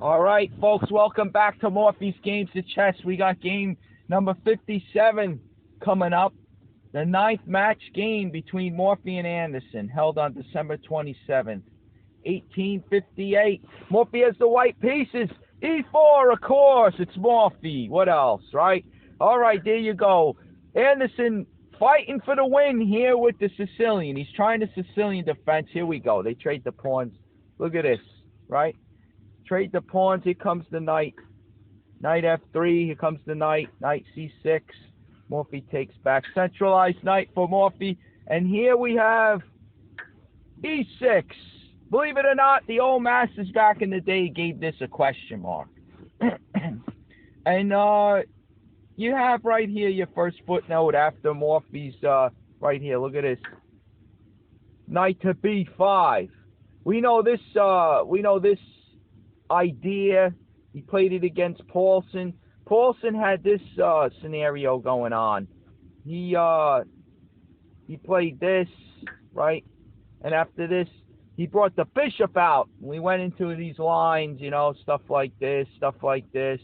All right, folks, welcome back to Morphy's Games of Chess. We got game number 57 coming up. The ninth match game between Morphy and Anderson, held on December 27th, 1858. Morphy has the white pieces. E4, of course. It's Morphy. What else, right? All right, there you go. Anderson fighting for the win here with the Sicilian. He's trying the Sicilian defense. Here we go. They trade the pawns. Look at this, right? Trade the pawns. Here comes the knight. Knight f3. Here comes the knight. Knight c6. Morphy takes back. Centralized knight for Morphy. And here we have e6. Believe it or not, the old masters back in the day gave this a question mark. And you have right here your first footnote after Morphy's right here. Look at this. Knight to b5. We know this idea. He played it against Paulson. Paulson had this scenario going on. He played this, right? And after this, he brought the bishop out. We went into these lines, you know, stuff like this, stuff like this.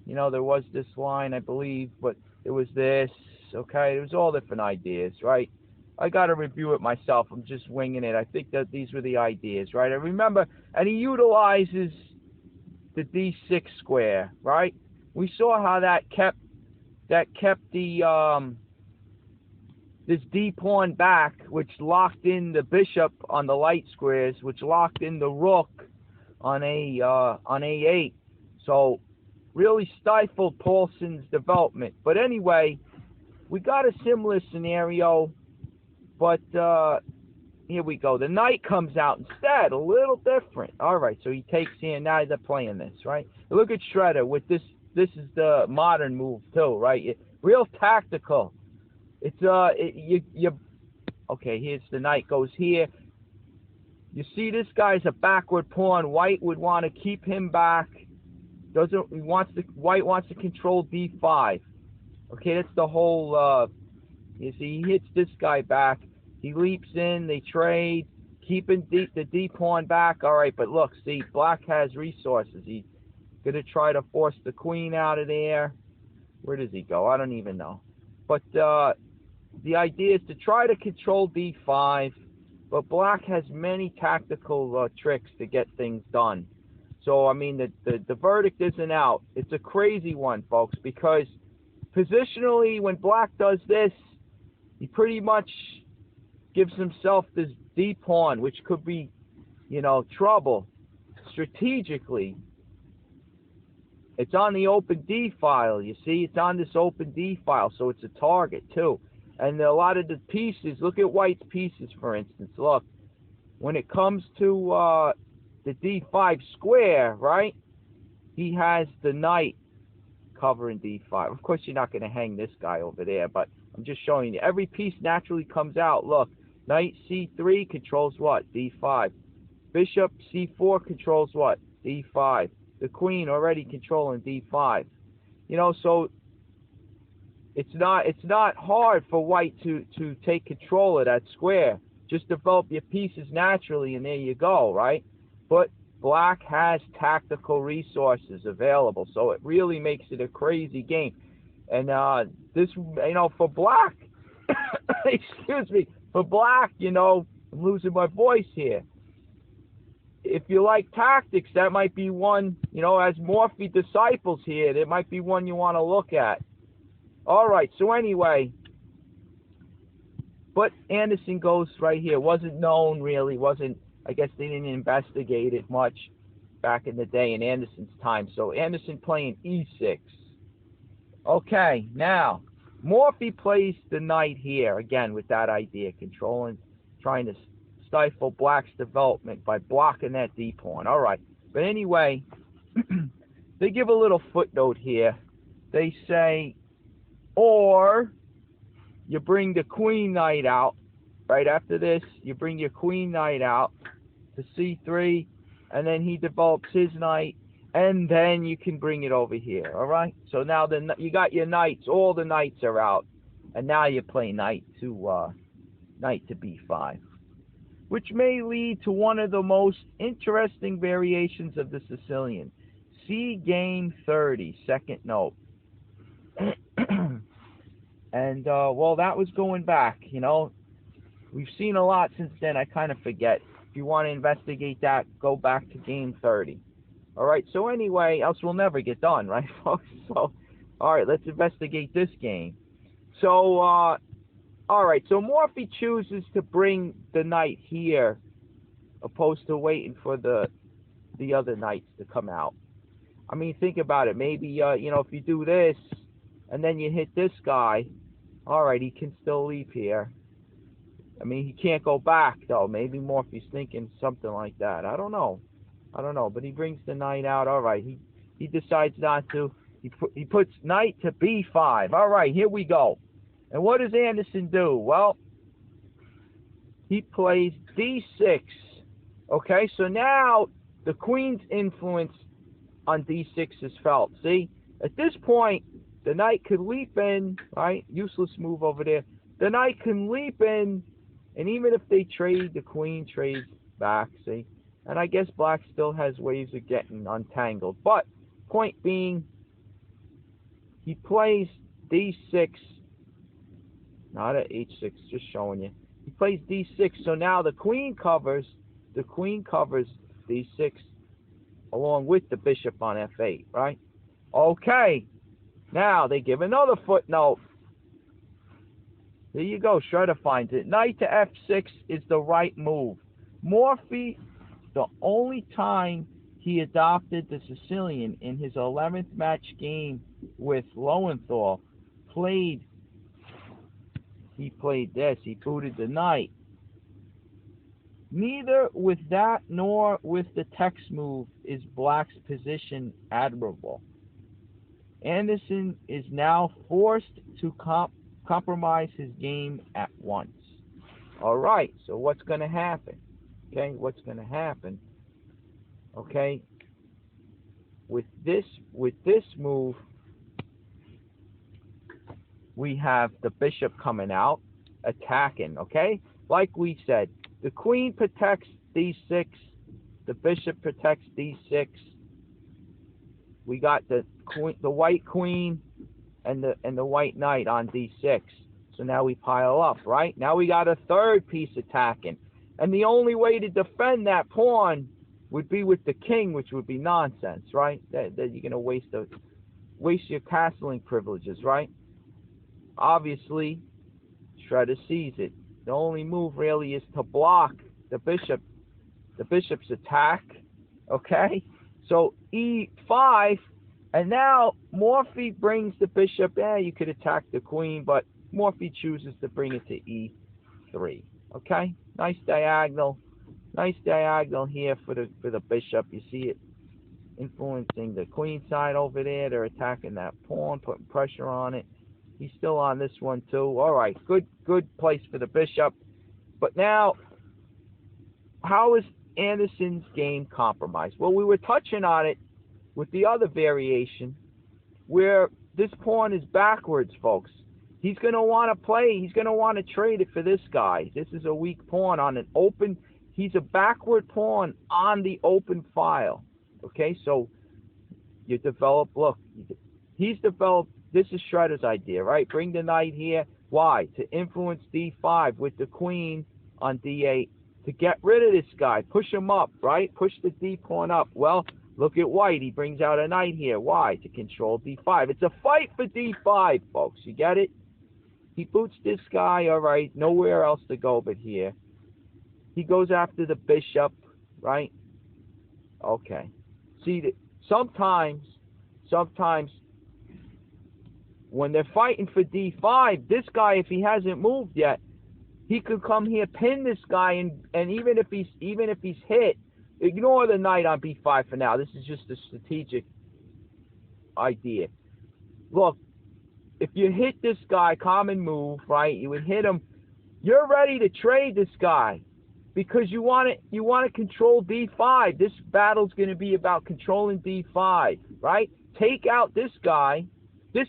You know, there was this line, I believe, but it was this, okay? It was all different ideas, right? I got to review it myself. I'm just winging it. I think that these were the ideas, right? I remember, and he utilizes the d6 square, right? We saw how that kept the this d pawn back, which locked in the bishop on the light squares, which locked in the rook on a8. So really stifled Paulson's development. But anyway, we got a similar scenario, but here we go. The knight comes out instead, a little different. All right, so he takes here. Now they're playing this, right? Look at Shredder with this. This is the modern move too, right? Real tactical. It's okay. Here's the knight goes here. You see, this guy's a backward pawn. White would want to keep him back. White wants to control d5. Okay, that's the whole. You see, he hits this guy back. He leaps in. They trade, keeping the d pawn back. All right, but look, see, black has resources. He's gonna try to force the queen out of there. Where does he go? I don't even know. But the idea is to try to control d5. But black has many tactical tricks to get things done. So, I mean, the verdict isn't out. It's a crazy one, folks, because positionally, when black does this, he pretty much gives himself this d pawn, which could be, you know, trouble. Strategically, it's on the open d file. You see, it's on this open d file, so it's a target too. And a lot of the pieces, look at White's pieces, for instance. Look, when it comes to the d5 square, right, he has the knight covering d5. Of course, you're not going to hang this guy over there, but I'm just showing you. Every piece naturally comes out. Look, knight c3 controls what? d5. Bishop c4 controls what? d5. The queen already controlling d5. You know, so it's not hard for White to take control of that square. Just develop your pieces naturally, and there you go, right? But black has tactical resources available, so it really makes it a crazy game. And this, you know, for black, excuse me, for black, you know, I'm losing my voice here. If you like tactics, that might be one, you know, as Morphy disciples here, there might be one you want to look at. All right, so anyway, but Anderson goes right here. Wasn't known, really. I guess they didn't investigate it much back in the day in Anderson's time. So Anderson playing e6. Okay, now, Morphy plays the knight here, again, with that idea, controlling, trying to stifle black's development by blocking that d-pawn. All right, but anyway, they give a little footnote here. They say, or you bring the queen knight out. Right after this, you bring your queen knight out to c3, and then he develops his knight, and then you can bring it over here. All right, so now you got your knights. All the knights are out, and now you play knight to b5. which may lead to one of the most interesting variations of the Sicilian. See Game 30, second note. And, well, that was going back, you know. We've seen a lot since then. I kind of forget. If you want to investigate that, go back to Game 30. All right, so anyway, else we'll never get done, right, folks? So, all right, let's investigate this game. So, all right, so Morphy chooses to bring the knight here opposed to waiting for the other knights to come out. I mean, think about it. Maybe, you know, if you do this and then you hit this guy, all right, he can still leave here. I mean, he can't go back, though. Maybe Morphy's thinking something like that. I don't know. But he brings the knight out. All right, he decides not to. He puts knight to b5. All right, here we go. And what does Anderson do? Well, he plays d6. Okay, so now the queen's influence on d6 is felt. See, at this point, the knight could leap in, right? Useless move over there. The knight can leap in, and even if they trade, the queen trades back, see? And I guess black still has ways of getting untangled. But, point being, he plays d6, not at h6, just showing you. He plays d6, so now the queen covers d6 along with the bishop on f8, right? Okay, now they give another footnote. There you go, Shredder finds it. Knight to f6 is the right move. Morphy, the only time he adopted the Sicilian in his 11th match game with Lowenthal, he played this. He booted the knight. Neither with that nor with the text move is black's position admirable. Anderson is now forced to compromise his game at once. All right, so what's going to happen? Okay, what's going to happen? Okay, with this move, we have the bishop coming out, attacking. Okay, like we said, the queen protects d6, the bishop protects d6. We got the white queen and the white knight on d6. So now we pile up, right? Now we got a third piece attacking. And the only way to defend that pawn would be with the king, which would be nonsense, right? That you're going to waste your castling privileges, right? Obviously, Shredder sees it. The only move really is to block the bishop's attack, okay? So e5, and now Morphy brings the bishop. You could attack the queen, but Morphy chooses to bring it to e3, okay? Nice diagonal here for the bishop. You see it influencing the queen side over there. They're attacking that pawn, putting pressure on it. He's still on this one too. All right, good place for the bishop. But now, how is Anderson's game compromised? Well, we were touching on it with the other variation, where this pawn is backwards, folks. He's going to want to play. He's going to want to trade it for this guy. This is a weak pawn on an open. He's a backward pawn on the open file. Okay, so you develop. Look, he's developed. This is Shredder's idea, right? Bring the knight here. Why? To influence d5 with the queen on d8 to get rid of this guy. Push him up, right? Push the d pawn up. Well, look at white. He brings out a knight here. Why? To control d5. It's a fight for d5, folks. You get it? He boots this guy. All right. Nowhere else to go but here. He goes after the bishop, right? Okay. See, sometimes when they're fighting for d5, this guy, if he hasn't moved yet, he could come here, pin this guy, and even if he's hit, ignore the knight on b5 for now. This is just a strategic idea. Look, if you hit this guy, common move, right? You would hit him. You're ready to trade this guy because you want to control d5. This battle's going to be about controlling d5, right? Take out this guy. This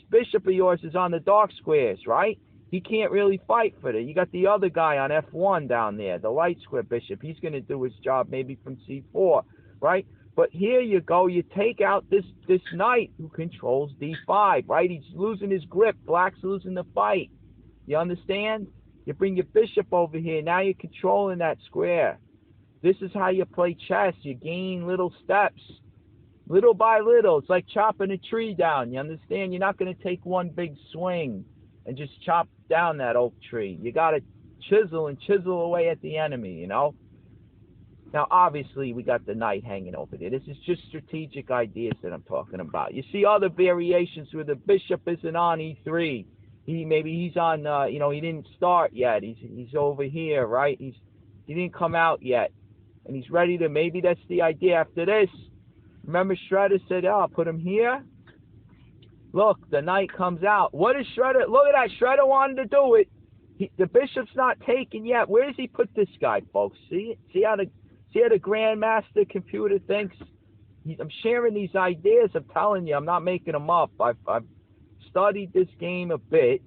bishop of yours is on the dark squares, right? he can't really fight for it. You got the other guy on F1 down there, the light square bishop. He's going to do his job maybe from C4, right? But here you go. You take out this knight who controls D5, right? He's losing his grip. Black's losing the fight. You understand? You bring your bishop over here. Now you're controlling that square. This is how you play chess. You gain little steps, little by little. It's like chopping a tree down. You understand? You're not going to take one big swing and just chop down that oak tree. You got to chisel away at the enemy, you know? Now, obviously, we got the knight hanging over there. This is just strategic ideas that I'm talking about. You see other variations where the bishop isn't on E3. Maybe he's on, he didn't start yet. He's over here, right? He didn't come out yet. And he's ready to, maybe that's the idea after this. Remember Shredder said, oh, I'll put him here. Look, the knight comes out. What is Shredder? Look at that. Shredder wanted to do it. The bishop's not taken yet. Where does he put this guy, folks? See how the Grandmaster computer thinks? I'm sharing these ideas. I'm telling you, I'm not making them up. I've studied this game a bit,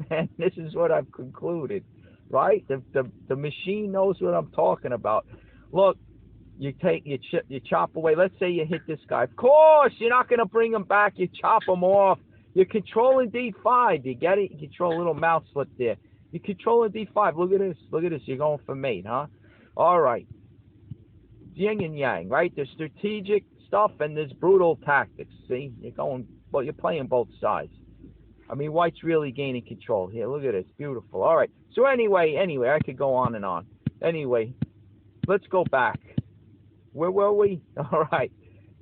and this is what I've concluded, right? The machine knows what I'm talking about. Look, you chop away. Let's say you hit this guy. Of course, you're not going to bring him back. You chop him off. You're controlling D5. You get it? You control a little mouse slip there. You're controlling D5. Look at this. Look at this. You're going for mate, huh? All right. Yin and yang, right? There's strategic stuff and there's brutal tactics. See? You're playing both sides. I mean, white's really gaining control here. Look at this. Beautiful. All right. So anyway, I could go on and on. Anyway, let's go back. Where were we? All right.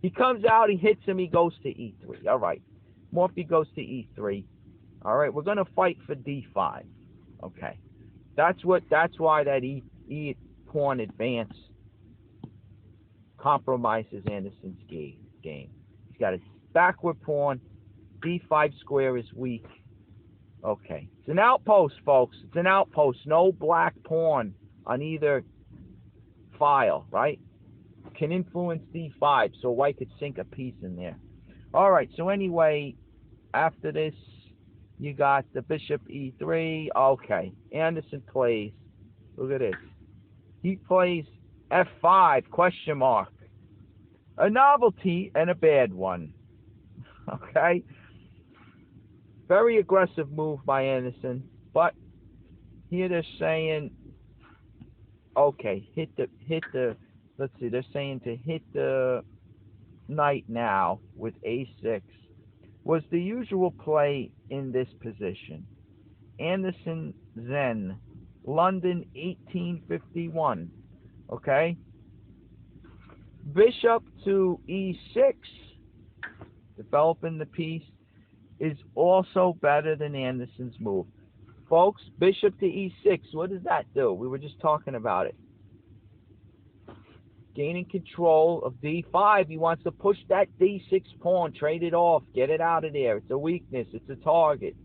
He comes out, he hits him, he goes to E3. All right. Morphy goes to E3. All right. We're going to fight for D5. Okay. That's why that E pawn advance compromises Anderson's game. He's got a backward pawn. D5 square is weak. Okay. It's an outpost, folks. It's an outpost. No black pawn on either file, right? Can influence D5, so white could sink a piece in there. All right, so anyway, after this, you got the bishop E3. Okay, Anderson plays. Look at this. He plays F5, question mark. A novelty and a bad one. Okay? Very aggressive move by Anderson, but here they're saying, okay, let's see, they're saying to hit the knight now with A6 was the usual play in this position. Anderson Zen, London 1851. Okay? Bishop to E6, developing the piece, is also better than Anderson's move. Folks, bishop to E6, what does that do? We were just talking about it. Gaining control of D5. He wants to push that D6 pawn, trade it off, get it out of there. It's a weakness. It's a target.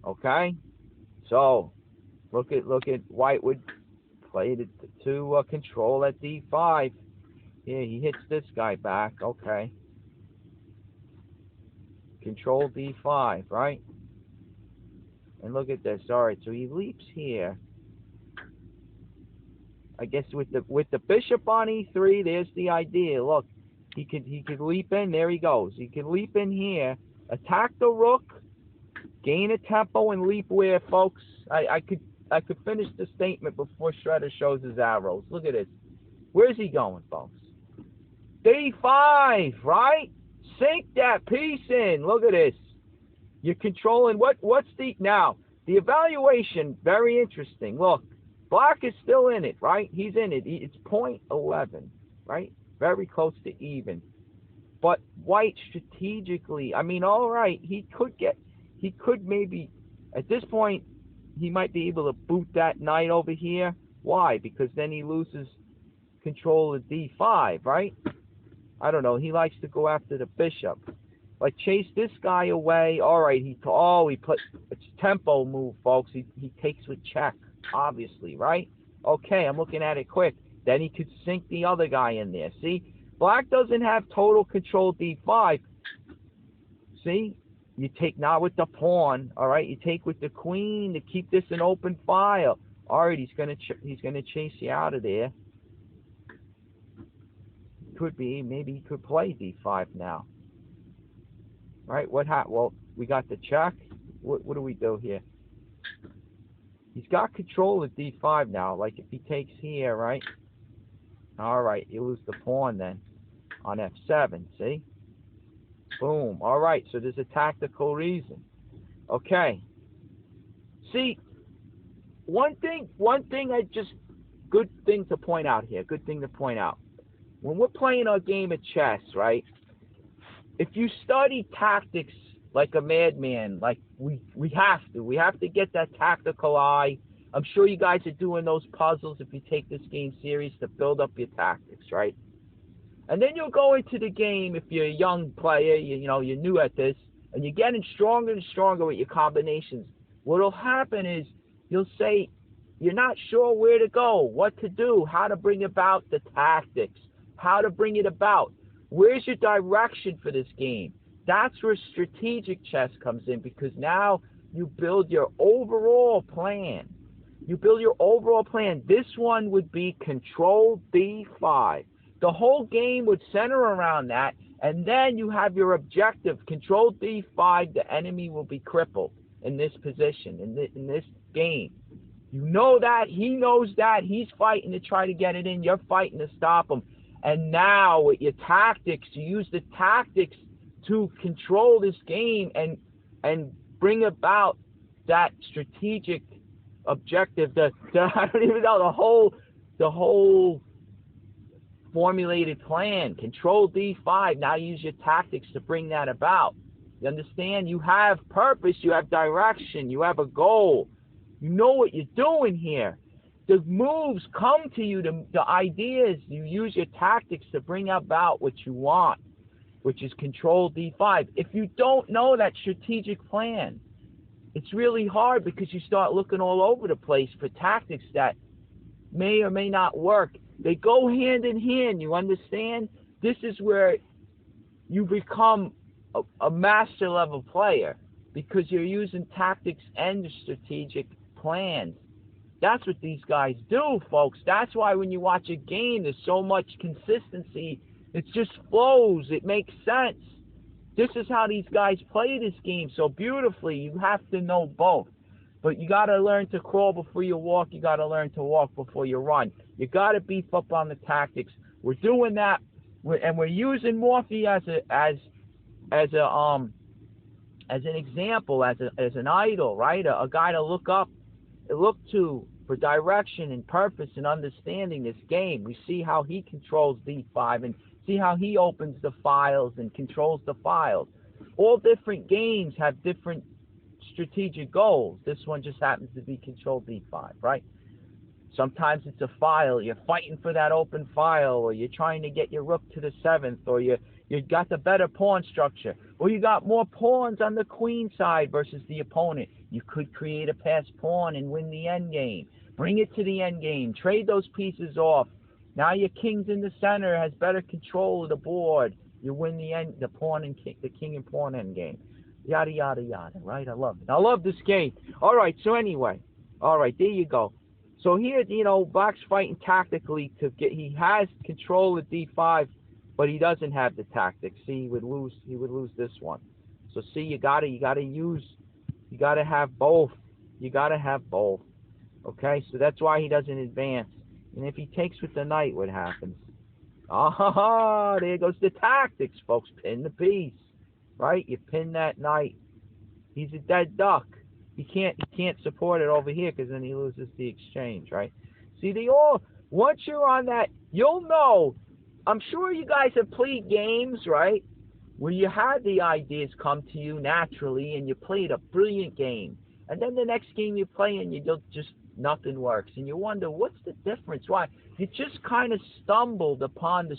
Okay? So, look at white would play to control at D5. Yeah, he hits this guy back. Okay. Control D5, right? And look at this. All right, so he leaps here. I guess with the bishop on E3, there's the idea. Look, he could leap in. There he goes. He could leap in here, attack the rook, gain a tempo, and leap where, folks. I could finish the statement before Shredder shows his arrows. Look at this. Where's he going, folks? D5, right? Sink that piece in. Look at this. You're controlling what's the now the evaluation. Very interesting. Look. Black is still in it, right? He's in it. It's 0.11, right? Very close to even. But white strategically, I mean, all right, he could maybe, at this point, he might be able to boot that knight over here. Why? Because then he loses control of D5, right? I don't know. He likes to go after the bishop. Like, chase this guy away. He put, it's tempo move, folks. He takes with check. Obviously, right? Okay, I'm looking at it quick. Then he could sink the other guy in there. See? Black doesn't have total control D5. See? You take now with the pawn, all right? You take with the queen to keep this an open file. All right, he's gonna chase you out of there. Could be, maybe he could play d5 now. All right, what happened? Well, we got the check. What do we do here? He's got control of d5 now. Like if he takes here, right? All right, you lose the pawn then on f7. See? Boom. All right, so there's a tactical reason. Okay. See, one thing good thing to point out here. Good thing to point out. When we're playing our game of chess, right? If you study tactics like a madman, like we have to get that tactical eye. I'm sure you guys are doing those puzzles if you take this game serious to build up your tactics, right? And then you'll go into the game if you're a young player, you're new at this, and you're getting stronger and stronger with your combinations. What'll happen is you'll say you're not sure where to go, what to do, how to bring about the tactics, how to bring it about. Where's your direction for this game? That's where strategic chess comes in, because now you build your overall plan. You build your overall plan. This one would be control d5. The whole game would center around that, and then you have your objective. Control d5, the enemy will be crippled in this position, in this game. You know that, he knows that, he's fighting to try to get it in, you're fighting to stop him. And now with your tactics, you use the tactics to control this game and bring about that strategic objective, I don't even know, the whole formulated plan. Control d5. Now use your tactics to bring that about. You understand? You have purpose, you have direction, you have a goal. You know what you're doing here. The moves come to you, the ideas. You use your tactics to bring about what you want, which is control d5. If you don't know that strategic plan, it's really hard, because you start looking all over the place for tactics that may or may not work. They go hand in hand, you understand? This is where you become a master level player, because you're using tactics and strategic plans. That's what these guys do, folks. That's why when you watch a game, there's so much consistency. It just flows. It makes sense. This is how these guys play this game so beautifully. You have to know both. But you got to learn to crawl before you walk. You got to learn to walk before you run. You got to beef up on the tactics. We're doing that, and we're using Morphy as an example, as an idol, right? A guy to look to for direction and purpose and understanding this game. We see how he controls d5 and see how he opens the files and controls the files. All different games have different strategic goals. This one just happens to be control d5, right? Sometimes it's a file. You're fighting for that open file, or you're trying to get your rook to the 7th, or you got the better pawn structure, or you got more pawns on the queen side versus the opponent. You could create a passed pawn and win the end game. Bring it to the end game. Trade those pieces off. Now your king's in the center, has better control of the board. You win the pawn and the king and pawn end game. Yada, yada, yada, right? I love it. I love this game. All right, so anyway. All right, there you go. So here, Black's fighting tactically he has control of d5, but he doesn't have the tactics. See, he would lose this one. So see, you gotta have both. You gotta have both. Okay, so that's why he doesn't advance. And if he takes with the knight, what happens? Ah, there goes the tactics, folks. Pin the piece, right? You pin that knight. He's a dead duck. He can't support it over here, because then he loses the exchange, right? See, once you're on that, you'll know. I'm sure you guys have played games, right, where you had the ideas come to you naturally, and you played a brilliant game, and then the next game you play, and nothing works, and you wonder, what's the difference? Why? You just kind of stumbled upon the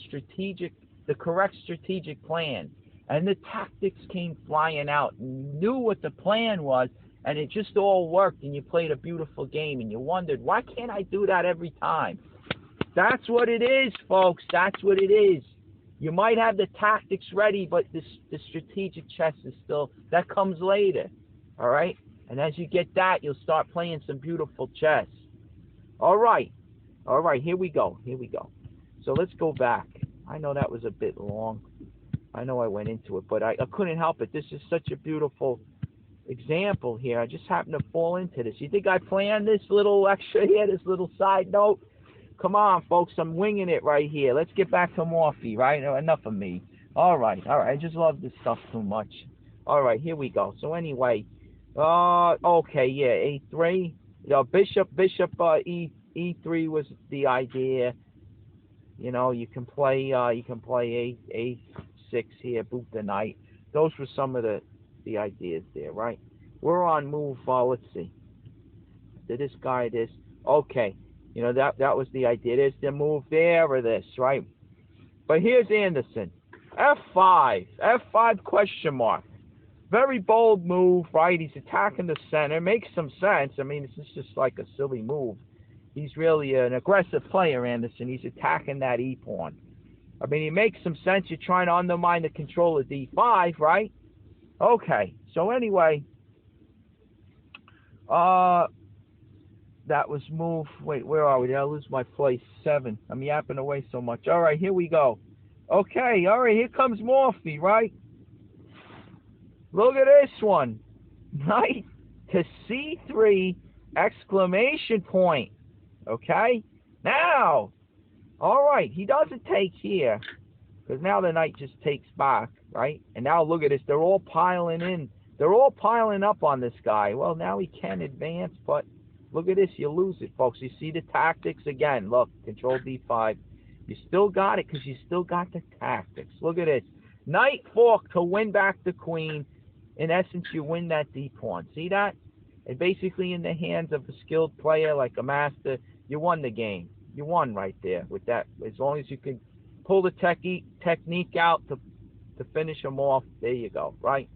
correct strategic plan, and the tactics came flying out, and you knew what the plan was, and it just all worked, and you played a beautiful game, and you wondered, why can't I do that every time? That's what it is, folks. That's what it is. You might have the tactics ready, but the strategic chess is still, that comes later. All right? And as you get that, you'll start playing some beautiful chess. All right. All right, here we go. Here we go. So let's go back. I know that was a bit long. I know I went into it, but I couldn't help it. This is such a beautiful example here. I just happened to fall into this. You think I planned this little extra here, this little side note? Come on, folks. I'm winging it right here. Let's get back to Morphy, right? Enough of me. All right. All right. I just love this stuff too much. All right. Here we go. So anyway, okay. Yeah. A3. Bishop, E3 was the idea. You know, you can play A6 here, boot the knight. Those were some of the ideas there, right? We're on move. Let's see. Did this guy this? Okay. You know, that was the idea. There's the move there or this, right? But here's Anderson. F5. F5 question mark. Very bold move, right? He's attacking the center. Makes some sense. I mean, this is just like a silly move. He's really an aggressive player, Anderson. He's attacking that E-pawn. I mean, it makes some sense. You're trying to undermine the control of D5, right? Okay. So anyway, that was move. Wait, where are we? Did I lose my place? 7. I'm yapping away so much. All right, here we go. Okay, all right, here comes Morphy, right? Look at this one. Knight to C3, exclamation point. Okay? Now, all right, he doesn't take here, because now the knight just takes back, right? And now look at this. They're all piling in. They're all piling up on this guy. Well, now he can advance, but look at this. You lose it, folks. You see the tactics again. Look, control D5. You still got it because you still got the tactics. Look at this. Knight fork to win back the queen. In essence, you win that D-pawn. See that? And basically in the hands of a skilled player like a master, you won the game. You won right there with that. As long as you can pull the technique out to finish them off, there you go, right?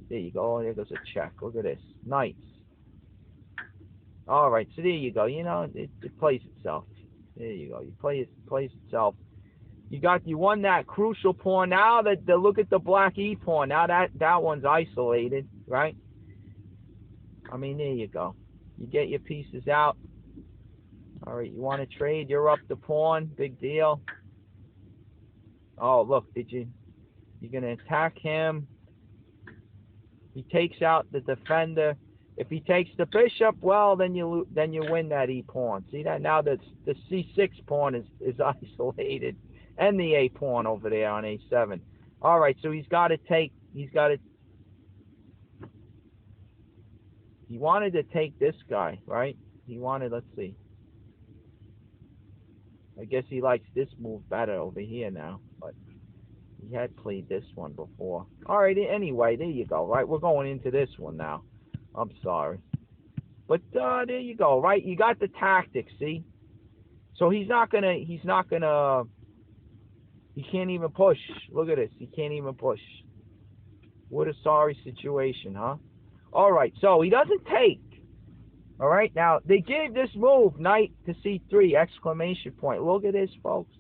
There you go. There goes a check. Look at this. Knights. All right, so there you go. You know, it plays itself. There you go. It plays itself. You won that crucial pawn. Now that look at the black E pawn. Now that one's isolated, right? I mean, there you go. You get your pieces out. All right, you want to trade? You're up the pawn. Big deal. Oh, look, you're gonna attack him. He takes out the defender. If he takes the bishop, well, then you win that E pawn. See that? Now the C6 pawn is isolated, and the A pawn over there on A7. All right, so he's got to take. He wanted to take this guy, right? He wanted. Let's see. I guess he likes this move better over here now, but he had played this one before. All right. Anyway, there you go. Right, we're going into this one now. I'm sorry. But there you go, right? You got the tactics, see? So he can't even push. Look at this. He can't even push. What a sorry situation, huh? All right, so he doesn't take. All right, now they gave this move, knight to C3, exclamation point. Look at this, folks.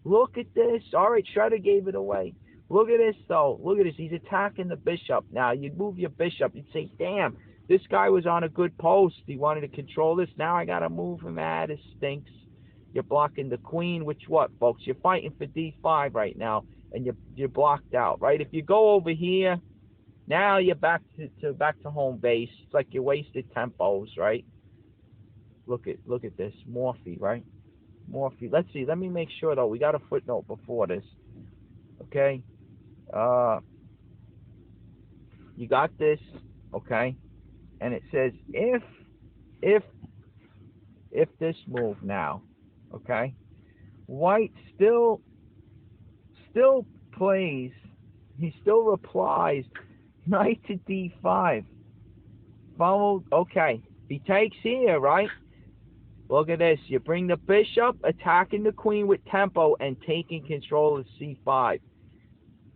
Look at this. All right, Shredder gave it away. Look at this, though. Look at this. He's attacking the bishop. Now, you'd move your bishop. You'd say, damn, this guy was on a good post. He wanted to control this. Now I got to move him. This stinks. You're blocking the queen, which what, folks? You're fighting for D5 right now, and you're blocked out, right? If you go over here, now you're back to home base. It's like you wasted tempos, right? Look at this. Morphy, right? Morphy. Let's see. Let me make sure, though. We got a footnote before this. Okay? You got this, okay? And it says if this move now, okay? White still plays, he still replies knight to D5. Followed, okay. He takes here, right? Look at this. You bring the bishop, attacking the queen with tempo and taking control of C5.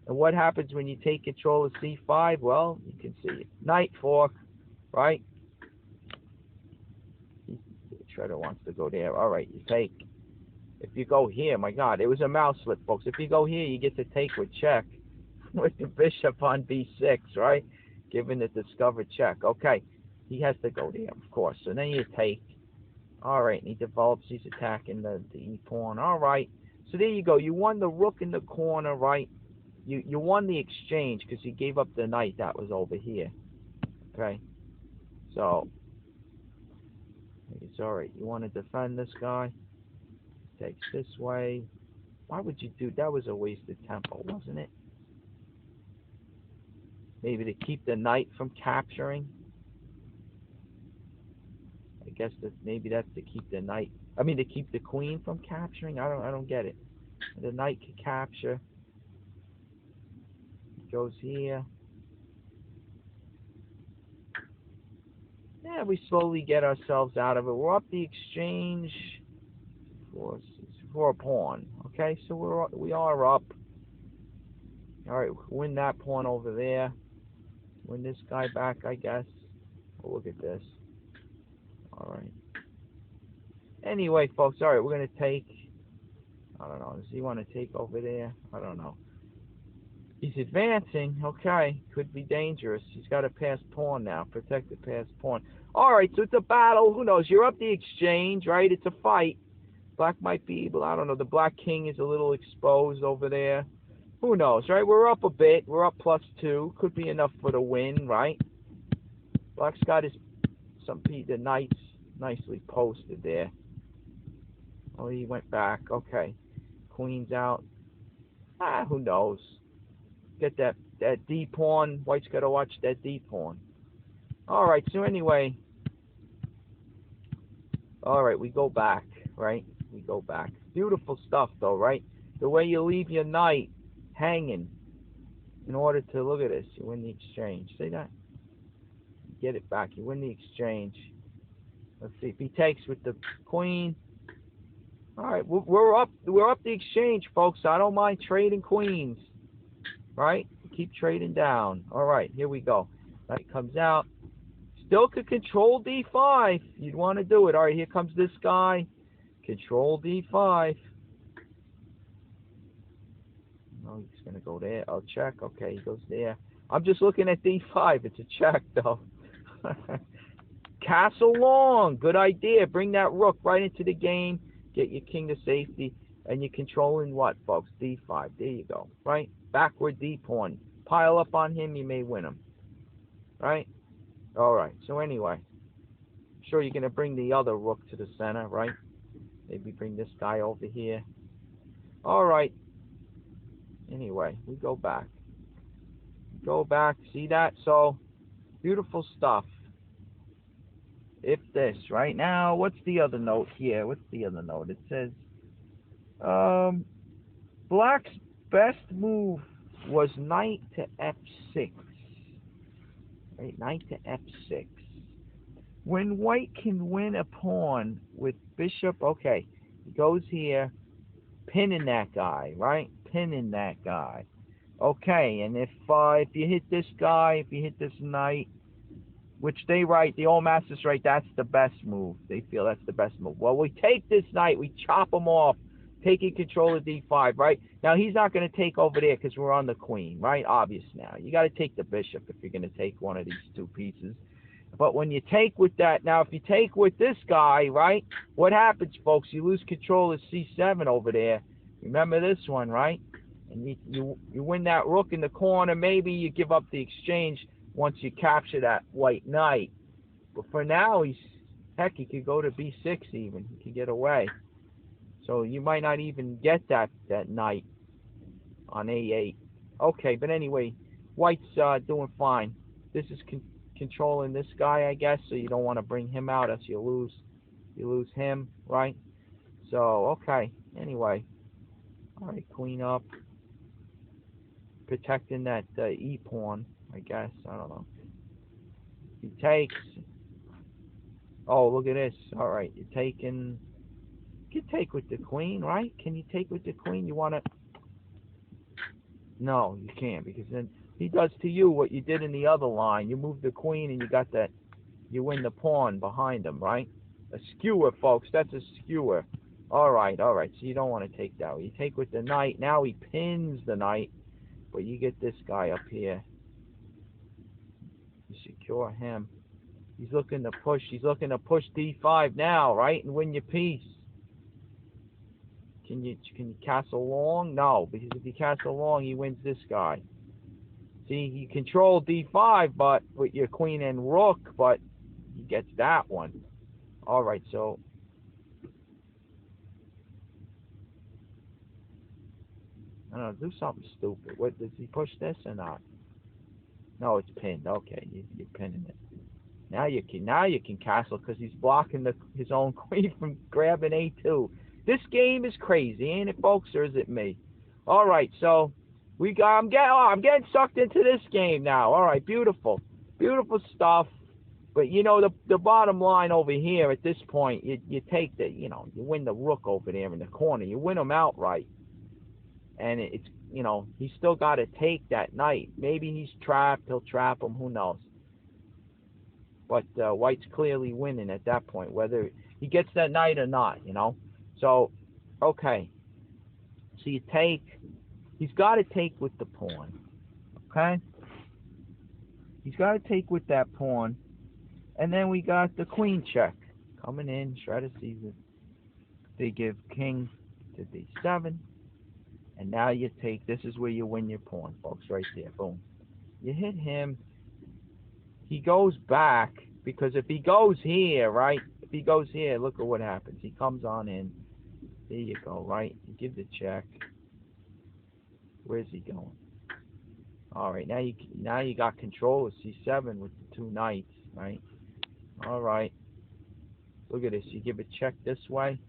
And what happens when you take control of C5? Well, you can see it. Knight fork, right? Shredder wants to go there. All right, you take. If you go here, my God, it was a mouse slip, folks. If you go here, you get to take with check with the bishop on b6, right? Given the discovered check. Okay, he has to go there, of course. So then you take. All right, and he develops. He's attacking the e pawn. All right. So there you go. You won the rook in the corner, right? You won the exchange because he gave up the knight that was over here. Okay. So it's all right. You want to defend this guy? Takes this way. Why would you do that? Was a wasted tempo, wasn't it? Maybe to keep the knight from capturing. I guess that maybe that's to keep the knight. I mean, to keep the queen from capturing. I don't get it. The knight can capture. Goes here. Yeah, we slowly get ourselves out of it. We're up the exchange for a pawn. Okay, so we are up. All right, win that pawn over there. Win this guy back, I guess. Oh, look at this. All right. Anyway, folks. All right, we're gonna take. I don't know. Does he want to take over there? I don't know. He's advancing. Okay, could be dangerous. He's got a passed pawn now. Protect the passed pawn. All right, so it's a battle. Who knows? You're up the exchange, right? It's a fight. Black might be able. I don't know. The black king is a little exposed over there. Who knows, right? We're up a bit. We're up +2. Could be enough for the win, right? Black's got his the knights nicely posted there. Oh, he went back. Okay, queen's out. Who knows? Get that D pawn. White's got to watch that D pawn. All right. So anyway, all right. We go back, right? We go back. Beautiful stuff, though, right? The way you leave your knight hanging in order to look at this. You win the exchange. See that? Get it back. You win the exchange. Let's see if he takes with the queen. All right. We're up. We're up the exchange, folks. I don't mind trading queens. Right? Keep trading down. All right, here we go. Knight comes out. Still could control d5. You'd want to do it. All right, here comes this guy. Control d5. Oh, he's going to go there. I'll check. Okay, he goes there. I'm just looking at d5. It's a check, though. Castle long. Good idea. Bring that rook right into the game. Get your king to safety. And you're controlling what, folks? d5. There you go. Right? Backward D pawn. Pile up on him, you may win him. Right? Alright, so anyway. I'm sure you're going to bring the other rook to the center, right? Maybe bring this guy over here. Alright. Anyway, we go back. Go back. See that? So, beautiful stuff. If this, right now, what's the other note here? What's the other note? It says, Black's best move was knight to f6. Right, knight to f6. When white can win a pawn with bishop, okay, he goes here, pinning that guy, right? Pinning that guy. Okay, and if you hit this guy, if you hit this knight, which they write, the old masters write, that's the best move. They feel that's the best move. Well, we take this knight, we chop him off, taking control of d5, right? Now, he's not going to take over there because we're on the queen, right? Obvious now. You got to take the bishop if you're going to take one of these two pieces. But when you take with that, now, if you take with this guy, right, what happens, folks? You lose control of c7 over there. Remember this one, right? And you win that rook in the corner. Maybe you give up the exchange once you capture that white knight. But for now, heck, he could go to b6 even. He could get away. So you might not even get that knight on a8. Okay, but anyway, white's doing fine. This is controlling this guy, I guess, so you don't want to bring him out as you lose him, right? So, okay, anyway. All right, queen up. Protecting that e-pawn, I guess. I don't know. He takes. Oh, look at this. All right, you're taking. You can take with the queen, right? Can you take with the queen? You want to... No, you can't, because then he does to you what you did in the other line. You move the queen and you got that... You win the pawn behind him, right? A skewer, folks. That's a skewer. All right, all right. So you don't want to take that. You take with the knight. Now he pins the knight, but you get this guy up here. You secure him. He's looking to push. He's looking to push d5 now, right, and win your piece. Can you castle long? No, because if you castle long, he wins this guy. See, he controlled d5, but with your queen and rook, but he gets that one. All right, so I don't know, do something stupid. What, does he push this or not? No, it's pinned. Okay, you're pinning it. Now you can castle because he's blocking his own queen from grabbing a2. This game is crazy, ain't it, folks, or is it me? All right, so I'm getting sucked into this game now. All right, beautiful, beautiful stuff. But you know the bottom line over here at this point, you take you win the rook over there in the corner. You win him outright, and it's he's still got to take that knight. Maybe he's trapped. He'll trap him. Who knows? But White's clearly winning at that point, whether he gets that knight or not. So okay. So you take. He's got to take with the pawn. Okay. He's got to take with that pawn. And then we got the queen check coming in. Shredder sees it. They give king to d7. And now you take, this is where you win your pawn, folks, right there. Boom. You hit him. He goes back, because if he goes here, right? If he goes here, look at what happens. He comes on in. There you go, right? You give the check. Where's he going? All right, now you got control of c7 with the two knights, right? All right. Look at this. You give a check this way.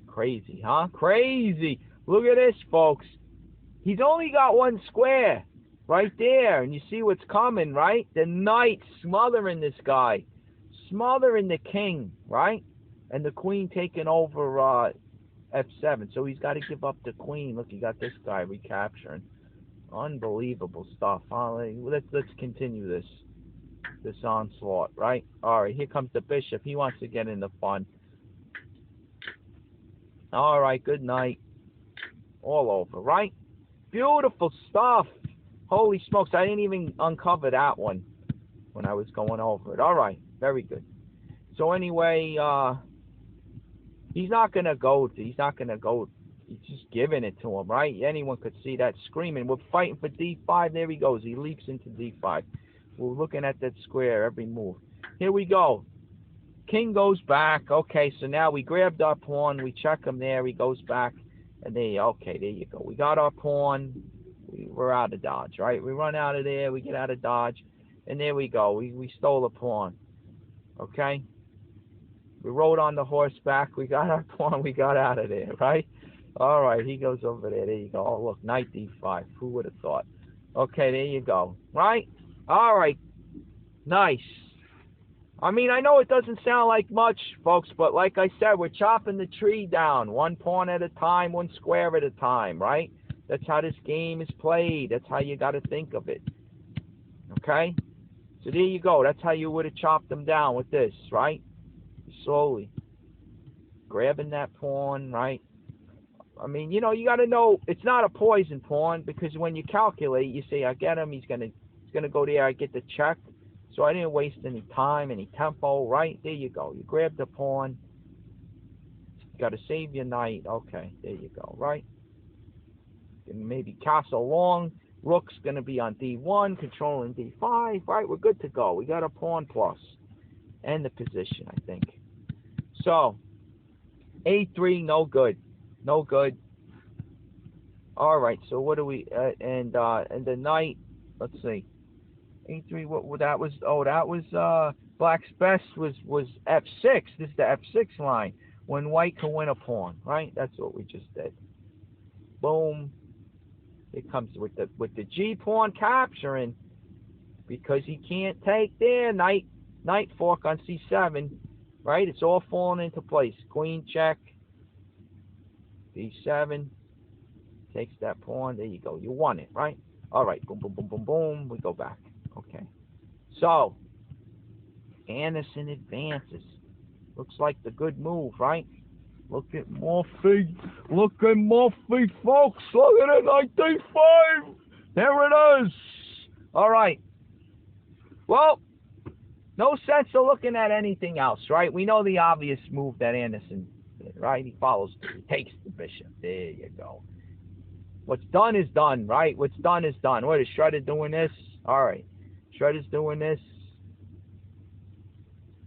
Crazy, huh? Crazy. Look at this, folks. He's only got one square right there. And you see what's coming, right? The knight smothering this guy. Smothering the king, right? And the queen taking over f7. So he's got to give up the queen. Look, you got this guy recapturing. Unbelievable stuff, huh? Let's continue this onslaught, right? All right, here comes the bishop. He wants to get in the fun. All right, good night. All over, right? Beautiful stuff. Holy smokes, I didn't even uncover that one when I was going over it. All right, very good. So anyway, he's not going to go. He's just giving it to him, right? Anyone could see that screaming. We're fighting for d5. There he goes. He leaps into d5. We're looking at that square every move. Here we go. King goes back. Okay, so now we grabbed our pawn. We check him there. He goes back. And okay, there you go. We got our pawn. We're out of dodge, right? We run out of there. We get out of dodge. And there we go. We stole a pawn. Okay? We rode on the horseback. We got our pawn. We got out of there, right? All right, he goes over there. There you go. Oh, look, knight d5. Who would have thought? Okay, there you go. Right? All right. Nice. I mean, I know it doesn't sound like much, folks, but like I said, we're chopping the tree down one pawn at a time, one square at a time, right? That's how this game is played. That's how you got to think of it. Okay? So there you go. That's how you would have chopped them down with this, right? Slowly. Grabbing that pawn, right? I mean, you got to know it's not a poison pawn, because when you calculate, you say, I get him, he's gonna go there, I get the check. So I didn't waste any time, any tempo, right? There you go. You grab the pawn. You got to save your knight. Okay, there you go, right? And maybe castle long. Rook's going to be on d1, controlling d5, right? We're good to go. We got a pawn plus. And the position, I think. So, a3, no good. No good. All right, so what do we, and the knight, let's see. A3, what that was? Oh, that was Black's best was f6. This is the f6 line when White can win a pawn, right? That's what we just did. Boom. It comes with the G pawn capturing, because he can't take there. Knight fork on c7, right? It's all falling into place. Queen check. d7 takes that pawn. There you go. You won it, right? All right. Boom, boom, boom, boom, boom. We go back. Okay, so Anderson advances. Looks like the good move, right? Look at Morphy. Look at Morphy, folks. Look at it, 19.5. There it is. All right. Well, no sense of looking at anything else, right? We know the obvious move that Anderson did, right? He follows through. He takes the bishop. There you go. What's done is done, right? What's done is done. What, is Shredder doing this? All right. Shredder's doing this.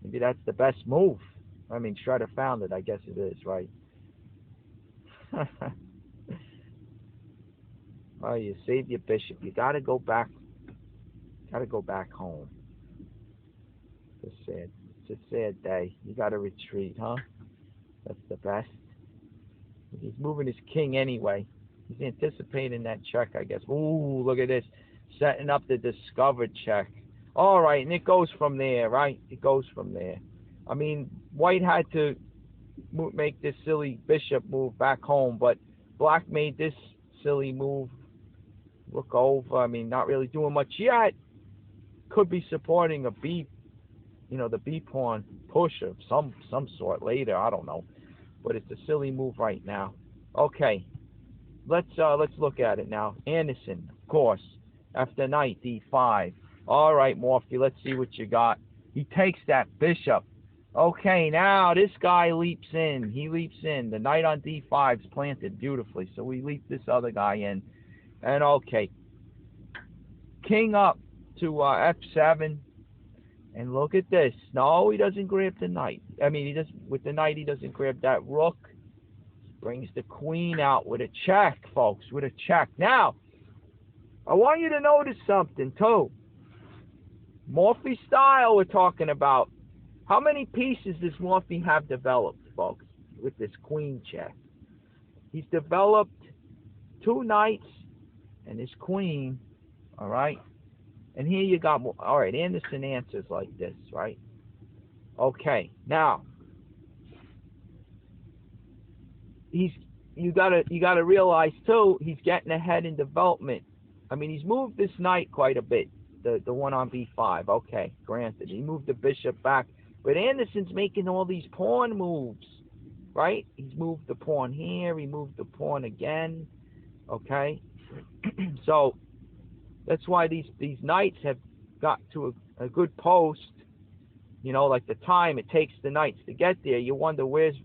Maybe that's the best move. I mean, Shredder found it. I guess it is, right? Oh, you save your bishop. You got to go back. Got to go back home. It's sad. It's a sad day. You got to retreat, huh? That's the best. He's moving his king anyway. He's anticipating that check, I guess. Ooh, look at this. Setting up the discovered check. All right, and it goes from there, right? It goes from there. I mean, White had to make this silly bishop move back home, but Black made this silly move. Look over. I mean, not really doing much yet. Could be supporting a B, the B pawn push of some sort later. I don't know, but it's a silly move right now. Okay, let's look at it now. Anderson, of course, after knight D5. All right, Morphy, let's see what you got. He takes that bishop. Okay, now this guy leaps in. He leaps in. The knight on D5 is planted beautifully, so we leap this other guy in. And okay, king up to F7. And look at this. No, he doesn't grab the knight. I mean, with the knight, he doesn't grab that rook. Brings the queen out with a check, folks, with a check. Now, I want you to notice something, too. Morphy style we're talking about. How many pieces does Morphy have developed, folks, with this queen check? He's developed 2 knights and his queen, all right? And here you got, all right, Anderson answers like this, right? Okay, now, you gotta realize, too, he's getting ahead in development. I mean, he's moved this knight quite a bit, the one on B5. Okay, granted. He moved the bishop back. But Anderson's making all these pawn moves, right? He's moved the pawn here. He moved the pawn again. Okay? So, that's why these knights have got to a good post. Like the time it takes the knights to get there. You wonder where's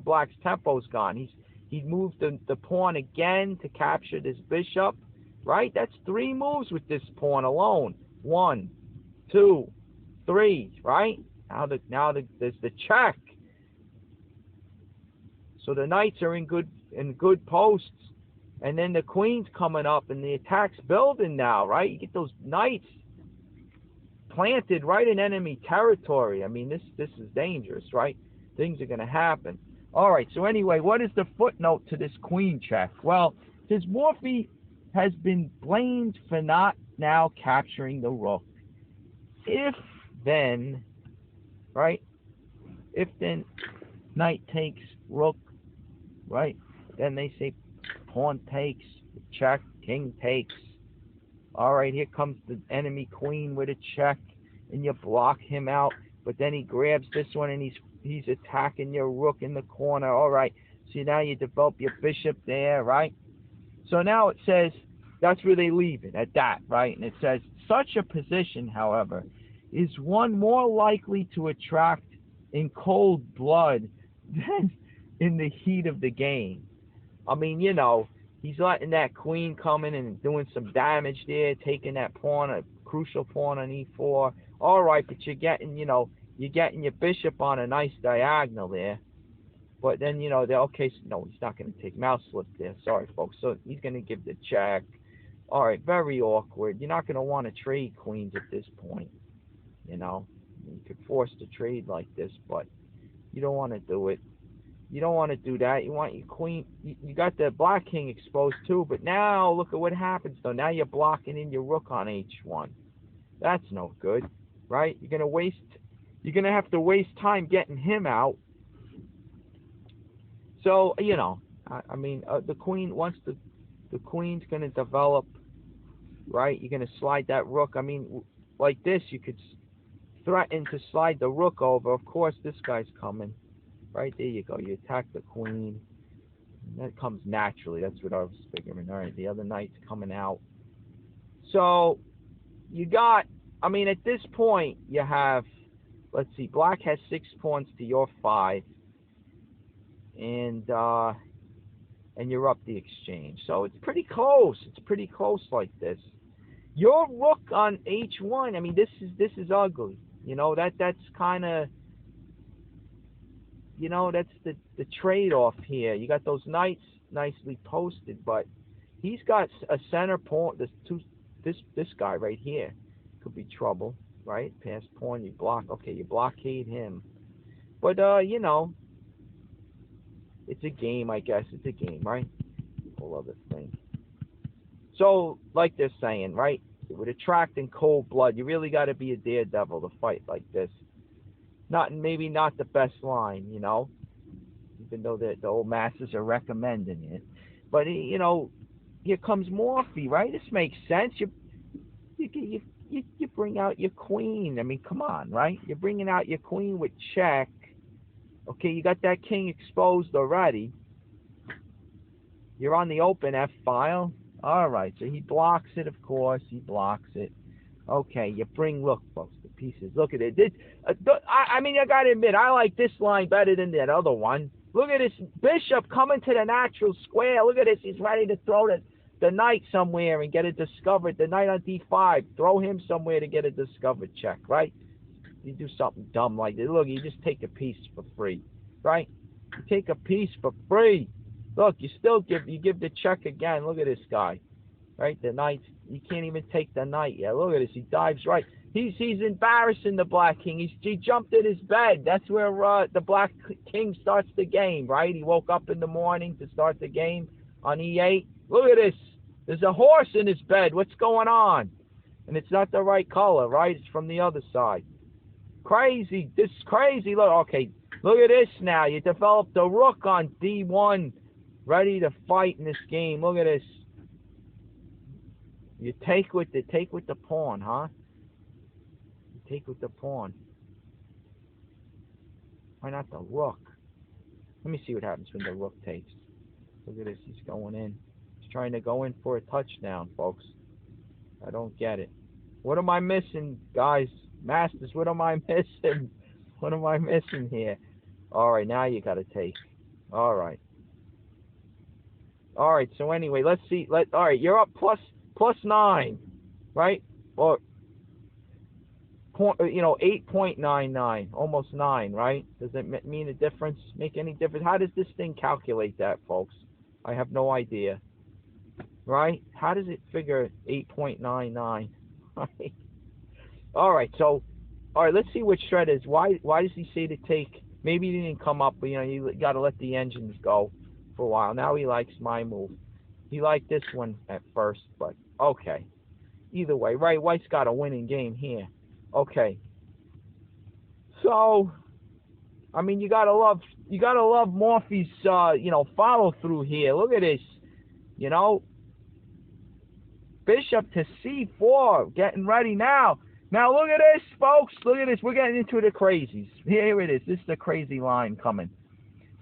Black's tempo's gone. He moved the pawn again to capture this bishop. Right? That's 3 moves with this pawn alone. 1, 2, 3. Right? Now there's the check. So the knights are in good posts, and then the queen's coming up, and the attack's building now. Right? You get those knights planted right in enemy territory. I mean, this is dangerous. Right? Things are going to happen. All right. So anyway, what is the footnote to this queen check? Well, his Morphy has been blamed for not now capturing the rook. If then, right? If then knight takes rook, right? Then they say pawn takes, check, king takes. All right, here comes the enemy queen with a check, and you block him out. But then he grabs this one, and he's attacking your rook in the corner. All right, so now you develop your bishop there, right? So now it says, that's where they leave it, at that, right? And it says, such a position, however, is one more likely to attract in cold blood than in the heat of the game. I mean, he's letting that queen come in and doing some damage there, taking that pawn, a crucial pawn on E4. All right, but you're getting your bishop on a nice diagonal there. But then, okay, so no, he's not going to take mouse slip there. Sorry, folks. So he's going to give the check. All right, very awkward. You're not going to want to trade queens at this point. You could force the trade like this, but you don't want to do it. You don't want to do that. You want your queen. You got the black king exposed too, but now look at what happens, though. Now you're blocking in your rook on H1. That's no good, right? You're going to have to waste time getting him out. So, I mean, the queen, once the queen's going to develop, right, you're going to slide that rook. I mean, like this, you could threaten to slide the rook over. Of course, this guy's coming. Right, there you go. You attack the queen. That comes naturally. That's what I was figuring. All right, the other knight's coming out. So you got, I mean, at this point, you have, let's see, black has 6 pawns to your 5. And you're up the exchange. So it's pretty close. It's pretty close like this. Your rook on h1, I mean, this is ugly. You know, that's kind of, you know, that's the trade-off here. You got those knights nicely posted, but he's got a center pawn. This guy right here could be trouble, right? Pass pawn, you block. Okay, you blockade him. But you know, it's a game, I guess. It's a game, right? Whole other thing. So, like they're saying, right? With attracting cold blood, you really got to be a daredevil to fight like this. Maybe not the best line, you know, even though the old masters are recommending it. But you know, here comes Morphy, right? This makes sense. You bring out your queen. I mean, come on, right? You're bringing out your queen with check. Okay, you got that king exposed already. You're on the open F-file. All right, so he blocks it, of course. He blocks it. Okay, you bring, look, folks, the pieces. Look at it. I mean, I got to admit, I like this line better than that other one. Look at this bishop coming to the natural square. Look at this. He's ready to throw the knight somewhere and get it discovered. The knight on d5. Throw him somewhere to get a discovered check, right? You do something dumb like this. Look, you just take a piece for free, right? You take a piece for free. Look, you still give the check again. Look at this guy, right? The knight, you can't even take the knight yet. Look at this. He dives right. He's embarrassing the black king. He jumped in his bed. That's where the black king starts the game, right? He woke up in the morning to start the game on e8. Look at this. There's a horse in his bed. What's going on? And it's not the right color, right? It's from the other side. Crazy. This is crazy. Look, okay. Look at this now. You developed a rook on d1, ready to fight in this game. Look at this. You take with the pawn, huh? You take with the pawn. Why not the rook? Let me see what happens when the rook takes. Look at this. He's going in. He's trying to go in for a touchdown, folks. I don't get it. What am I missing, guys? Masters, what am I missing? What am I missing here? All right, now you got to take. All right. All right, so anyway, let's see. All right, you're up plus 9, right? Or, you know, 8.99, almost 9, right? Does it mean a difference? Make any difference? How does this thing calculate that, folks? I have no idea. Right? How does it figure 8.99? Right? All right, so, all right, let's see what Shred is. Why does he say to take? Maybe he didn't come up, but, you know, you got to let the engines go for a while. Now he likes my move. He liked this one at first, but okay. Either way, right? White's got a winning game here. Okay. So, I mean, you gotta love Morphy's, you know, follow through here. Look at this, you know. Bishop to c4, getting ready now. Now look at this, folks. Look at this. We're getting into the crazies. Here it is. This is the crazy line coming.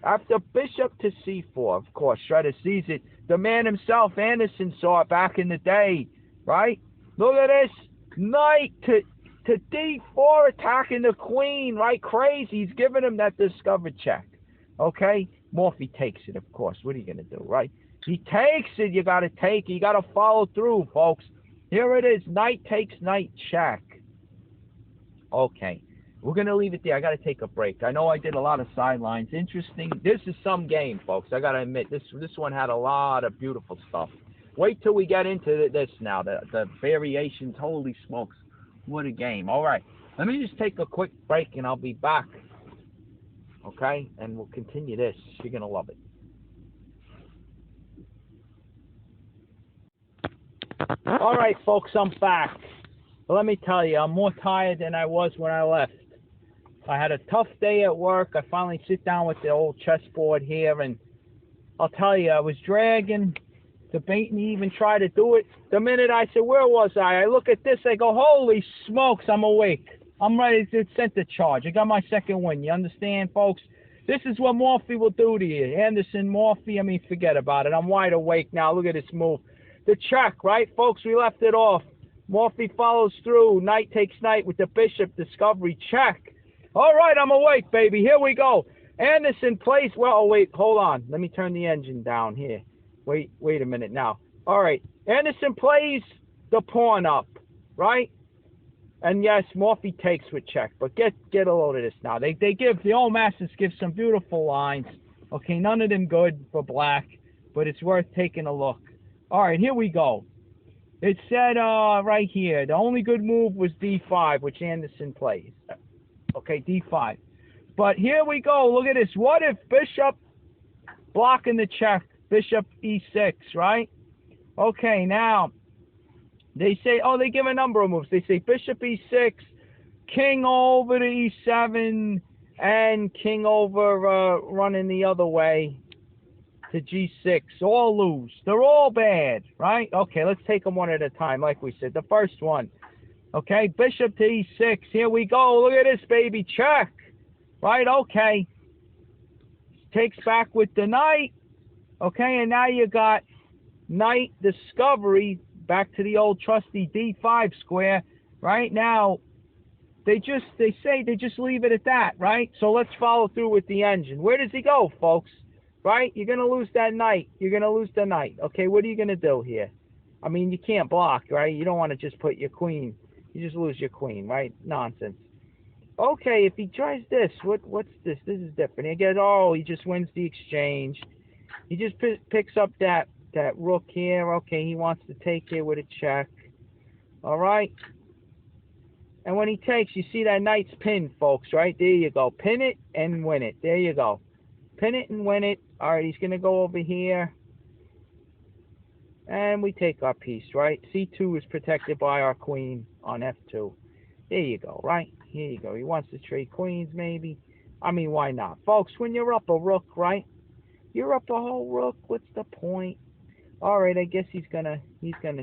After bishop to c4, of course, Shredder sees it. The man himself, Anderson, saw it back in the day, right? Look at this. Knight to d4, attacking the queen, right? Crazy. He's giving him that discovered check. Okay? Morphy takes it, of course. What are you going to do, right? He takes it. You got to take it. You got to follow through, folks. Here it is. Knight takes knight check. Okay. We're going to leave it there. I got to take a break. I know I did a lot of sidelines. Interesting. This is some game, folks. I got to admit, this one had a lot of beautiful stuff. Wait till we get into this now. The variations. Holy smokes. What a game. All right. Let me just take a quick break, and I'll be back. Okay? And we'll continue this. You're going to love it. All right, folks. I'm back. Let me tell you, I'm more tired than I was when I left. I had a tough day at work. I finally sit down with the old chessboard here, and I'll tell you, I was dragging, debating, even try to do it. The minute I said, where was I look at this, I go, holy smokes, I'm awake. I'm ready to center charge. I got my second win. You understand, folks? This is what Morphy will do to you. Anderson, Morphy, I mean, forget about it. I'm wide awake now. Look at this move. The check, right, folks? We left it off. Morphy follows through. Knight takes knight with the bishop. Discovery, check. All right, I'm awake, baby. Here we go. Anderson plays. Well, oh, wait, hold on. Let me turn the engine down here. Wait a minute now. All right. Anderson plays the pawn up, right? And yes, Morphy takes with check, but get a load of this now. They give, the old masters give some beautiful lines. Okay, none of them good for black, but it's worth taking a look. All right, here we go. It said right here, the only good move was d5, which Anderson plays. Okay, d5. But here we go. Look at this. What if bishop blocking the check, bishop e6, right? Okay, now they say, oh, they give a number of moves. They say bishop e6, king over to e7, and king over running the other way to g6. All lose. They're all bad, right? Okay, let's take them one at a time, like we said. The first one, okay, bishop to e6. Here we go. Look at this, baby. Check. Right, okay. Takes back with the knight. Okay, and now you got knight discovery. Back to the old trusty d5 square. Right now, they say they just leave it at that, right? So let's follow through with the engine. Where does he go, folks? Right? You're going to lose that knight. You're going to lose the knight. Okay, what are you going to do here? I mean, you can't block, right? You don't want to just put your queen. You just lose your queen, right? Nonsense. Okay, if he tries this, what's this? This is different. Again, oh, he just wins the exchange. He just picks up that rook here. Okay, he wants to take here with a check. All right. And when he takes, you see that knight's pinned, folks, right? There you go. Pin it and win it. There you go. Pin it and win it. All right, he's going to go over here. And we take our piece, right? C2 is protected by our queen on F2. There you go, right? Here you go. He wants to trade queens, maybe. I mean, why not? Folks, when you're up a rook, right? You're up a whole rook. What's the point? All right, I guess he's gonna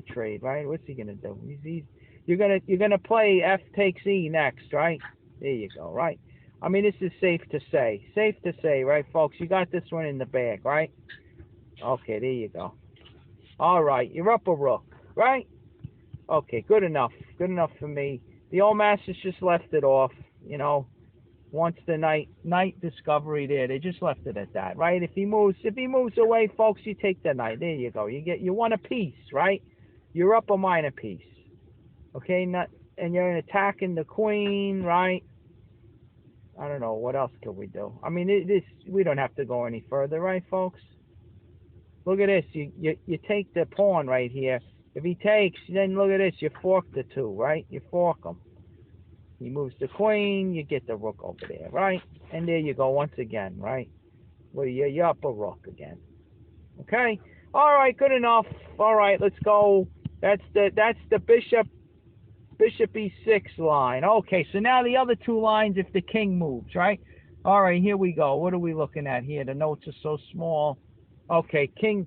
trade, right? What's he gonna do? You're gonna play F takes E next, right? There you go, right? I mean, this is safe to say, right, folks? You got this one in the bag, right? Okay, there you go. All right, you're up a rook, right? Okay, good enough for me. The old masters just left it off, you know. Once the knight discovery there, they just left it at that, right? If he moves away, folks, you take the knight. There you go. You want a piece, right? You're up a minor piece, okay? And you're attacking the queen, right? I don't know what else could we do. I mean, we don't have to go any further, right, folks? Look at this. You take the pawn right here. If he takes, then look at this. You fork the two, right? You fork them. He moves the queen, you get the rook over there, right? And there you go once again, right? Well, you're up a rook again. Okay? All right, good enough. All right, let's go. That's the bishop e6 line. Okay, so now the other two lines if the king moves, right? All right, here we go. What are we looking at here? The notes are so small. Okay, king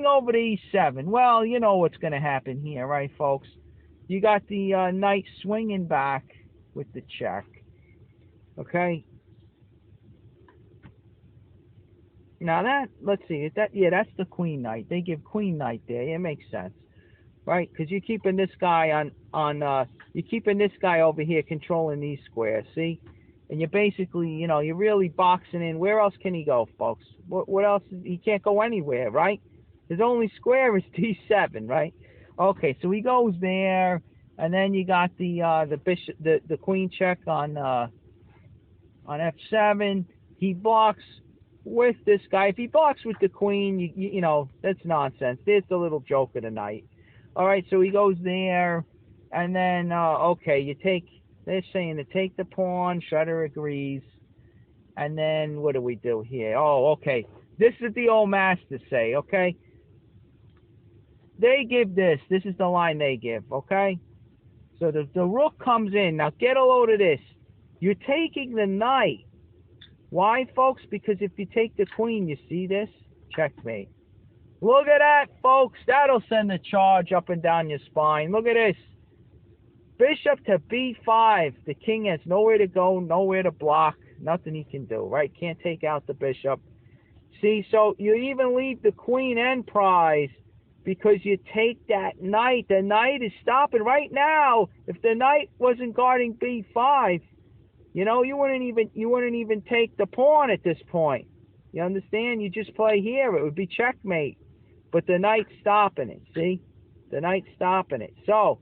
over to e7. Well, you know what's going to happen here, right, folks? You got the knight swinging back with the check. Okay. Now let's see. That's the queen knight. They give queen knight there. It makes sense, right? Because you're keeping this guy you're keeping this guy over here controlling these squares. See, and you're basically, you're really boxing in. Where else can he go, folks? What else? He can't go anywhere, right? His only square is d7, right? Okay, so he goes there. And then you got the bishop, the queen check on f7. He blocks with this guy. If he blocks with the queen, you know that's nonsense. There's the little joke of the night. All right, so he goes there, and then okay, they're saying to take the pawn. Shredder agrees, and then what do we do here? Oh, okay. This is the old masters say. Okay, they give this. This is the line they give. Okay. So the rook comes in. Now get a load of this. You're taking the knight. Why, folks? Because if you take the queen, you see this? Checkmate. Look at that, folks. That'll send a charge up and down your spine. Look at this. Bishop to b5. The king has nowhere to go, nowhere to block. Nothing he can do, right? Can't take out the bishop. See, so you even leave the queen and prize because you take that knight. The knight is stopping right now. If the knight wasn't guarding b5, you know, you wouldn't even take the pawn at this point. You understand? You just play here. It would be checkmate. But the knight's stopping it. See? The knight's stopping it. So,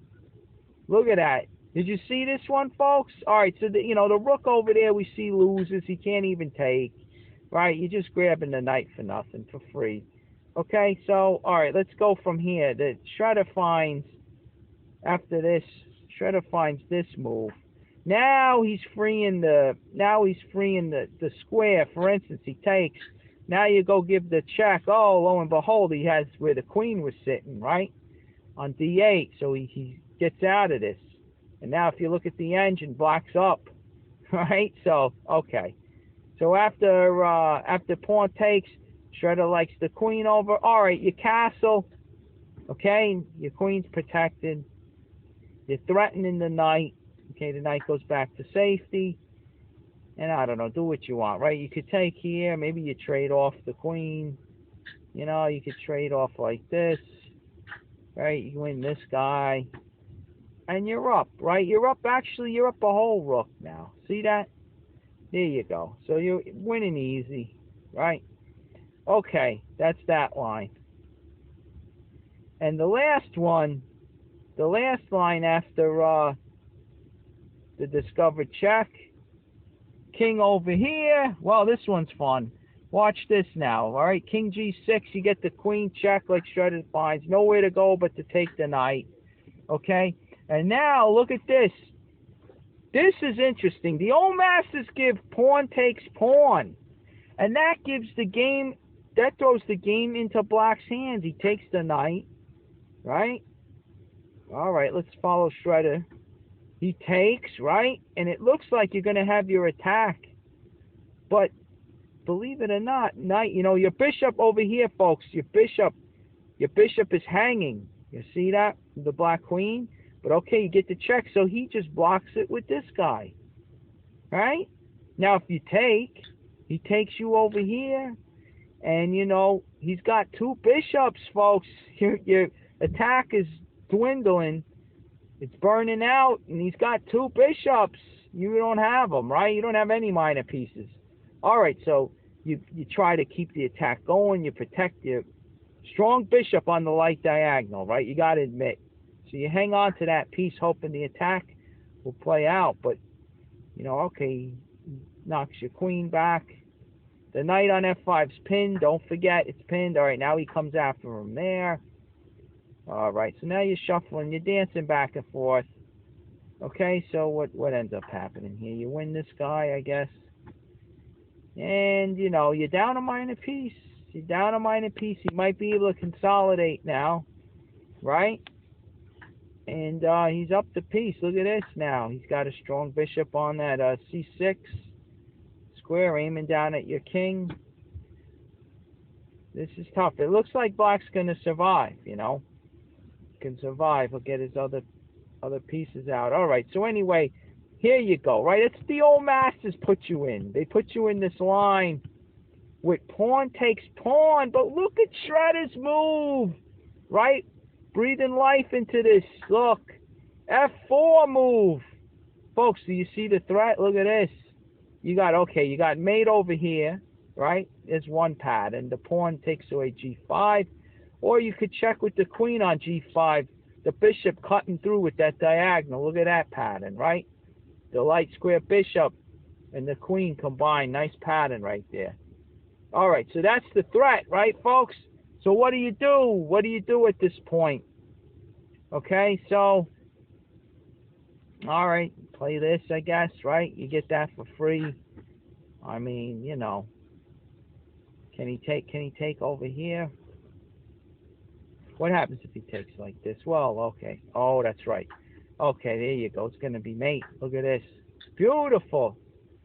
look at that. Did you see this one, folks? All right, so, the rook over there we see loses. He can't even take. Right? You're just grabbing the knight for nothing, for free. Okay, so, all right, let's go from here. The Shredder finds, after this, Shredder finds this move. Now he's freeing the square. For instance, he takes. Now you go give the check. Oh, lo and behold, he has where the queen was sitting, right? On d8. So he gets out of this. And now if you look at the engine, black's up. Right? So, okay. So after pawn takes, Shredder likes the queen over. All right, you castle. Okay? Your queen's protected. You're threatening the knight. Okay, the knight goes back to safety. And I don't know, do what you want, right? You could take here. Maybe you trade off the queen. You know, you could trade off like this. Right? You win this guy. And you're up, right? You're up, actually, you're up a whole rook now. See that? There you go. So you're winning easy, right? Okay, that's that line. And the last line after the discovered check, king over here. Well, this one's fun. Watch this now, all right? King g6, you get the queen check like Shredder finds. Nowhere to go but to take the knight, okay? And now, look at this. This is interesting. The old masters give pawn takes pawn. And that gives the game, that throws the game into black's hands. He takes the knight, right? All right, let's follow Shredder. He takes, right? And it looks like you're going to have your attack. But believe it or not, knight, your bishop over here, folks, your bishop is hanging. You see that? The black queen? But okay, you get the check, so he just blocks it with this guy. Right? Now, if you take, he takes you over here. And, he's got two bishops, folks. Your attack is dwindling. It's burning out, and he's got two bishops. You don't have them, right? You don't have any minor pieces. All right, so you try to keep the attack going. You protect your strong bishop on the light diagonal, right? You got to admit. So you hang on to that piece, hoping the attack will play out. But, okay, knocks your queen back. The knight on f5's pinned. Don't forget, it's pinned. All right, now he comes after him there. All right, so now you're shuffling. You're dancing back and forth. Okay, so what ends up happening here? You win this guy, I guess. And, you're down a minor piece. You're down a minor piece. He might be able to consolidate now, right? And he's up the piece. Look at this now. He's got a strong bishop on that c6 square, aiming down at your king. This is tough. It looks like black's going to survive, Can survive. He'll get his other pieces out. All right. So anyway, here you go, right? It's the old masters put you in. They put you in this line with pawn takes pawn. But look at Shredder's move, right? Breathing life into this. Look, f4 move. Folks, do you see the threat? Look at this. You got mate over here, right? There's one pattern. The pawn takes away g5. Or you could check with the queen on g5. The bishop cutting through with that diagonal. Look at that pattern, right? The light square bishop and the queen combined. Nice pattern right there. All right, so that's the threat, right, folks? So what do you do? What do you do at this point? Okay, so, all right, play this, I guess, right? You get that for free. I mean, can he take over here? What happens if he takes like this? Well, okay. Oh, that's right. Okay, there you go. It's going to be mate. Look at this. Beautiful.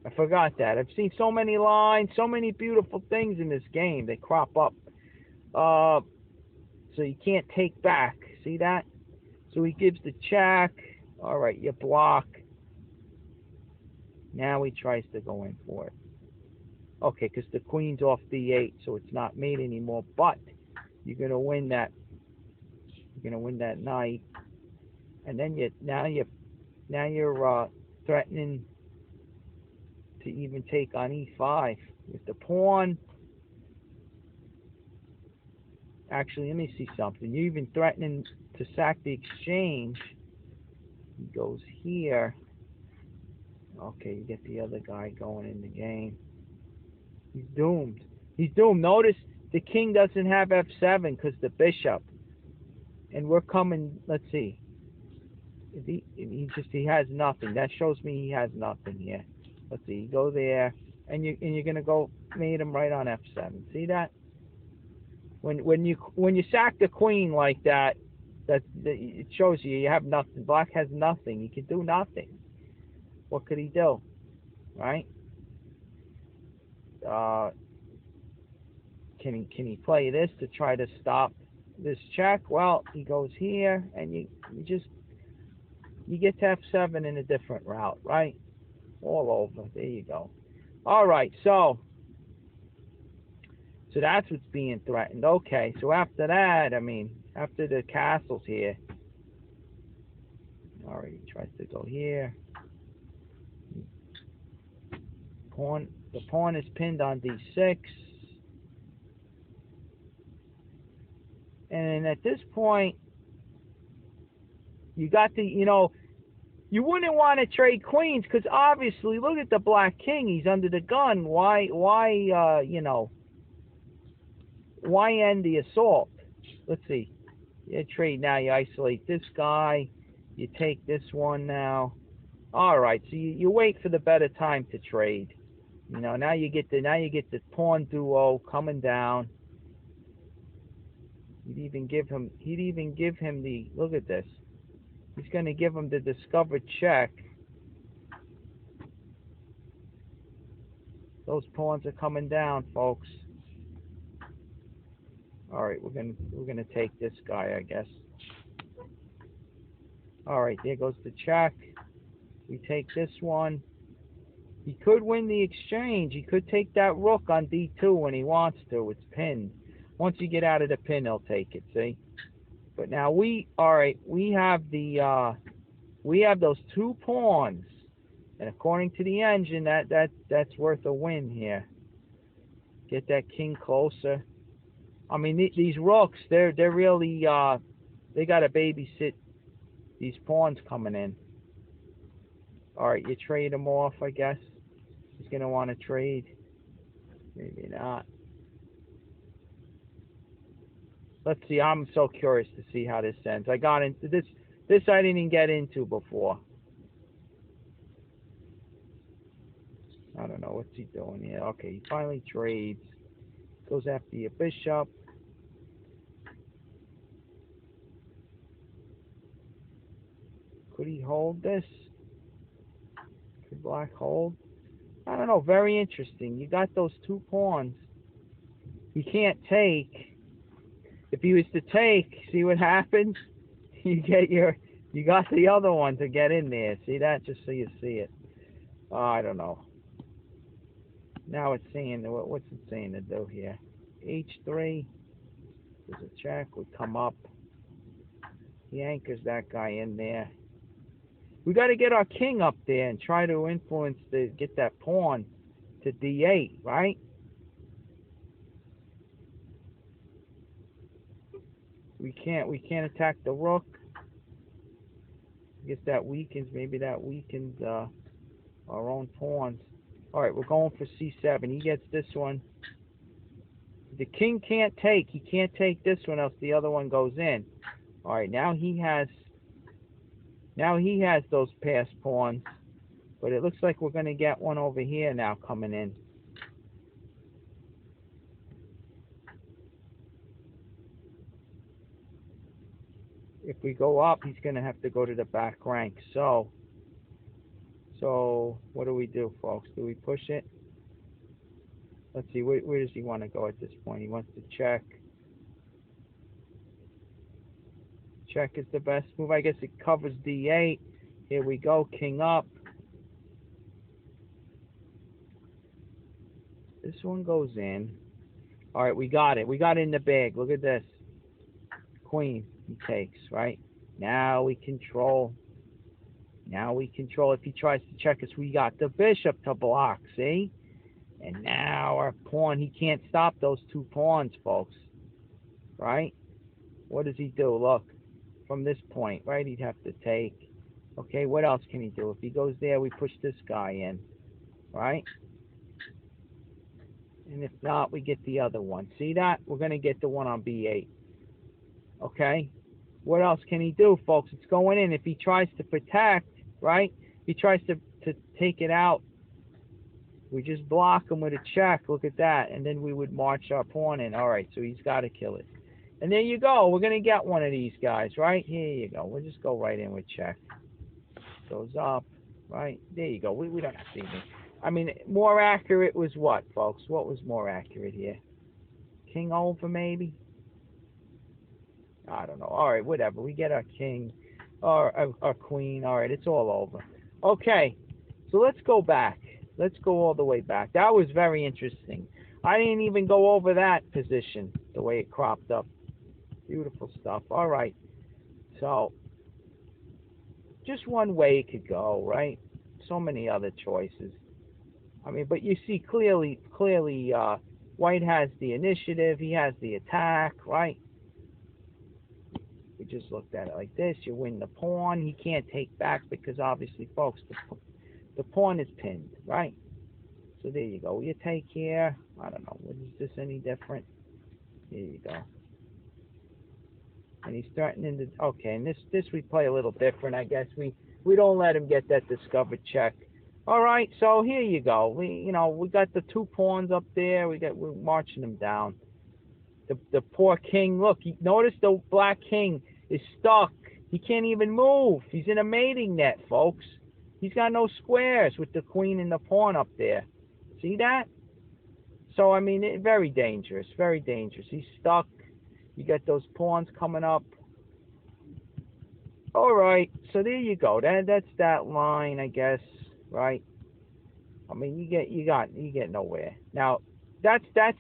I forgot that. I've seen so many lines, so many beautiful things in this game. They crop up. So you can't take back. See that? So he gives the check. All right, you block. Now he tries to go in for it. Okay, because the queen's off d8, so it's not mate anymore. But you're gonna win that. You're gonna win that knight, and then you're threatening to even take on e5 with the pawn. Actually, let me see something. You're even threatening to sack the exchange. He goes here. Okay, you get the other guy going in the game. He's doomed. He's doomed. Notice the king doesn't have f7 because the bishop. And we're coming, let's see. If he has nothing. That shows me he has nothing here. Let's see. You go there, and you're gonna go mate him right on f7. See that? When you sack the queen like that, it shows you have nothing. Black has nothing. He can do nothing. What could he do? Right? Can he play this to try to stop this check? Well, he goes here, and you get to f7 in a different route, right? All over. There you go. All right, so that's what's being threatened. Okay, so after that, I mean, after the castle's here, all right, he tries to go here. The pawn is pinned on d6. And at this point, you got you wouldn't want to trade queens because obviously, look at the black king. He's under the gun. Why end the assault? Let's see. You trade now. You isolate this guy. You take this one now. All right. So you wait for the better time to trade. Now you get the pawn duo coming down. He'd even give him the, look at this. He's going to give him the discovered check. Those pawns are coming down, folks. All right, we're gonna take this guy, I guess. All right, there goes the check. We take this one. He could win the exchange. He could take that rook on d2 when he wants to. It's pinned. Once you get out of the pin, he'll take it. See? But now we have those two pawns, and according to the engine, that's worth a win here. Get that king closer. I mean, these rooks, they're really they got to babysit these pawns coming in. All right, you trade him off, I guess. He's gonna want to trade. Maybe not. Let's see. I'm so curious to see how this ends. I got into this. This I didn't get into before. I don't know what's he doing here. Okay, he finally trades. Goes after your bishop. Could he hold this? Could black hold? I don't know. Very interesting. You got those two pawns. He can't take. If he was to take, see what happens? You got the other one to get in there. See that? Just so you see it. I don't know. Now it's saying, what's it saying to do here? H3. There's a check. We come up. He anchors that guy in there. We got to get our king up there and try to influence get that pawn to d8, right? We can't attack the rook. I guess that weakens. Maybe that weakens our own pawns. All right, we're going for c7. He gets this one. The king can't take. He can't take this one, else the other one goes in. All right, now he has those passed pawns, but it looks like we're going to get one over here now coming in. If we go up, he's going to have to go to the back rank. So what do we do, folks? Do we push it? Let's see, where does he want to go at this point? He wants to check. Check is the best move. I guess it covers d8. Here we go, king up. This one goes in. All right, we got it. We got it in the bag. Look at this. Queen, he takes, right? Now we control. Now we control. If he tries to check us, we got the bishop to block, see? And now our pawn, he can't stop those two pawns, folks. Right? What does he do? Look, from this point, right, he'd have to take. Okay, what else can he do? If he goes there, we push this guy in. Right? And if not, we get the other one. See that? We're going to get the one on B8. Okay? What else can he do, folks? It's going in. If he tries to protect, right? If he tries to take it out, we just block him with a check. Look at that. And then we would march our pawn in. All right, so he's got to kill it. And there you go. We're going to get one of these guys, right? Here you go. We'll just go right in with check. Goes up, right? There you go. We don't have to even... I mean, more accurate was what, folks? What was more accurate here? King over, maybe? I don't know. All right, whatever. We get our king or our queen. All right, it's all over. Okay, so let's go back. Let's go all the way back. That was very interesting. I didn't even go over that position, the way it cropped up. Beautiful stuff. All right, so just one way it could go, right? So many other choices. I mean, but you see clearly, White has the initiative. He has the attack, right? We just looked at it like this. You win the pawn. He can't take back because obviously, folks, the pawn is pinned, right? So there you go. You take here. I don't know. Is this any different? There you go. And he's threatening to... Okay, and this we play a little different, I guess. We don't let him get that discovered check. All right, so here you go. We got the two pawns up there. We're marching them down. The poor king. Look, notice the black king is stuck. He can't even move. He's in a mating net, folks. He's got no squares with the queen and the pawn up there. See that? So I mean, very dangerous. Very dangerous. He's stuck. You got those pawns coming up. All right, so there you go. That's that line, I guess. Right? I mean, you get nowhere. Now, that's the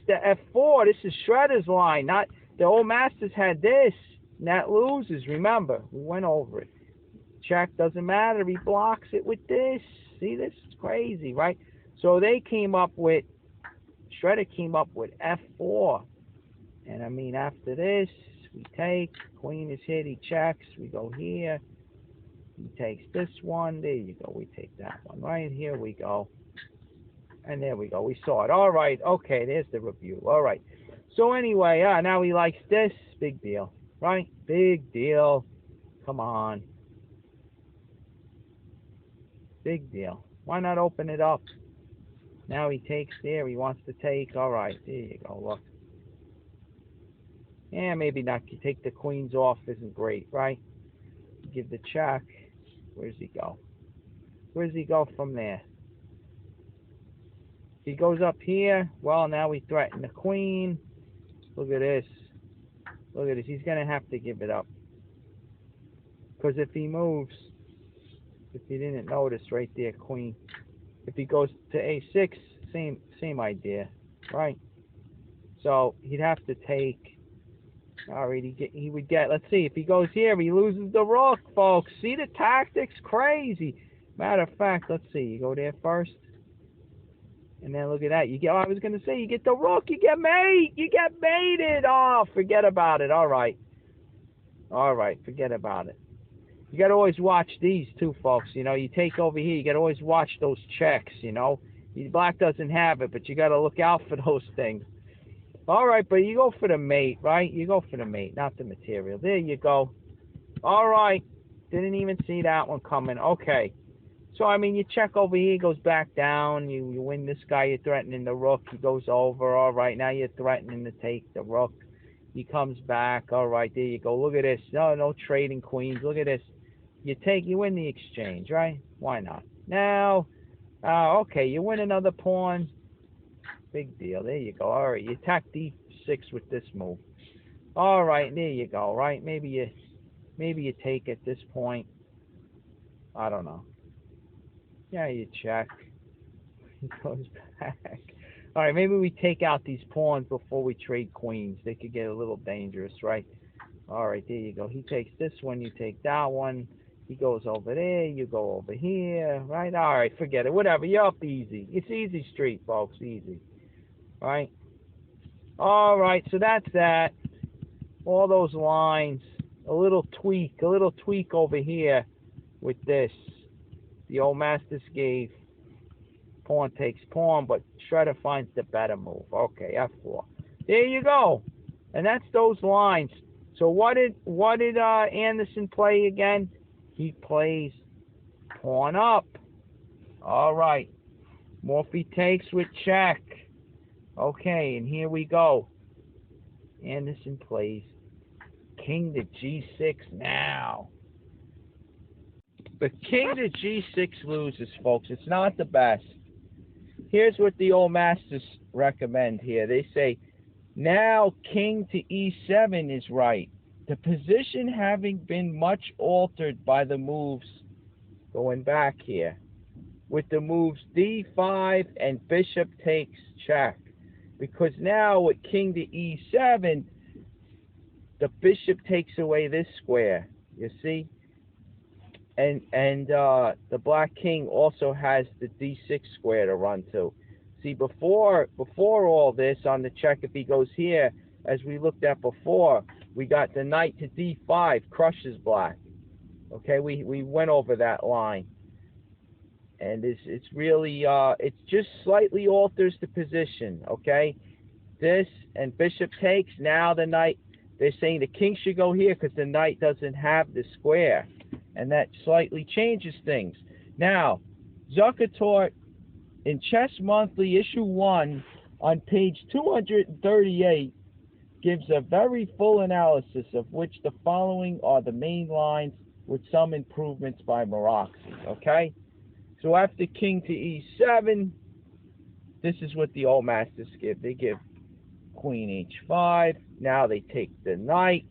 F4. This is Shredder's line. Not the old masters had this. And that loses. Remember, we went over it. Check doesn't matter. He blocks it with this. See, this is crazy, right? So they came up with Shredder came up with F4. And I mean, after this, we take. Queen is hit. He checks. We go here. He takes this one. There you go. We take that one. Right here we go. And there we go. We saw it. All right. Okay, there's the review. All right. So anyway, now he likes this. Big deal. Right? Big deal. Come on. Big deal. Why not open it up? Now he takes there. He wants to take. All right. There you go. Look. Yeah, maybe not. You take the queens off isn't great, right? Give the check. Where's he go? Where does he go from there? He goes up here. Well, now we threaten the queen. Look at this. Look at this. He's going to have to give it up. Because if he moves, if you didn't notice right there, queen. If he goes to A6, same idea, right? So he'd have to take. All right, he would get. Let's see. If he goes here, he loses the rook, folks. See the tactics? Crazy. Matter of fact, let's see. You go there first. And then look at that. You get. I was gonna say you get the rook. You get mate. You get mated. Oh, forget about it. All right. All right. Forget about it. You gotta always watch these too, folks. You know, you take over here. You gotta always watch those checks. You know, black doesn't have it, but you gotta look out for those things. All right, but you go for the mate, right? You go for the mate, not the material. There you go. All right. Didn't even see that one coming. Okay. So, I mean, you check over here, he goes back down. You win this guy, you're threatening the rook. He goes over. All right, now you're threatening to take the rook. He comes back. All right, there you go. Look at this. No trading queens. Look at this. You win the exchange, right? Why not? Now, okay, you win another pawn. Big deal. There you go. All right, you attack D6 with this move. All right, there you go. Right? Maybe you take at this point. I don't know. Yeah, you check. He goes back. All right, maybe we take out these pawns before we trade queens. They could get a little dangerous, right? All right, there you go. He takes this one, you take that one. He goes over there, you go over here, right? All right, forget it. Whatever, you're up easy. It's easy street, folks, easy. Right? All right, so that's that. All those lines. A little tweak over here with this. The old masters gave pawn takes pawn, but Shredder finds the better move. Okay, F4. There you go. And that's those lines. So what did Anderson play again? He plays pawn up. All right. Morphy takes with check. Okay, and here we go. Anderson plays king to g6 now. The king to g6 loses, folks. It's not the best. Here's what the old masters recommend here. They say, now king to e7 is right. The position having been much altered by the moves, going back here, with the moves d5 and bishop takes check. Because now with king to e7, the bishop takes away this square, you see? And the black king also has the d6 square to run to. See, before all this on the check, if he goes here, as we looked at before, we got the knight to d5 crushes black. Okay, we went over that line, and it's really it just slightly alters the position. Okay, this and bishop takes. Now the knight. They're saying the king should go here because the knight doesn't have the square, and that slightly changes things. Now, Zuckertort in Chess Monthly issue 1 on page 238 gives a very full analysis of which the following are the main lines with some improvements by Moraxi. Okay, so after king to e7, this is what the old masters give. They give queen h5. Now they take the knight.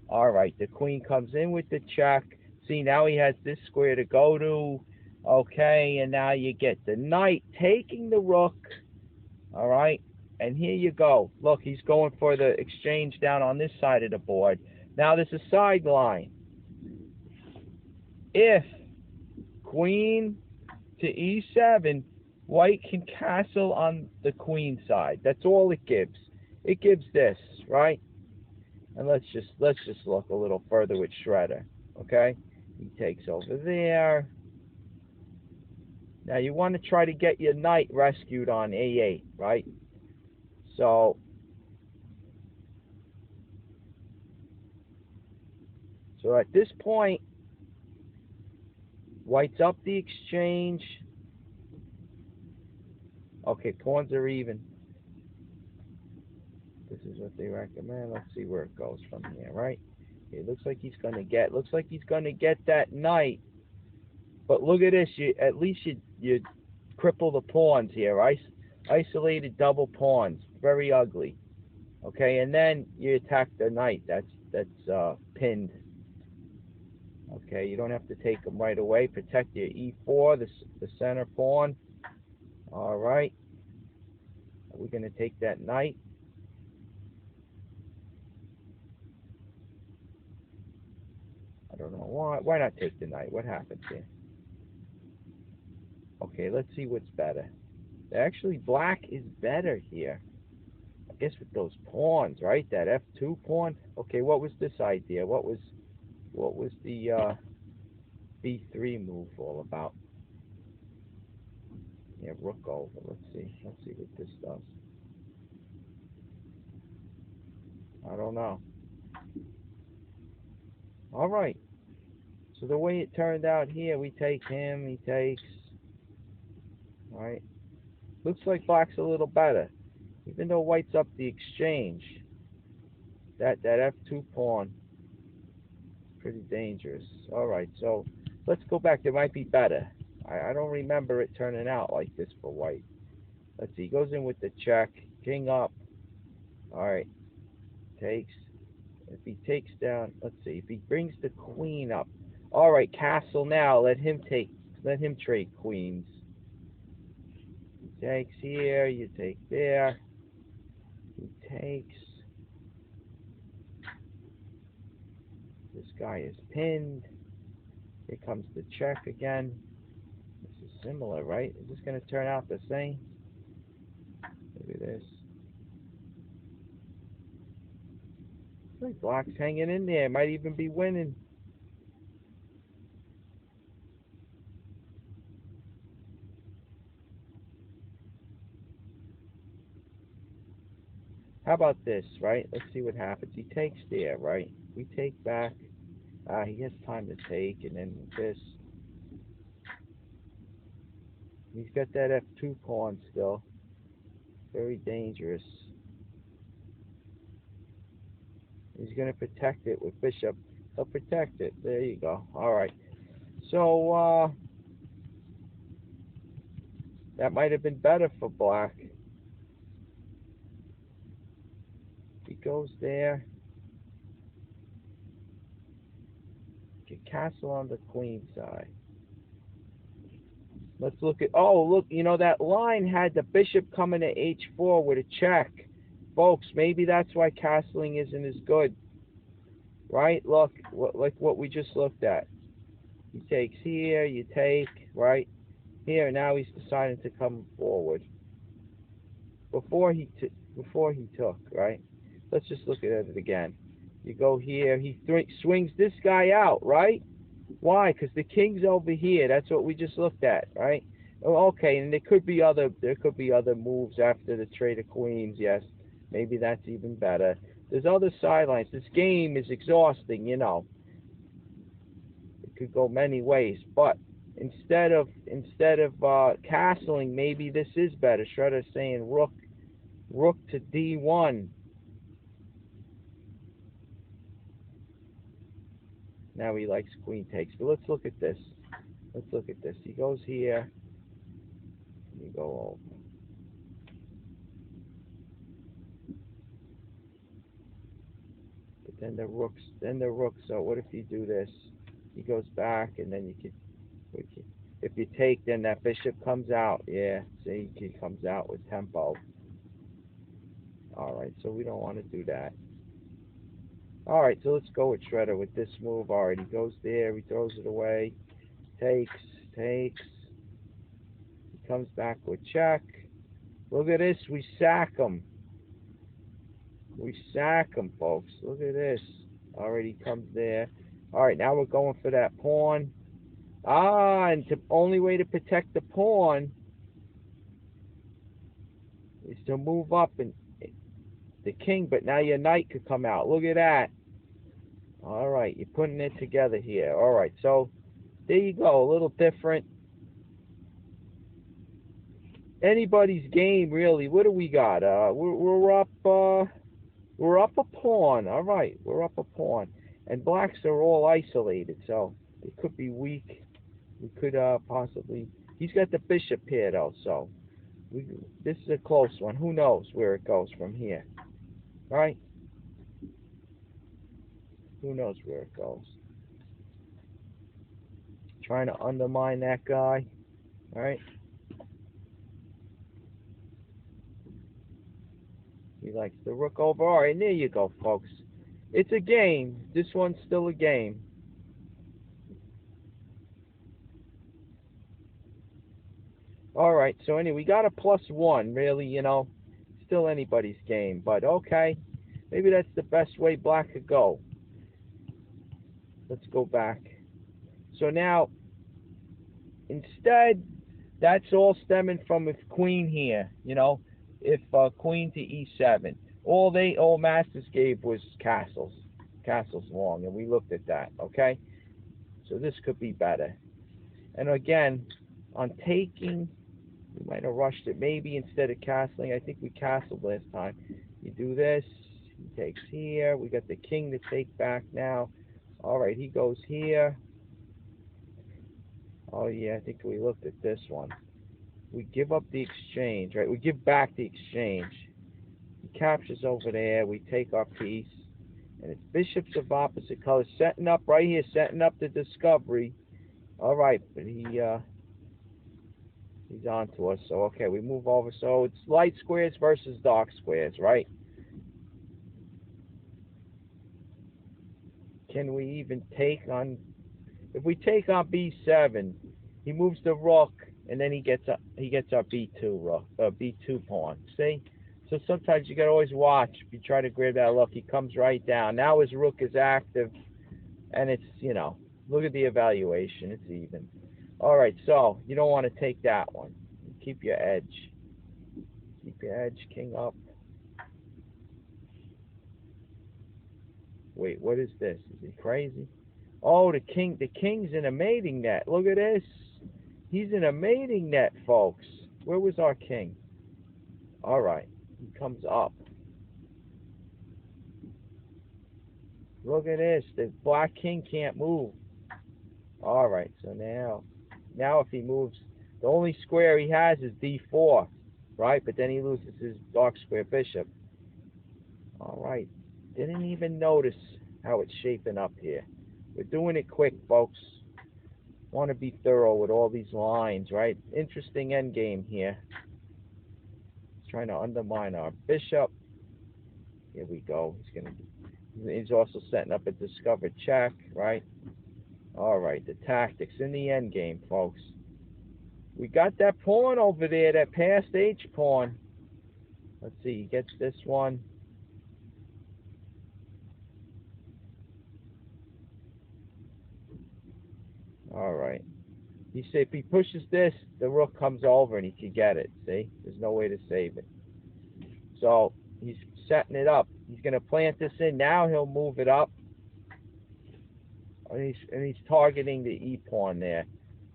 All right, the queen comes in with the check. See, now he has this square to go to. Okay, and now you get the knight taking the rook. All right, and here you go. Look, he's going for the exchange down on this side of the board. Now there's a sideline. If queen to e7, white can castle on the queen side. That's all it gives. It gives this, right? And let's just look a little further with Shredder. Okay, he takes over there. Now you want to try to get your knight rescued on a8, right? So at this point, white's up the exchange. Okay, pawns are even. This is what they recommend. Let's see where it goes from here, right? It looks like he's gonna get that knight. But look at this. At least you cripple the pawns here, right? Isolated double pawns, very ugly. Okay, and then you attack the knight. That's pinned. Okay, you don't have to take them right away. Protect your e4, the center pawn. All right. We're going to take that knight. I don't know why. Why not take the knight? What happens here? Okay, let's see what's better. Actually, black is better here. I guess with those pawns, right? That f2 pawn. Okay, what was this idea? What was the b3 move all about? Yeah, rook over. Let's see what this does. I don't know. All right. So the way it turned out here, we take him. He takes. All right. Looks like black's a little better, even though white's up the exchange. That f2 pawn, pretty dangerous. All right. So let's go back. There might be better. I don't remember it turning out like this for white. Let's see. He goes in with the check. King up. All right. Takes. If he takes down, let's see. If he brings the queen up. All right. Castle now. Let him trade queens. takes here, you take there. He takes. This guy is pinned. Here comes the check again. This is similar, right? Is this going to turn out the same? Look at this. Like Black's hanging in there. Might even be winning. How about this, right? Let's see what happens. He takes there, right? We take back. He has time to take, and then this. He's got that F2 pawn still. Very dangerous. He's going to protect it with bishop. He'll protect it. There you go. All right. So, that might have been better for Black. He goes there. Get castle on the queen side. Let's look at, oh, look, you know, that line had the bishop coming to h4 with a check. Folks, maybe that's why castling isn't as good. Right? Look, like what we just looked at. He takes here, you take, right? Here, now he's deciding to come forward. Before he took, right? Let's just look at it again. You go here, he swings this guy out, right? Why? Because the king's over here. That's what we just looked at, right? Oh, okay, and there could be other moves after the trade of queens. Yes, maybe that's even better. There's other sidelines. This game is exhausting, you know. It could go many ways, but instead of castling, maybe this is better. Shredder's saying rook to d1. Now he likes queen takes. But let's look at this. Let's look at this. He goes here. You go over. But then the rooks. So what if you do this? He goes back, and then you could. If you take, then that bishop comes out. Yeah, see, he comes out with tempo. All right, so we don't want to do that. All right, so let's go with Shredder with this move. All right, he goes there. He throws it away. Takes. He comes back with check. Look at this. We sack him. We sack him, folks. Look at this. All right, he comes there. All right, now we're going for that pawn. And the only way to protect the pawn is to move up and the king, but now your knight could come out. Look at that. All right, you're putting it together here. All right, so there you go. A little different. Anybody's game, really. What do we got? We're up a pawn. All right, we're up a pawn, and blacks are all isolated, so it could be weak. We could possibly. He's got the bishop here though, so this is a close one. Who knows where it goes from here? All right. Who knows where it goes? Trying to undermine that guy. All right. He likes the rook over. All right, and there you go, folks. It's a game. This one's still a game. All right, so anyway, we got a +1, really, you know. Still anybody's game, but okay. Maybe that's the best way black could go. Let's go back. So now, instead, that's all stemming from if queen here, you know, if queen to e7. All Masters gave was castles long, and we looked at that, okay? So this could be better. And again, on taking, we might have rushed it. Maybe instead of castling, I think we castled last time. You do this, he takes here. We got the king to take back now. All right, he goes here. Oh yeah, I think we looked at this one. We give up the exchange, right? We give back the exchange. He captures over there. We take our piece. And it's bishops of opposite colors. Setting up right here, setting up the discovery. All right, but he He's on to us. So, okay, we move over. So, it's light squares versus dark squares, right? Can we even take on... If we take on B7, he moves the rook, and then he gets our B2 rook, B2 pawn. See? So sometimes you gotta always watch. If you try to grab that rook, he comes right down. Now his rook is active, and it's, look at the evaluation. It's even. All right, so you don't want to take that one. Keep your edge. Keep your edge, king up. Wait, what is this? Is he crazy? Oh, the king's in a mating net. Look at this. He's in a mating net, folks. Where was our king? All right, he comes up. Look at this. The black king can't move. All right, so now if he moves, the only square he has is D4, right? But then he loses his dark square bishop. All right, didn't even notice how it's shaping up here. We're doing it quick, folks. Want to be thorough with all these lines, right? Interesting endgame here. He's trying to undermine our bishop. Here we go. He's also setting up a discovered check, right? All right, the tactics in the endgame, folks. We got that pawn over there, that passed H pawn. Let's see, he gets this one. All right. He said if he pushes this, the rook comes over and he can get it. See? There's no way to save it. So he's setting it up. He's going to plant this in. Now he'll move it up. And he's targeting the E pawn there.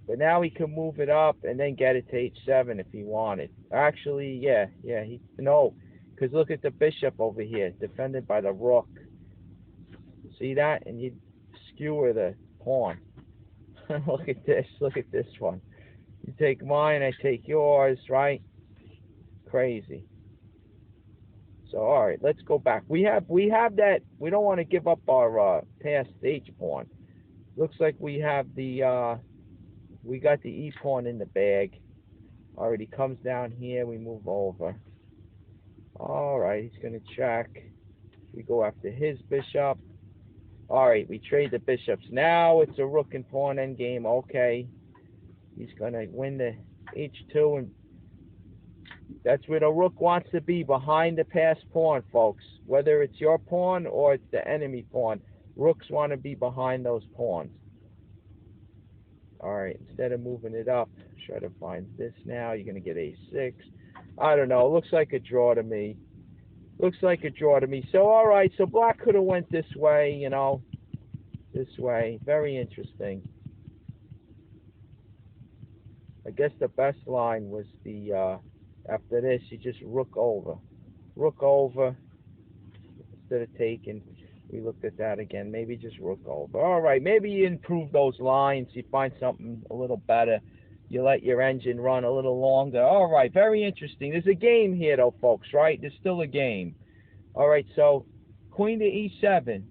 But now he can move it up and then get it to H7 if he wanted. Actually, no. Because look at the bishop over here, defended by the rook. See that? And you skewer the pawn. Look at this one. You take mine, I take yours, right? Crazy. So all right, let's go back. We have that. We don't want to give up our passed H pawn. Looks like we have the we got the E pawn in the bag. All right, he comes down here. We move over. All right, he's gonna check. We go after his bishop. All right, we trade the bishops. Now it's a rook and pawn endgame. Okay, he's gonna win the H2, and that's where the rook wants to be, behind the passed pawn, folks. Whether it's your pawn or it's the enemy pawn, rooks want to be behind those pawns. All right, instead of moving it up, try to find this now. You're gonna get A6. I don't know. It looks like a draw to me. Looks like a draw to me. So, all right, so black could have went this way, this way. Very interesting. I guess the best line was the, after this, you just rook over. Rook over instead of taking. We looked at that again. Maybe just rook over. All right, maybe you improve those lines. You find something a little better. You let your engine run a little longer. All right, very interesting. There's a game here, though, folks, right? There's still a game. All right, so queen to E7.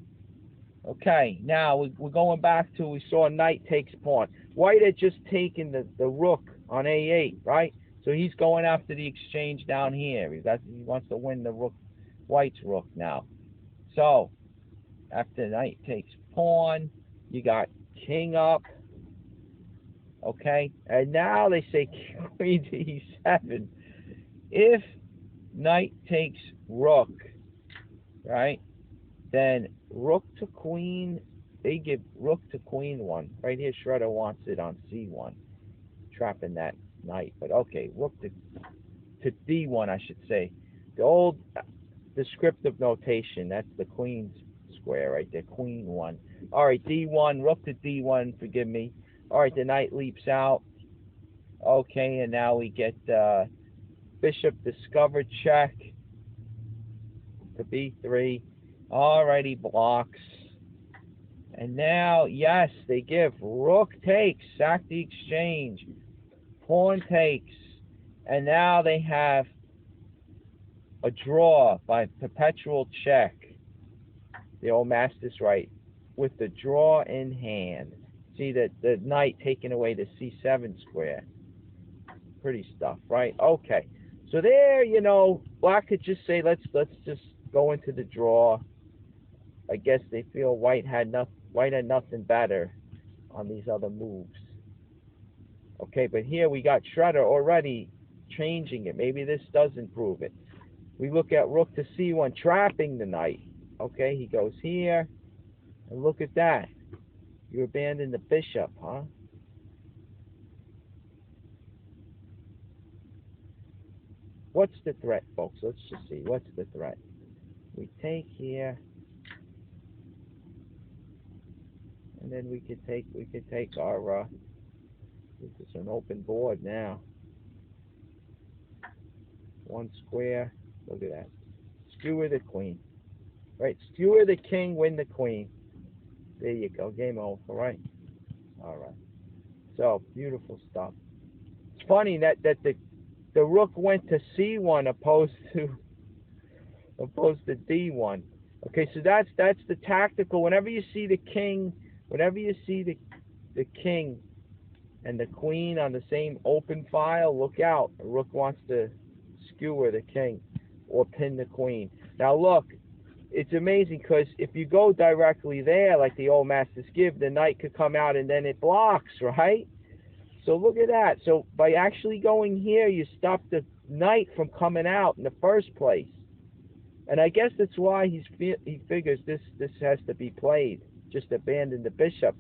Okay, now we're going back to, we saw knight takes pawn. White had just taken the rook on A8, right? So he's going after the exchange down here. He wants to win the rook, white's rook now. So after knight takes pawn, you got king up. Okay, and now they say queen to E7. If knight takes rook, right, then rook to queen, they give rook to queen 1. Right here, Shredder wants it on C1, trapping that knight. But okay, rook to D1, I should say. The old descriptive notation, that's the queen's square right there, queen 1. All right, D1, rook to D1, forgive me. All right, the knight leaps out. Okay, and now we get bishop discovered check to B3. All right, he blocks. And now, yes, they give rook takes, sack the exchange. Pawn takes. And now they have a draw by perpetual check. The old master's right. With the draw in hand. See that the knight taking away the C7 square. Pretty stuff, right? Okay. So there, you know, black could just say, let's just go into the draw. I guess they feel white had nothing better on these other moves. Okay, but here we got Shredder already changing it. Maybe this does improve it. We look at rook to c1, trapping the knight. Okay, he goes here, and look at that. You abandon the bishop, huh? What's the threat, folks? Let's just see. What's the threat? We take here, and then we could take our this is an open board now. One square. Look at that. Skewer the queen. Right? Skewer the king, win the queen. There you go. Game over, right? All right. So, beautiful stuff. It's funny that the rook went to c1 opposed to d1. Okay, so that's the tactical. Whenever you see the king, the king and the queen on the same open file, look out. The rook wants to skewer the king or pin the queen. Now look, it's amazing because if you go directly there, like the old masters give, the knight could come out and then it blocks, right? So look at that. So by actually going here, you stop the knight from coming out in the first place. And I guess that's why he figures this has to be played. Just abandon the bishop.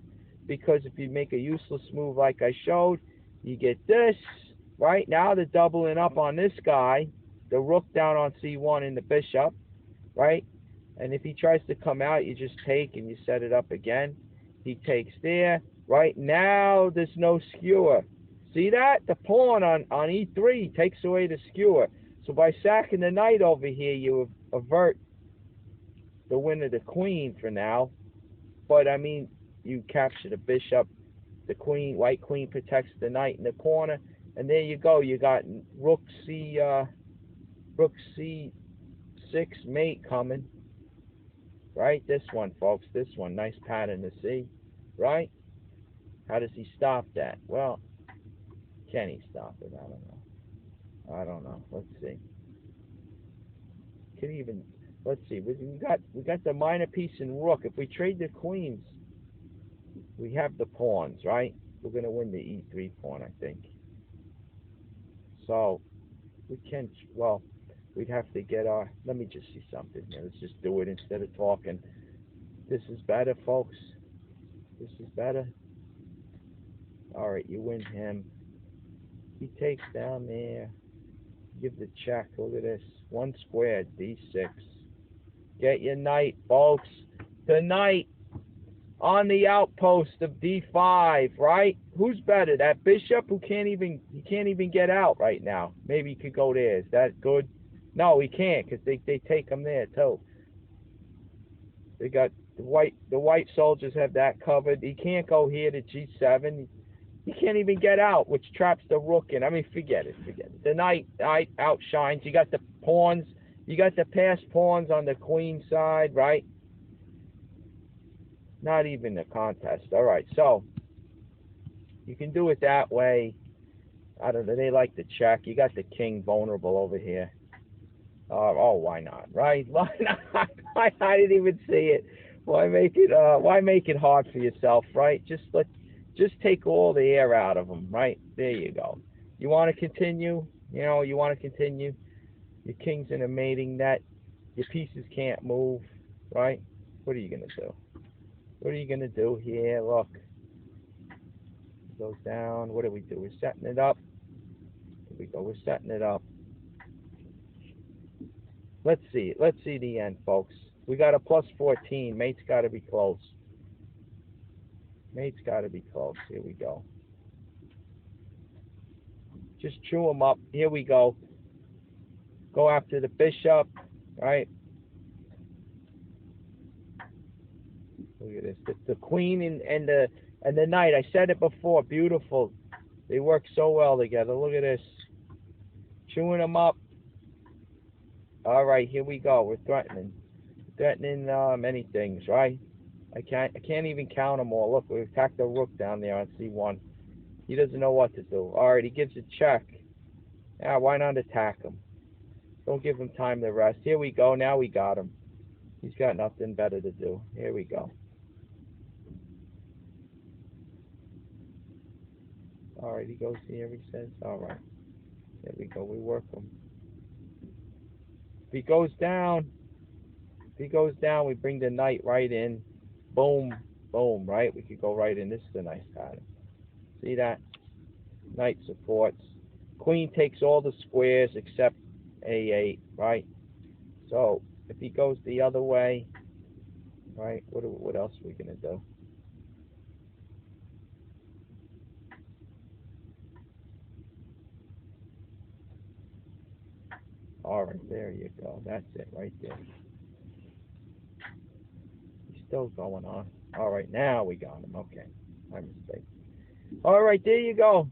Because if you make a useless move like I showed, you get this. Right now they're doubling up on this guy. The rook down on c1 and the bishop. Right? And if he tries to come out, you just take and you set it up again. He takes there. Right now, there's no skewer. See that? The pawn on e3 takes away the skewer. So by sacking the knight over here, you avert the win of the queen for now. But, I mean, you capture the bishop. The queen, white queen protects the knight in the corner. And there you go. You got rook c6 mate coming. Right? This one, folks. This one. Nice pattern to see. Right? How does he stop that? Well, can he stop it? I don't know. Let's see. Could even, let's see. We got the minor piece in rook. If we trade the queens, we have the pawns, right? We're gonna win the e3 pawn, I think. So we can. Well, we'd have to get our. Let me just see something here. Let's just do it instead of talking. This is better, folks. This is better. All right, you win him. He takes down there. Give the check. Look at this. One square, d6. Get your knight, folks. The knight on the outpost of d5, right? Who's better? That bishop who can't even get out right now. Maybe he could go there. Is that good? No, he can't because they take him there too. They got the white soldiers have that covered. He can't go here to g7. He can't even get out, which traps the rook in. I mean, forget it. The knight outshines. You got the pawns. You got the passed pawns on the queen side, right? Not even a contest. All right, so you can do it that way. I don't know. They like the check. You got the king vulnerable over here. Oh, why not? Right? Why not? I didn't even see it. Why make it hard for yourself? Right? Just take all the air out of them, right? There you go. You want to continue? You want to continue? Your king's in a mating net. Your pieces can't move, right? What are you going to do? What are you going to do here? Look. It goes down. What do? We're setting it up. Here we go. We're setting it up. Let's see. Let's see the end, folks. We got a plus 14. Mate's got to be close. Mate's got to be close. Here we go. Just chew them up. Here we go. Go after the bishop, right? Look at this. The queen and the knight. I said it before. Beautiful. They work so well together. Look at this. Chewing them up. All right, here we go. We're threatening many things, right? I can't even count them all. Look, we attacked the rook down there on c1. He doesn't know what to do. All right, he gives a check. Yeah, why not attack him? Don't give him time to rest. Here we go. Now we got him. He's got nothing better to do. Here we go. All right, he goes here, he says. All right. There we go. We work him. If he goes down, we bring the knight right in. Boom, boom, right? We could go right in. This is a nice pattern. See that? Knight supports. Queen takes all the squares except A8, right? So if he goes the other way, right, what else are we going to do? All right, there you go. That's it right there. He's still going on. All right, now we got him. Okay, my mistake. All right, there you go.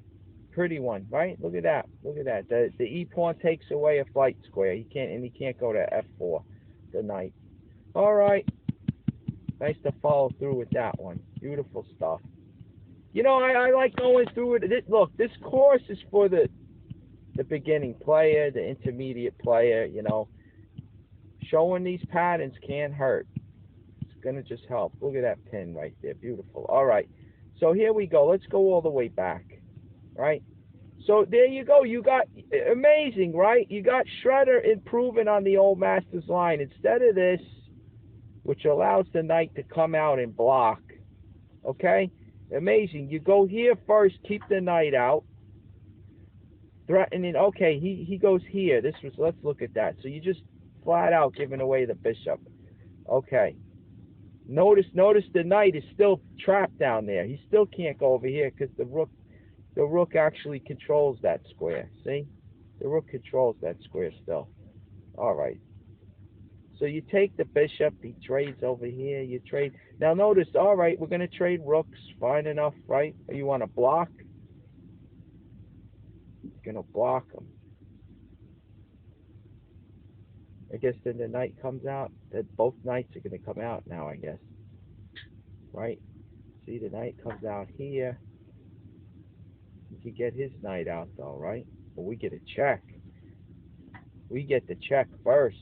Pretty one, right? Look at that. Look at that. The E pawn takes away a flight square. He can't go to F4, the knight. All right. Nice to follow through with that one. Beautiful stuff. You know, I like going through it. Look, this course is for the beginning player, the intermediate player, you know. Showing these patterns can't hurt. It's going to just help. Look at that pin right there. Beautiful. All right. So here we go. Let's go all the way back. Right? So there you go. You got, amazing, right? You got Shredder improving on the old master's line. Instead of this, which allows the knight to come out and block. Okay? Amazing. You go here first, keep the knight out. Threatening, okay, he goes here. Let's look at that. So you just flat out giving away the bishop. Okay. Notice the knight is still trapped down there. He still can't go over here because the rook actually controls that square. See? The rook controls that square still. All right. So you take the bishop, he trades over here, you trade. Now notice, all right, we're going to trade rooks, fine enough, right? You want to block? You're going to block them. I guess then the knight comes out. Both knights are going to come out now, I guess. Right? See, the knight comes out here. You can get his knight out, though, right? But we get a check. We get the check first.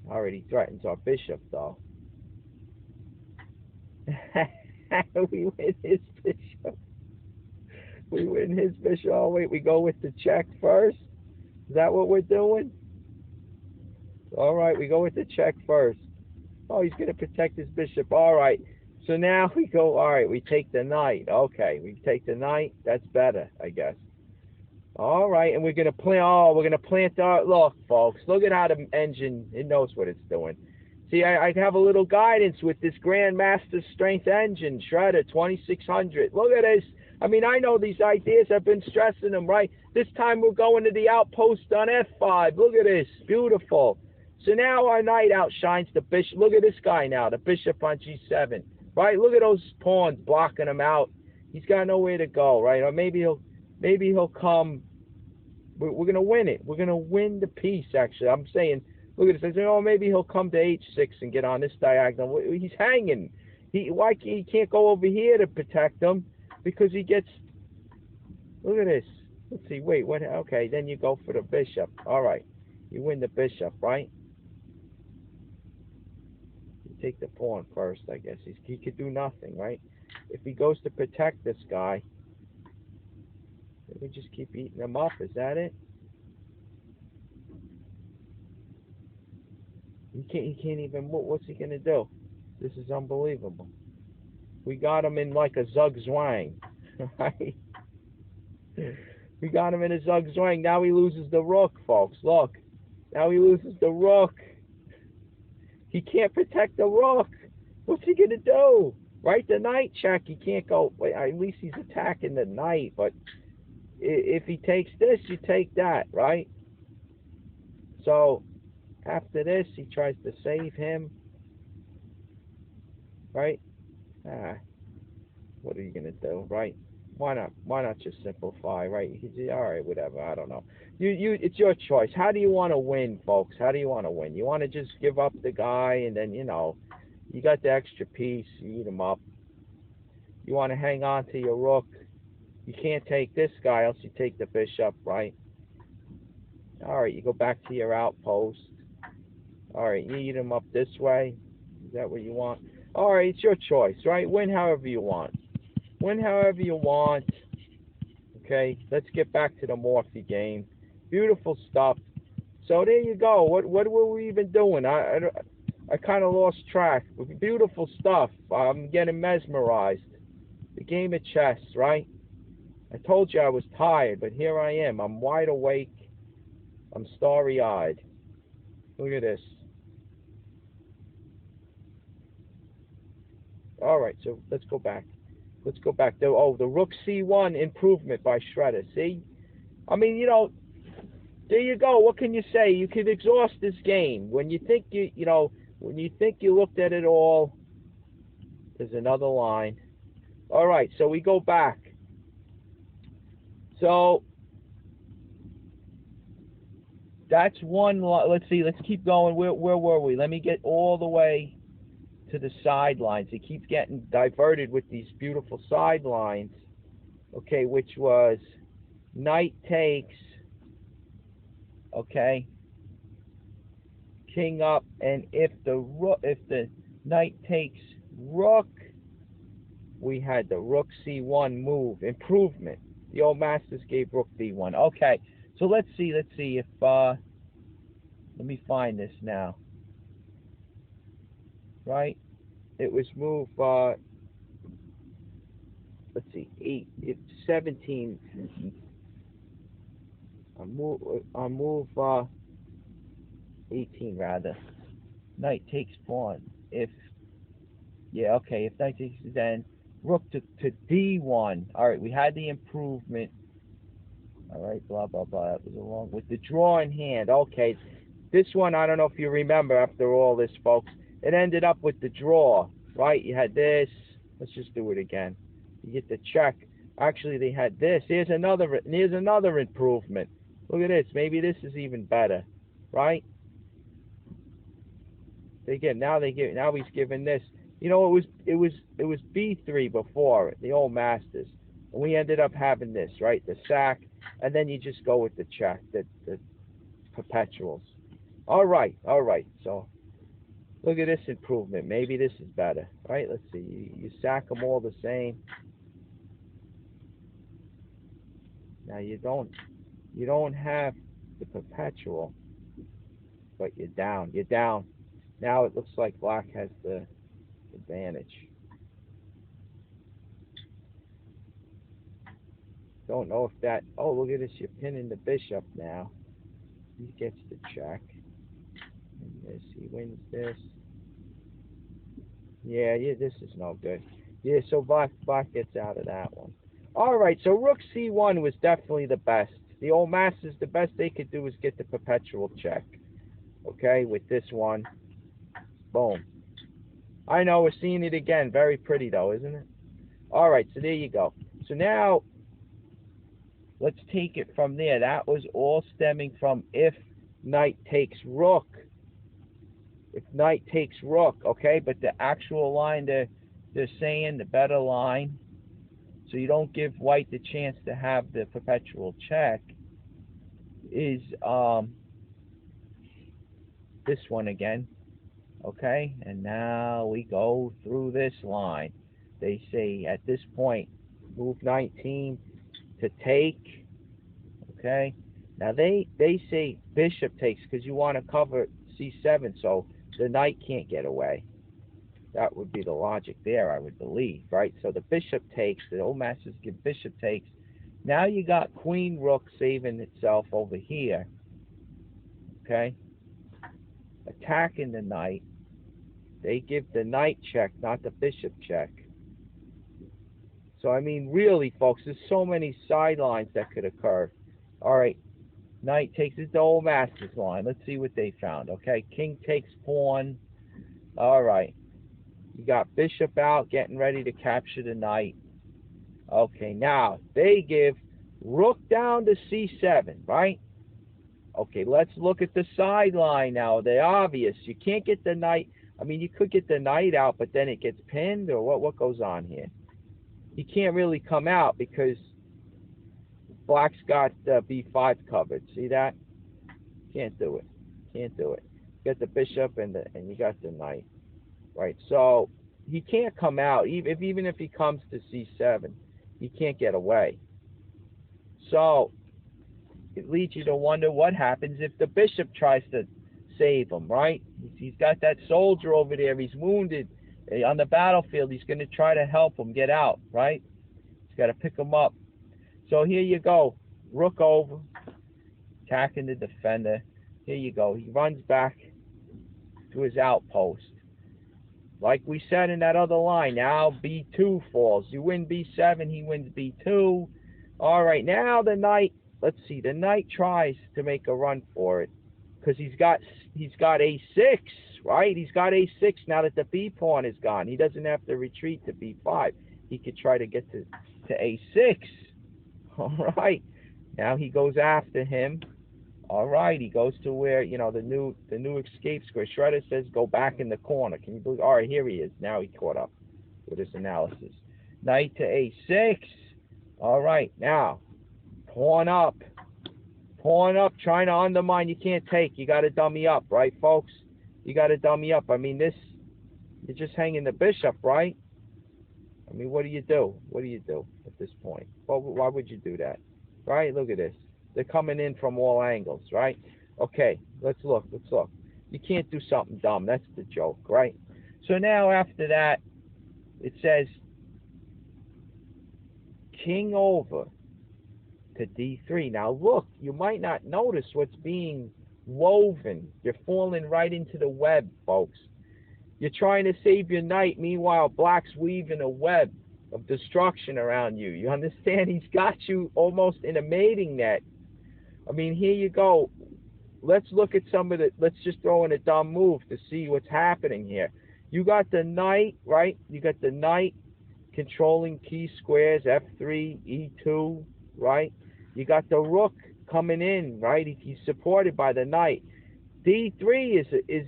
Already threatens our bishop, though. We win his bishop. We win his bishop. Oh, wait, we go with the check first? Is that what we're doing? All right, we go with the check first. Oh, he's going to protect his bishop. All right. So now we go, all right, we take the knight. Okay, we take the knight. That's better, I guess. All right, and we're going to plant our, look, folks, look at how the engine, it knows what it's doing. See, I have a little guidance with this Grandmaster Strength engine, Shredder 2600. Look at this. I mean, I know these ideas. I've been stressing them, right? This time we're going to the outpost on F5. Look at this. Beautiful. So now our knight outshines the bishop. Look at this guy now, the bishop on G7, right? Look at those pawns blocking him out. He's got nowhere to go, right? Or maybe he'll come. We're going to win it. We're going to win the piece, actually. I'm saying, look at this. I say, oh, maybe he'll come to H6 and get on this diagonal. He's hanging. He can't go over here to protect him because he gets, look at this. Let's see, wait, what? Okay, then you go for the bishop. All right. You win the bishop, right? You take the pawn first, I guess. He could do nothing, right? If he goes to protect this guy, we just keep eating him up. Is that it? He can't even. What's he gonna do? This is unbelievable. We got him in like a Zug Zwang, right? We got him in a Zug Zwang. Now he loses the rook, folks. Look. Now he loses the rook. He can't protect the rook. What's he gonna do? Right? The knight check. He can't go. Wait, at least he's attacking the knight, but if he takes this, you take that, right? So after this, he tries to save him, right? What are you gonna do, right? Why not just simplify, right? You can say, all right, whatever. I don't know. It's your choice. How do you want to win, folks? How do you want to win? You want to just give up the guy, and then you got the extra piece. You eat him up. You want to hang on to your rook. You can't take this guy, else you take the bishop, right? All right, you go back to your outpost. All right, you eat them up this way. Is that what you want? All right, it's your choice, right? Win however you want. Win however you want. Okay, let's get back to the Morphy game. Beautiful stuff. So there you go. What were we even doing? I kind of lost track. Beautiful stuff. I'm getting mesmerized. The game of chess, right? I told you I was tired, but here I am. I'm wide awake. I'm starry-eyed. Look at this. All right, so let's go back. Let's go back. The Rook C1 improvement by Shredder. See? I mean, there you go. What can you say? You could exhaust this game. When you think when you think you looked at it all, there's another line. All right, so we go back. So that's one. Let's see. Let's keep going. Where were we? Let me get all the way to the sidelines. It keeps getting diverted with these beautiful sidelines. Okay, which was knight takes. Okay, king up, and if the knight takes rook, we had the rook c1 move improvement. The old masters gave rook d1. Okay, so let's see if let me find this now. Right, it was move. Let's see, 17. I move 18 rather. Knight takes pawn. If okay, if knight takes, then rook to d1. All right, we had the improvement. All right, blah blah blah. That was along with the draw in hand. Okay, this one I don't know if you remember. After all this, folks, it ended up with the draw. Right, you had this. Let's just do it again. You get the check. Actually, they had this. Here's another improvement. Look at this. Maybe this is even better, right? Now he's giving this. It was B3 before it, the old masters, and we ended up having this, right? The sack, and then you just go with the check, the perpetuals. All right. So look at this improvement. Maybe this is better, right? Let's see. You sack them all the same. Now you don't have the perpetual, but you're down. Now it looks like black has the advantage. Don't know if that. Oh, look at this! You're pinning the bishop now. He gets the check. And this, he wins this. Yeah, this is no good. Yeah, so black gets out of that one. All right, so rook c1 was definitely the best. The old masters, the best they could do was get the perpetual check. Okay, with this one. Boom. I know, we're seeing it again. Very pretty, though, isn't it? All right, so there you go. So now, let's take it from there. That was all stemming from if knight takes rook. If knight takes rook, okay? But the actual line they're saying, the better line, so you don't give white the chance to have the perpetual check, is this one again. Okay, and now we go through this line. They say at this point, move 19 to take. Okay, now they say bishop takes because you want to cover c7, so the knight can't get away. That would be the logic there, I would believe, right? So the bishop takes. The old masters give bishop takes. Now you got queen rook saving itself over here. Okay, attacking the knight. They give the knight check, not the bishop check. So, I mean, really, folks, there's so many sidelines that could occur. All right, knight takes the old master's line. Let's see what they found. Okay, king takes pawn. All right, you got bishop out, getting ready to capture the knight. Okay, now they give rook down to c7, right? Okay, let's look at the sideline now. The obvious. You can't get the knight. I mean, you could get the knight out, but then it gets pinned, or what goes on here? He can't really come out because black's got b5 covered. See that? Can't do it. Can't do it. You got the bishop and you got the knight. Right. So he can't come out. Even if he comes to c7, he can't get away. So it leads you to wonder what happens if the bishop tries to save him, right? He's got that soldier over there. He's wounded on the battlefield. He's going to try to help him get out, right? He's got to pick him up. So here you go. Rook over, attacking the defender. Here you go. He runs back to his outpost. Like we said in that other line, now b2 falls. You win b7, he wins b2. All right, now the knight, let's see, the knight tries to make a run for it because he's got a6, right? He's got a6 now that the b pawn is gone. He doesn't have to retreat to b5. He could try to get to a6. All right, now he goes after him. All right, he goes to where, you know, the new escape square. Shredder says go back in the corner. Can you believe? All right, here he is. Now he caught up with his analysis. Knight to a6. All right, now pawn up, trying to undermine. You can't take. You got to dummy up, right, folks? You got to dummy up. I mean, you're just hanging the bishop, right? I mean, what do you do? What do you do at this point? Well, why would you do that, right? Look at this. They're coming in from all angles, right? Okay, let's look. You can't do something dumb. That's the joke, right? So now after that, it says king over to d3. Now look, you might not notice what's being woven. You're falling right into the web, folks. You're trying to save your knight. Meanwhile, black's weaving a web of destruction around you. You understand? He's got you almost in a mating net. I mean, here you go. Let's look at some of the, let's just throw in a dumb move to see what's happening here. You got the knight, right? You got the knight controlling key squares, f3, e2, right? You got the rook coming in, right? He's supported by the knight. d3 is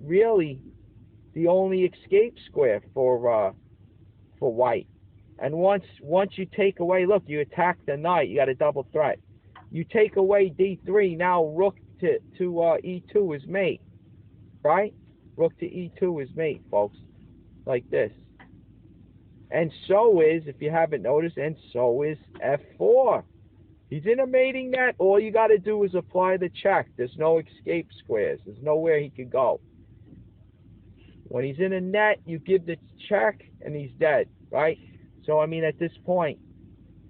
really the only escape square for white. And once you take away, look, you attack the knight, you got a double threat. You take away d3, now rook to e2 is mate, right? Rook to e2 is mate, folks, like this. And so is, if you haven't noticed, and so is f4. He's in a mating net. All you got to do is apply the check. There's no escape squares. There's nowhere he could go. When he's in a net, you give the check, and he's dead, right? So, I mean, at this point,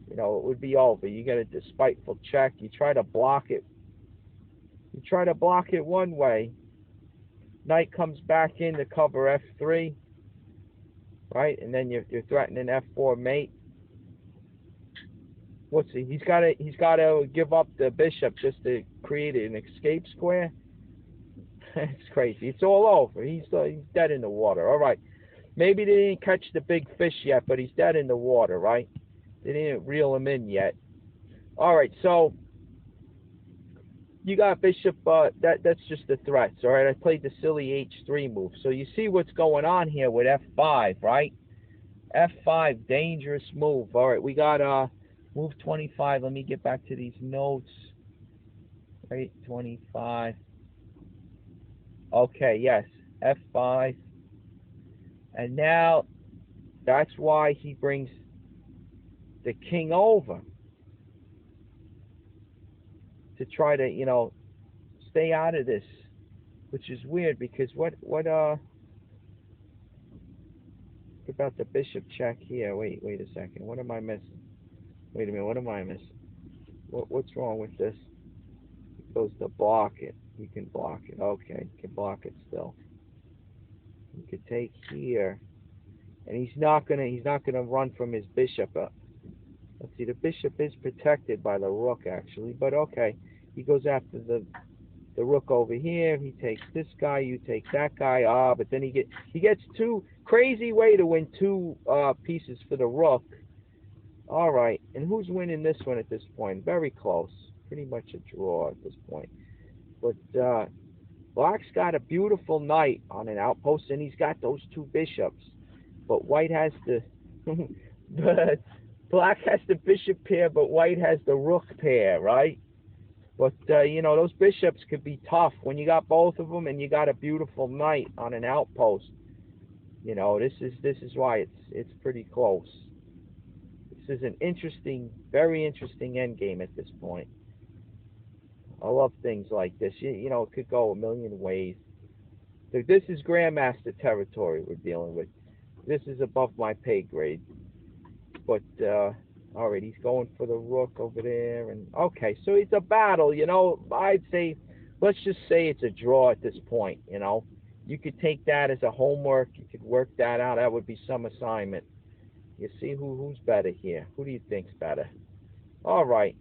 you know, it would be over. You get a despiteful check. You try to block it. You try to block it one way. Knight comes back in to cover f3, right? And then you're threatening f4 mate. What's he? He's got to give up the bishop just to create an escape square. It's crazy. It's all over. He's dead in the water. All right. Maybe they didn't catch the big fish yet, but he's dead in the water, right? They didn't reel him in yet. All right, so you got bishop. That's just the threats. All right, I played the silly h3 move. So you see what's going on here with f5, right? f5, dangerous move. All right, we got move 25. Let me get back to these notes. Right, 25. Okay, yes, f5. And now that's why he brings the king over to try to, you know, stay out of this, which is weird because what about the bishop check here? Wait a second. What am I missing? Wait a minute. What am I missing? What's wrong with this? It goes to block it. You can block it. Okay, you can block it still. You could take here, and he's not gonna run from his bishop up. Let's see, the bishop is protected by the rook actually, but okay. He goes after the rook over here. He takes this guy. You take that guy. But then he gets two crazy way to win two pieces for the rook. All right, and who's winning this one at this point? Very close, pretty much a draw at this point. But black's got a beautiful knight on an outpost, and he's got those two bishops. But white has the but black has the bishop pair, but white has the rook pair, right? But, you know, those bishops could be tough when you got both of them and you got a beautiful knight on an outpost. You know, this is why it's pretty close. This is an interesting, very interesting endgame at this point. I love things like this. You know, it could go a million ways. So this is Grandmaster territory we're dealing with. This is above my pay grade. But, all right, he's going for the rook over there. And okay, so it's a battle, you know. I'd say, let's just say it's a draw at this point, you know. You could take that as a homework. You could work that out. That would be some assignment. You see who's better here. Who do you think's better? All right.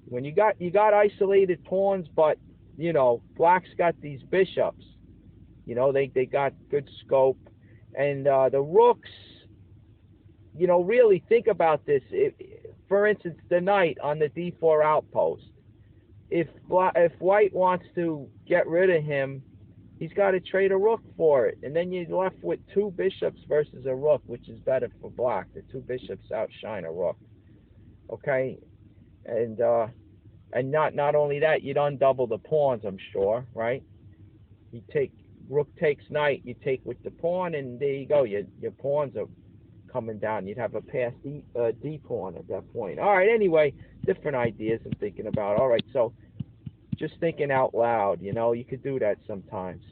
When you got isolated pawns, but, you know, black's got these bishops. You know, they got good scope. And the rooks, you know, really think about this. For instance, the knight on the d4 outpost. If white wants to get rid of him, he's got to trade a rook for it. And then you're left with two bishops versus a rook, which is better for black. The two bishops outshine a rook. Okay? And not only that, you'd undouble the pawns, I'm sure, right? You take rook takes knight, you take with the pawn, and there you go. Your pawns are coming down. You'd have a passed D pawn at that point. All right, anyway, different ideas I'm thinking about. All right, so just thinking out loud, you know, you could do that sometimes.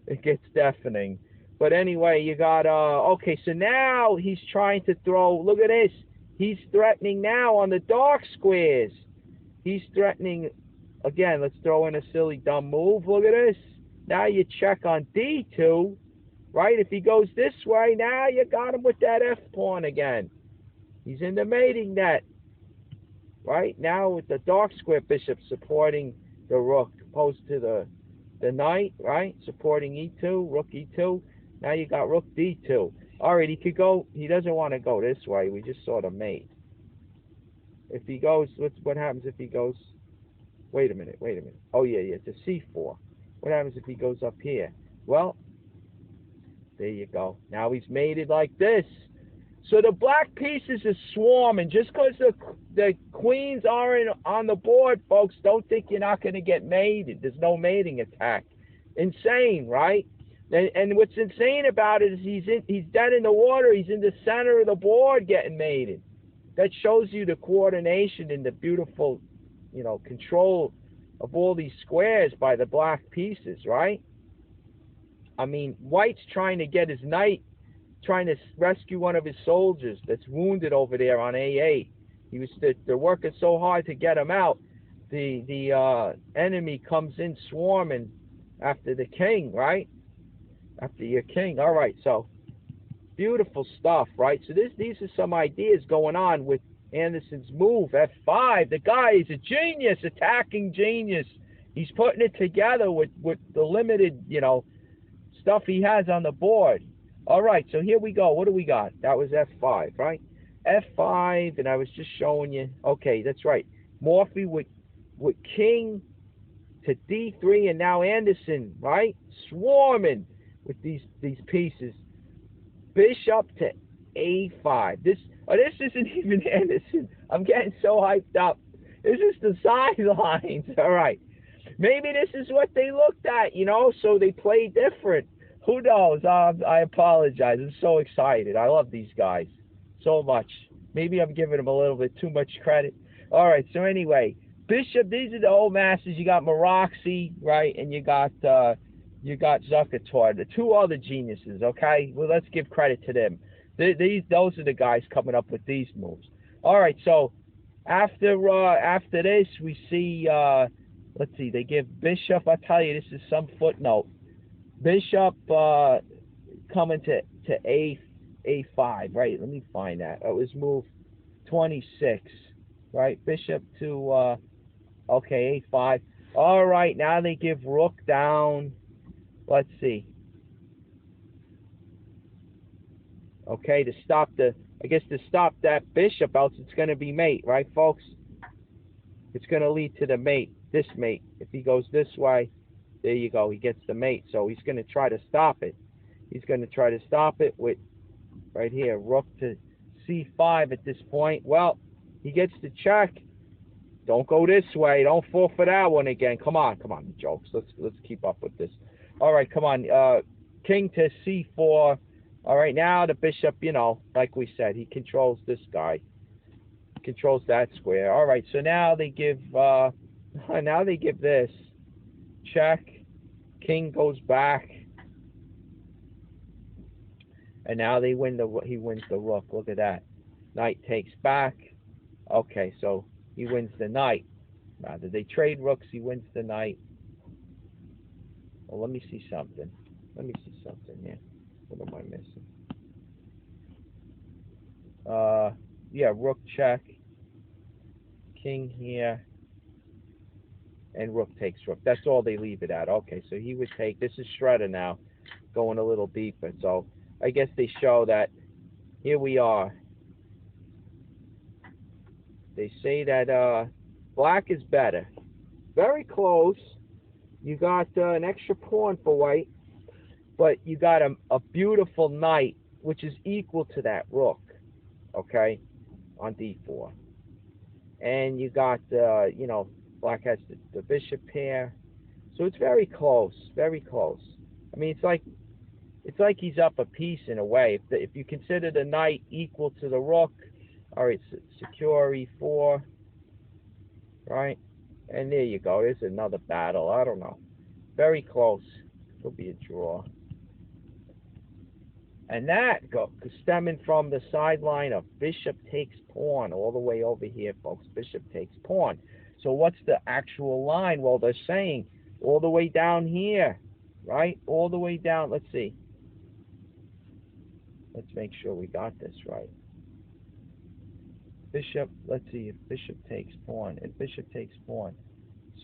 It gets deafening. But anyway, you got, okay, so now he's trying to throw, look at this. He's threatening now on the dark squares. He's threatening, again, let's throw in a silly dumb move. Look at this. Now you check on D2, right? If he goes this way, now you got him with that F pawn again. He's in the mating net, right? Now with the dark square bishop supporting the rook opposed to the knight, right? Supporting E2, rook E2. Now you got rook D2. All right, he could go, he doesn't want to go this way. We just saw the mate. If he goes, what happens if he goes, wait a minute. Oh, yeah, it's a C4. What happens if he goes up here? Well, there you go. Now he's mated like this. So the black pieces are swarming. Just because the queens aren't on the board, folks, don't think you're not going to get mated. There's no mating attack. Insane, right? And what's insane about it is he's dead in the water. He's in the center of the board getting mated. That shows you the coordination and the beautiful, you know, control of all these squares by the black pieces, right? I mean, white's trying to get his knight, trying to rescue one of his soldiers that's wounded over there on A8. They're working so hard to get him out. The enemy comes in swarming after the king, right? After your king. All right, so beautiful stuff, right? So these are some ideas going on with Anderson's move, F5. The guy is a genius, attacking genius. He's putting it together with the limited, you know, stuff he has on the board. All right, so here we go. What do we got? That was F5, right? F5, and I was just showing you. Okay, that's right. Morphy with king to D3, and now Anderson, right? Swarming with these pieces. Bishop to A5. This isn't even Anderson. I'm getting so hyped up. This is the sidelines. All right. Maybe this is what they looked at, you know, so they play different. Who knows? I apologize. I'm so excited. I love these guys so much. Maybe I'm giving them a little bit too much credit. All right. So anyway, Bishop, these are the old masters. You got Maroxy, right? And you got Zuckertor, the two other geniuses, okay? Well, let's give credit to them. Those are the guys coming up with these moves. All right, so after this, we see, let's see, they give Bishop, I'll tell you, this is some footnote. Bishop coming to A5, right? Let me find that. It was move 26, right? Bishop to, okay, A5. All right, now they give rook down. Let's see. Okay, to stop that bishop, else it's going to be mate, right, folks? It's going to lead to the mate, this mate. If he goes this way, there you go, he gets the mate. So he's going to try to stop it. He's going to try to stop it with, right here, rook to C5 at this point. Well, he gets the check. Don't go this way. Don't fall for that one again. Come on, jokes. Let's keep up with this. All right, come on. King to c4. All right, now the bishop, you know, like we said, he controls this guy. Controls that square. All right, so now they give this. Check. King goes back. And now he wins the rook. Look at that. Knight takes back. Okay, so he wins the knight. Rather, they trade rooks, he wins the knight. Well, let me see something. Here. What am I missing? Yeah, rook check. King here. And rook takes rook. That's all they leave it at. Okay, so he would take. This is Shredder now, going a little deeper. So I guess they show that here we are. They say that black is better. Very close. You got an extra pawn for white, but you got a beautiful knight, which is equal to that rook, okay, on d4. And you got, you know, black has the bishop pair. So it's very close, very close. I mean, it's like he's up a piece in a way. If you consider the knight equal to the rook, all right, secure e4, right? And there you go. There's another battle. I don't know. Very close. It'll be a draw. And that stemming from the sideline of bishop takes pawn all the way over here, folks. Bishop takes pawn. So what's the actual line? Well, they're saying all the way down here, right? All the way down. Let's see. Let's make sure we got this right. Bishop, let's see if bishop takes pawn. If bishop takes pawn.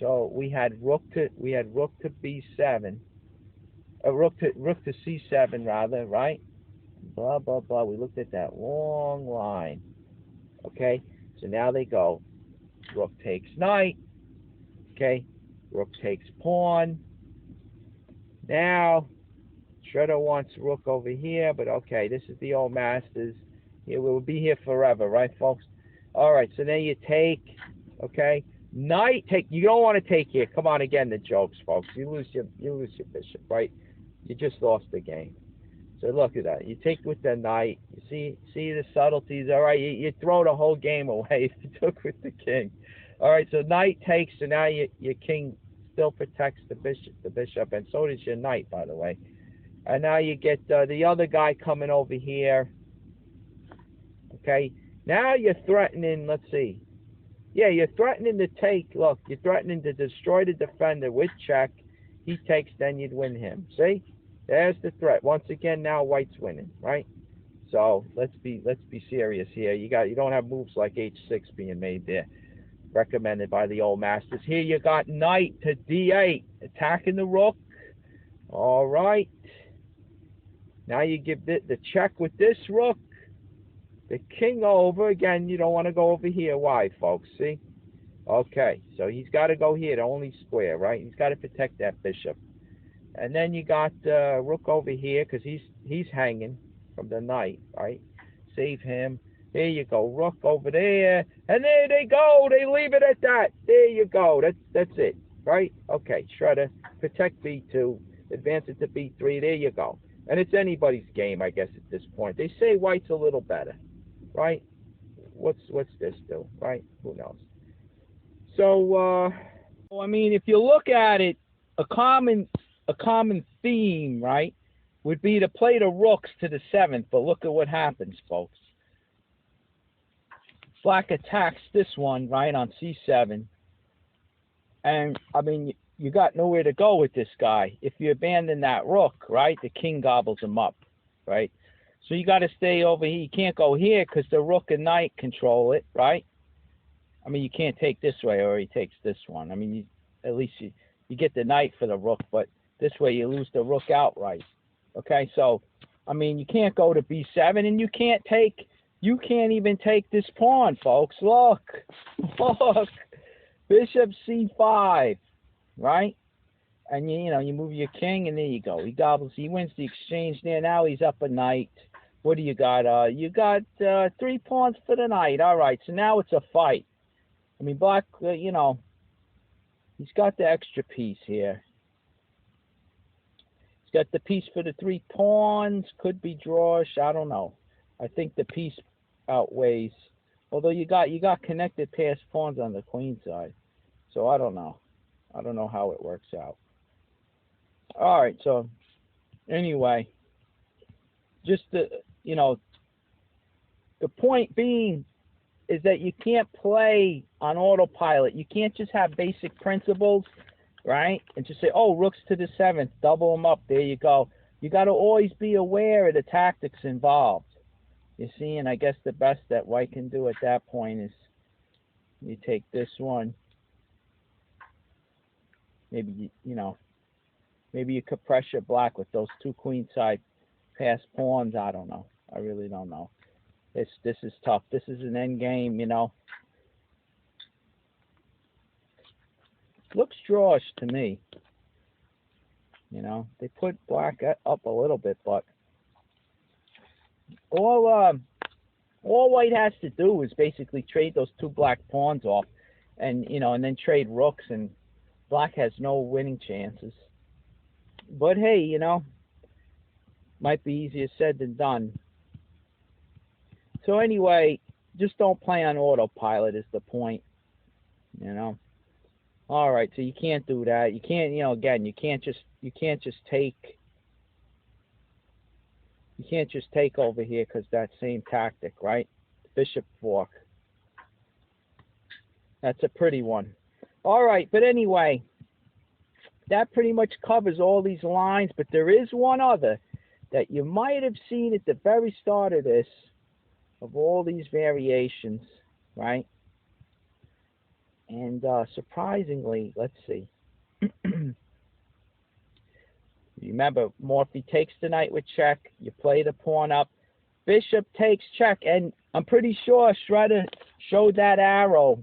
So we had rook to b7. Rook to c7 rather, right? Blah blah blah. We looked at that long line. Okay? So now they go rook takes knight. Okay? Rook takes pawn. Now Shredder wants rook over here, but okay, this is the old masters. Here we'll be here forever, right, folks? All right, so then you take, okay, knight take. You don't want to take here. Come on, again, the jokes, folks. You lose your bishop, right? You just lost the game. So look at that. You take with the knight. You see the subtleties. All right, you throw the whole game away if you took with the king. All right, so knight takes. So now your king still protects the bishop, and so does your knight, by the way. And now you get the other guy coming over here. Okay, now you're threatening, let's see. Yeah, you're threatening to take, look, you're threatening to destroy the defender with check. He takes, then you'd win him. See? There's the threat. Once again, now white's winning, right? So let's be serious here. You don't have moves like h6 being made there. Recommended by the old masters. Here you got knight to d8, attacking the rook. All right. Now you give the check with this rook. The king over. Again, you don't want to go over here. Why, folks? See? Okay, so he's got to go here, the only square, right? He's got to protect that bishop. And then you got rook over here because he's hanging from the knight, right? Save him. There you go. Rook over there. And there they go. They leave it at that. There you go. That's it, right? Okay, Shredder. Protect b2. Advance it to b3. There you go. And it's anybody's game, I guess, at this point. They say white's a little better, right? What's this do, right? Who knows? So, I mean, if you look at it, a common theme, right, would be to play the rooks to the 7th. But look at what happens, folks. Black attacks this one, right, on c7. And, I mean, you got nowhere to go with this guy. If you abandon that rook, right, the king gobbles him up, right? So you got to stay over here. You can't go here because the rook and knight control it, right? I mean, you can't take this way or he takes this one. I mean, at least you get the knight for the rook, but this way you lose the rook outright. Okay, so, I mean, you can't go to b7 and you can't even take this pawn, folks. Look, bishop c5. Right? And you move your king, and there you go. He wins the exchange there. Now he's up a knight. What do you got? You got 3 pawns for the knight. All right, so now it's a fight. I mean, black, you know, he's got the extra piece here. He's got the piece for the 3 pawns. Could be drawish. I don't know. I think the piece outweighs. Although you got connected passed pawns on the queen side, so I don't know. I don't know how it works out. All right. So anyway, just the point being is that you can't play on autopilot. You can't just have basic principles, right? And just say, oh, rooks to the 7th, double them up. There you go. You got to always be aware of the tactics involved. You see, and I guess the best that white can do at that point is you take this one. Maybe, maybe you could pressure black with those 2 queenside pass pawns. I don't know. I really don't know. This is tough. This is an end game, Looks drawish to me. They put black up a little bit, but all white has to do is basically trade those 2 black pawns off, and and then trade rooks, and black has no winning chances. But hey, might be easier said than done. So anyway, just don't play on autopilot is the point. All right, so you can't do that. You can't, again, you can't just take over here because that same tactic, right? Bishop fork. That's a pretty one. All right, but anyway, that pretty much covers all these lines, but there is one other that you might have seen at the very start of this, of all these variations, right? And surprisingly, let's see. Remember, Morphy takes the knight with check. You play the pawn up. Bishop takes check. And I'm pretty sure Shredder showed that arrow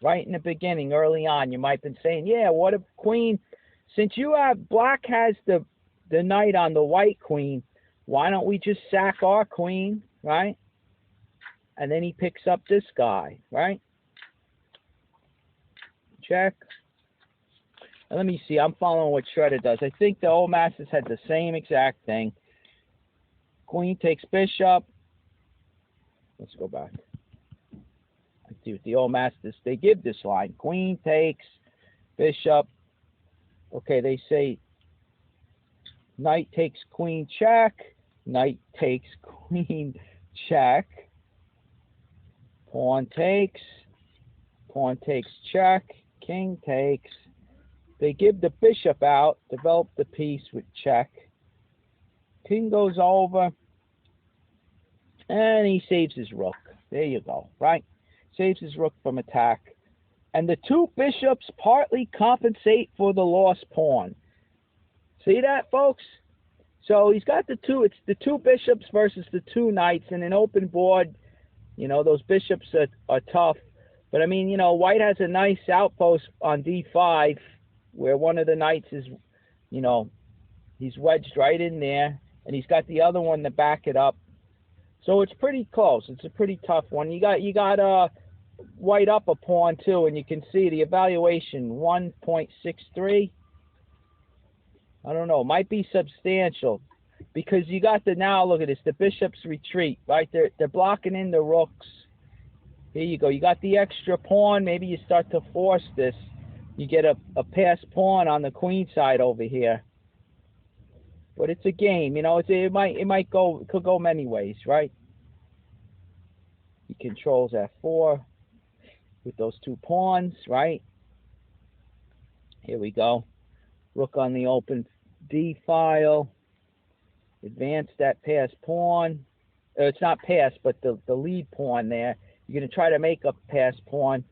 right in the beginning, early on. You might have been saying, yeah, what if queen? Since black has the knight on the white queen, why don't we just sack our queen, right? And then he picks up this guy, right? Check. And let me see. I'm following what Shredder does. I think the old masters had the same exact thing. Queen takes bishop. Let's go back. Let's see what the old masters, they give this line. Queen takes bishop. Okay, they say knight takes queen check. Knight takes queen check. Pawn takes check. King takes. They give the bishop out, develop the piece with check. King goes over, and he saves his rook. There you go, right? Saves his rook from attack. And the 2 bishops partly compensate for the lost pawn. See that, folks? So he's got it's the 2 bishops versus the 2 knights in an open board. Those bishops are tough. But, I mean, white has a nice outpost on d5 where one of the knights is, he's wedged right in there. And he's got the other one to back it up. So it's pretty close. It's a pretty tough one. You got white up a pawn, too. And you can see the evaluation, 1.63. I don't know. Might be substantial. Because you got now, look at this, the bishop's retreat, right? They're blocking in the rooks. Here you go. You got the extra pawn. Maybe you start to force this. You get a pass pawn on the queen side over here. But it's a game, it could go many ways, right? He controls f4 with those 2 pawns, right? Here we go. Rook on the open d file. Advance that pass pawn. It's not pass, but the lead pawn there. You're going to try to make a pass pawn.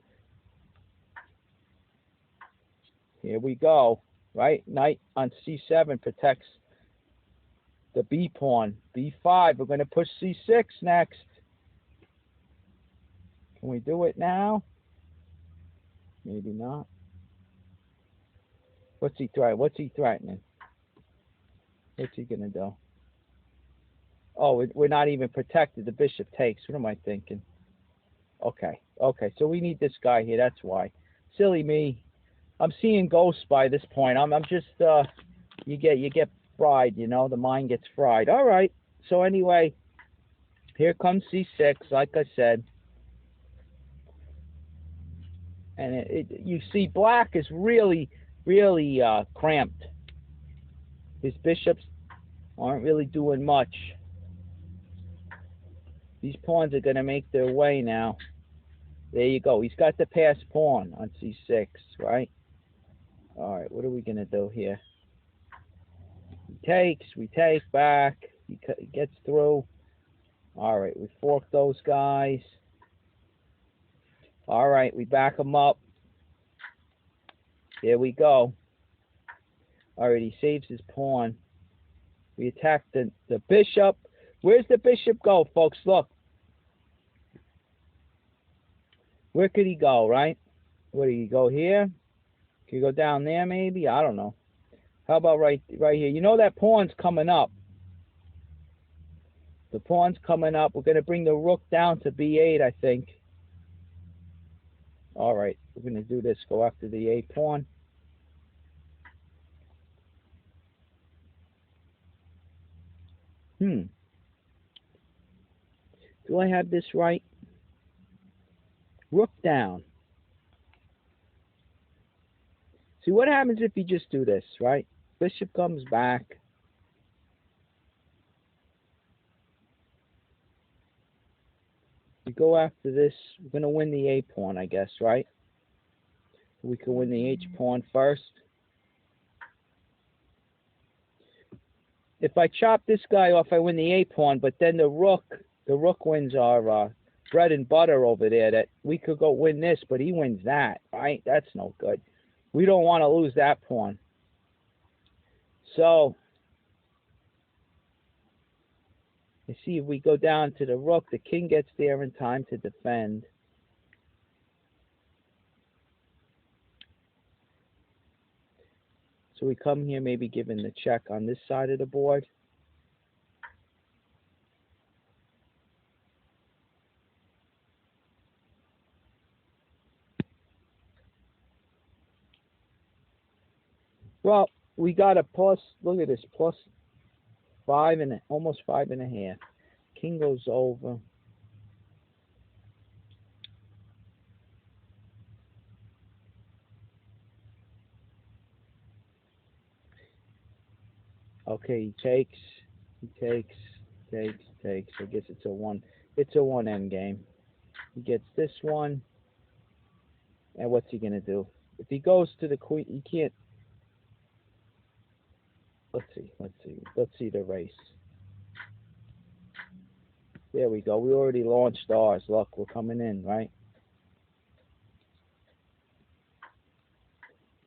Here we go, right? Knight on c7 protects the b pawn. b5, we're going to push c6 next. Can we do it now? Maybe not. What's he threatening? What's he threatening? What's he going to do? Oh, we're not even protected. The bishop takes. What am I thinking? Okay. Okay. So we need this guy here. That's why. Silly me. I'm seeing ghosts by this point. I'm just you get fried, you know, the mind gets fried. All right. So anyway, here comes C6, like I said. And you see black is really cramped. His bishops aren't really doing much. These pawns are going to make their way now. There you go. He's got the pass pawn on C6, right? All right, what are we going to do here? He takes, we take back. He gets through. All right, we fork those guys. All right, we back them up. There we go. All right, he saves his pawn. We attack the bishop. Where's the bishop go, folks? Look. Where could he go, right? Where did he go here? Could he go down there maybe? I don't know. How about right here? You know that pawn's coming up. The pawn's coming up. We're going to bring the rook down to B8, I think. All right, we're going to do this. Go after the A pawn. Do I have this right? Rook down. See what happens if you just do this, right? Bishop comes back. We go after this. We're going to win the A pawn, I guess, right? We can win the H pawn first. If I chop this guy off, I win the A pawn, but then the rook wins our bread and butter over there. That we could go win this, but he wins that, right? That's no good. We don't want to lose that pawn. So, you see, if we go down to the rook, the king gets there in time to defend. So we come here, maybe giving the check on this side of the board. Well, we got a plus, look at this, plus 5 and almost 5.5. King goes over. Okay, he takes. I guess it's a one end game. He gets this one. And what's he gonna do? If he goes to the queen, he can't. Let's see the race. There we go. We already launched ours. Look, we're coming in, right?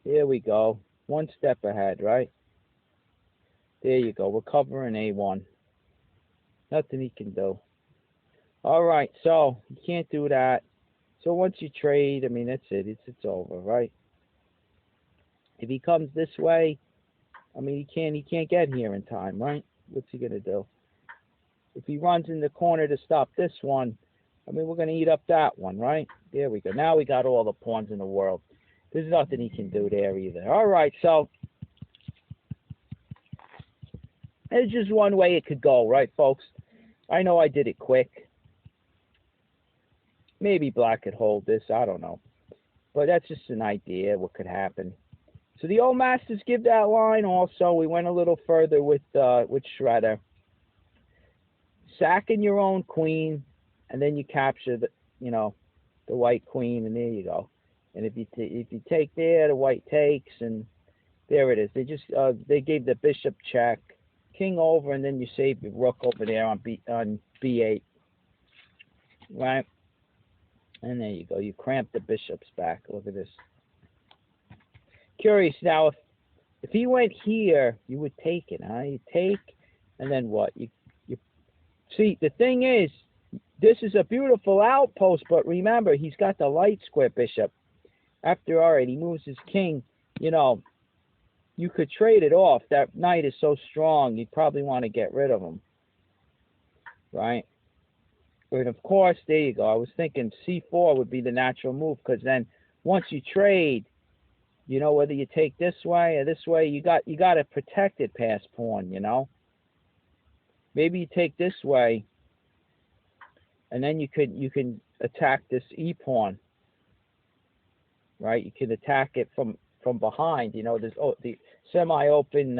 Here we go. One step ahead, right? There you go. We're covering A1. Nothing he can do. All right, so you can't do that. So once you trade, I mean, that's it. It's over, right? If he comes this way, I mean, he can't get here in time, right? What's he gonna do? If he runs in the corner to stop this one, I mean, we're gonna eat up that one, right? There we go. Now we got all the pawns in the world. There's nothing he can do there either. All right, so there's just one way it could go, right, folks? I know I did it quick. Maybe black could hold this. I don't know. But that's just an idea what could happen. So the old masters give that line also. We went a little further with Shredder. Sacking your own queen, and then you capture the white queen, and there you go. And if you take there, the white takes, and there it is. They gave the bishop check, king over, and then you save the rook over there on B8, right? And there you go. You cramp the bishops back. Look at this. Curious now, if he went here, you would take it, huh? You take, and then what? You see, the thing is, this is a beautiful outpost, but remember, he's got the light square bishop. After, all right, he moves his king, you could trade it off. That knight is so strong, you'd probably want to get rid of him, right? But of course, there you go. I was thinking c4 would be the natural move because then once you trade, you know, whether you take this way or this way, you got a protected pass pawn. You know, maybe you take this way, and then you can attack this e pawn, right? You can attack it from behind. You know, there's the semi-open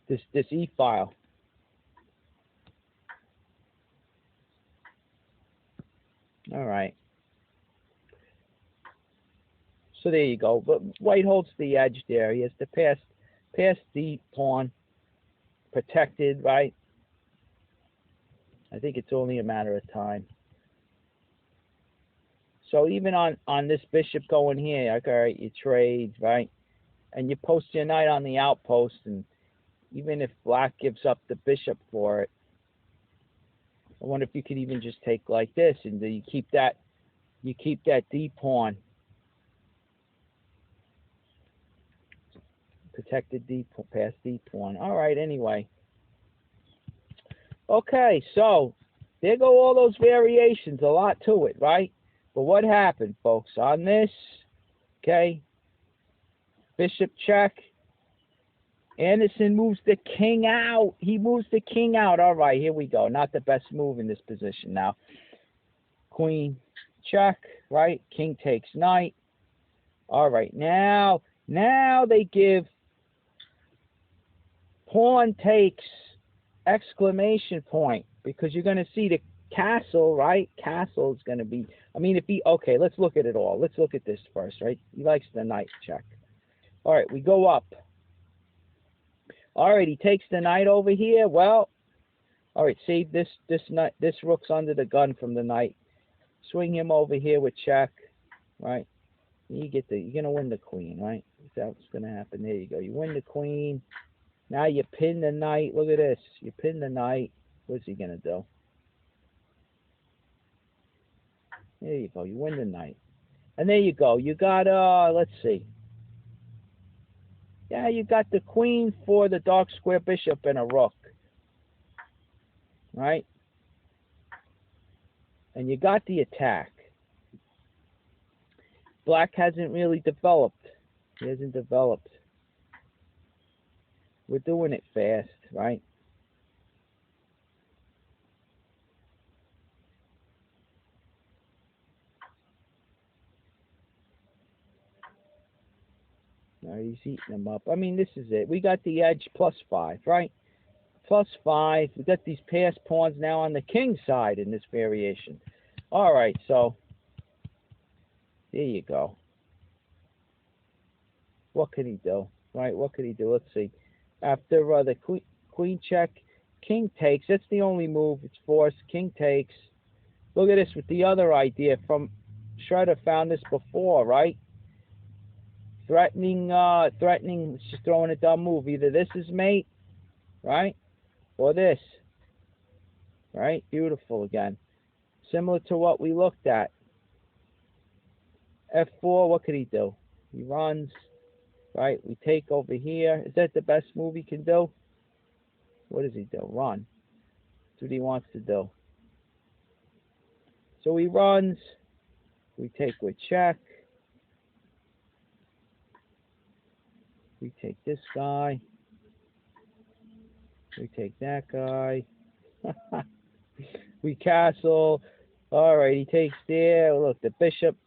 this e file. All right. So there you go. But white holds the edge there. He has to pass the pawn, protected, right? I think it's only a matter of time. So even on this bishop going here, okay, all right, you trade, right? And you post your knight on the outpost, and even if black gives up the bishop for it, I wonder if you could even just take like this, and you keep that d pawn. Protected D past D pawn. All right, anyway. Okay, so there go all those variations, a lot to it, right? But what happened, folks? On this, okay, bishop check. Anderson moves the king out. He moves the king out. All right, here we go. Not the best move in this position now. Queen check, right? King takes knight. All right, now they give pawn takes exclamation point, because you're going to see the castle, right? Castle is going to be, I mean, if he, okay, let's look at it all. Let's look at this first, right? He likes the knight check. All right, we go up. All right, he takes the knight over here. Well, all right, see, this rook's under the gun from the knight. Swing him over here with check, right? You're going to win the queen, right? That's what's going to happen. There you go. You win the queen. Now you pin the knight. Look at this. You pin the knight. What's he going to do? There you go. You win the knight. And there you go. You got, let's see. Yeah, you got the queen for the dark square bishop and a rook. Right? And you got the attack. Black hasn't really developed. He hasn't developed. We're doing it fast, right? Now he's eating them up. I mean, this is it. We got the edge +5, right? +5. We got these pass pawns now on the king side in this variation. All right, so there you go. What can he do? Right? What could he do? Let's see. After the queen check, king takes. That's the only move. It's forced. King takes. Look at this with the other idea from Shredder. Found this before, right? Threatening. It's just throwing a dumb move. Either this is mate, right, or this, right? Beautiful again. Similar to what we looked at. F4. What could he do? He runs. Right, we take over here. Is that the best move he can do? What does he do? Run. That's what he wants to do. So he runs. We take with check. We take this guy. We take that guy. We castle. All right, he takes there. Look, the bishop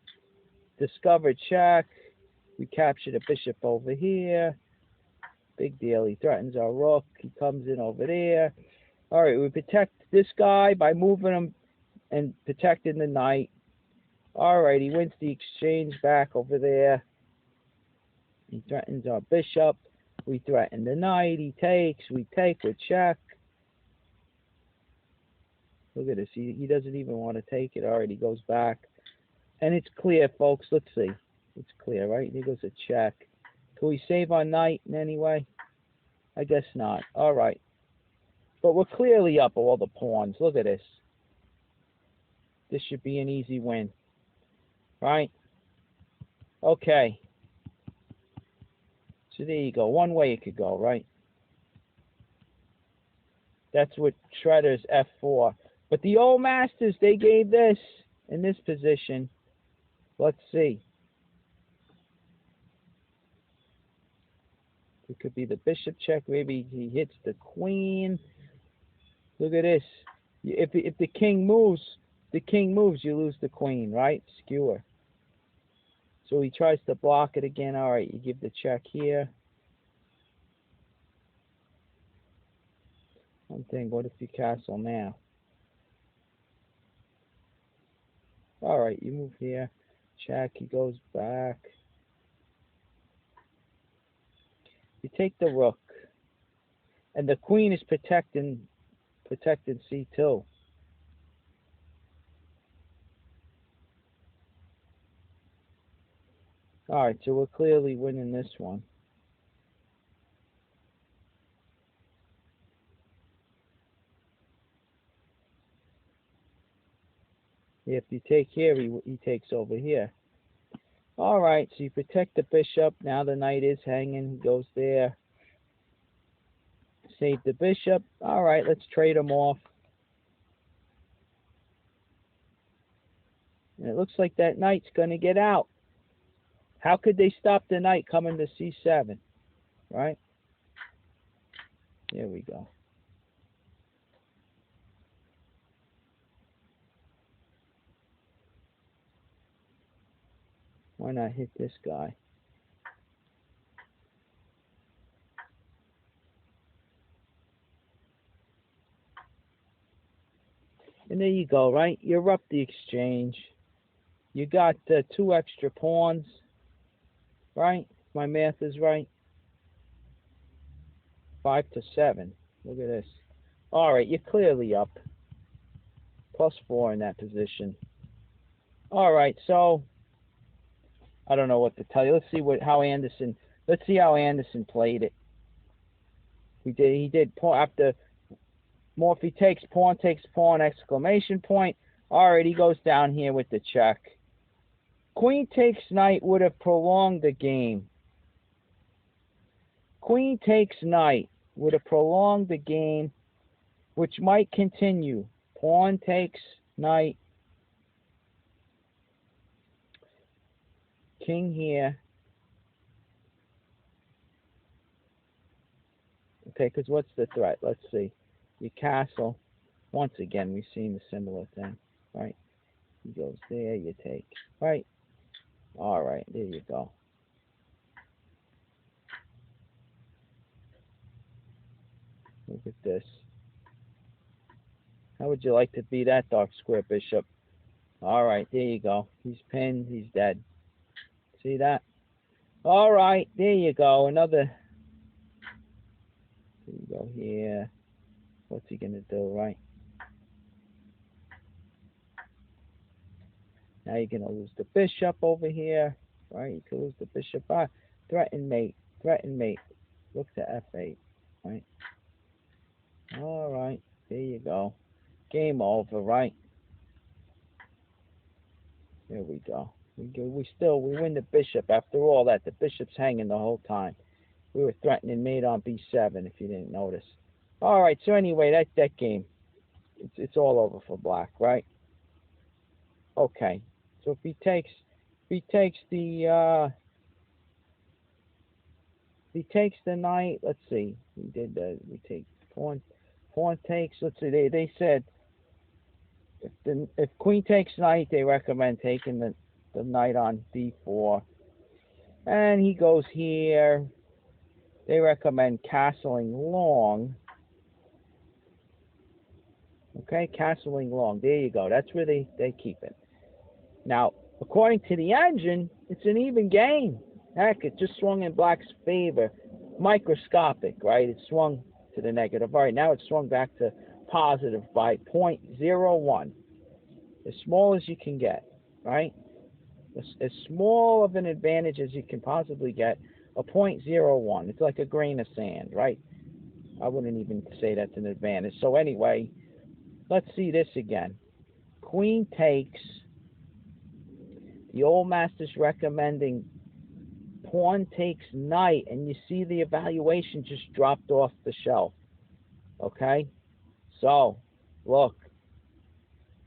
discovered check. We capture the bishop over here. Big deal. He threatens our rook. He comes in over there. All right, we protect this guy by moving him and protecting the knight. All right, he wins the exchange back over there. He threatens our bishop. We threaten the knight. He takes. We take with check. Look at this. He doesn't even want to take it. All right, he goes back. And it's clear, folks. Let's see. It's clear, right? Here goes a check. Can we save our knight in any way? I guess not. All right. But we're clearly up all the pawns. Look at this. This should be an easy win. Right? Okay. So there you go. One way it could go, right? That's what Shredder's F4. But the old masters, they gave this in this position. Let's see. It could be the bishop check. Maybe he hits the queen. Look at this. If the king moves, you lose the queen, right? Skewer. So he tries to block it again. All right, you give the check here. One thing, what if you castle now? All right, you move here. Check, he goes back. You take the rook. And the queen is protecting C2. All right, so we're clearly winning this one. If you take here, he takes over here. All right, so you protect the bishop. Now the knight is hanging. He goes there. Save the bishop. All right, let's trade him off. And it looks like that knight's going to get out. How could they stop the knight coming to C7? Right? There we go. Why not hit this guy? And there you go, right? You're up the exchange. You got 2 extra pawns, right? My math is right. 5 to 7. Look at this. All right, you're clearly up. +4 in that position. All right, so I don't know what to tell you. Let's see how Anderson played it. He did after Morphy takes pawn, exclamation point. All right, he goes down here with the check. Queen takes knight would have prolonged the game. Queen takes knight would have prolonged the game, which might continue. Pawn takes knight. King here. Okay, because what's the threat? Let's see. You castle. Once again, we've seen a similar thing, right? He goes there, you take, right? All right, there you go. Look at this. How would you like to be that dark square bishop? All right, there you go. He's pinned, he's dead. See that? All right, there you go. Another. There you go here. What's he gonna do, right? Now you're gonna lose the bishop over here, right? You could lose the bishop. Threaten mate, threaten mate. Look to F8, right? All right, there you go. Game over, right? There we go. We win the bishop. After all that, the bishop's hanging the whole time. We were threatening mate on B7 if you didn't notice. All right, so anyway, that game, it's all over for black, right? Okay, so if he takes the knight, let's see, we take pawn takes. Let's see, they said if queen takes knight, they recommend taking the knight on D4, and he goes here. They recommend castling long. Okay, castling long. There you go. That's where they keep it. Now, according to the engine, it's an even game. Heck, it just swung in black's favor. Microscopic, right? It swung to the negative. All right, now it's swung back to positive by 0.01. As small as you can get, right? As small of an advantage as you can possibly get, a 0.01. It's like a grain of sand, right? I wouldn't even say that's an advantage. So anyway, let's see this again. Queen takes. The old master's recommending pawn takes knight, and you see the evaluation just dropped off the shelf. Okay? So, look,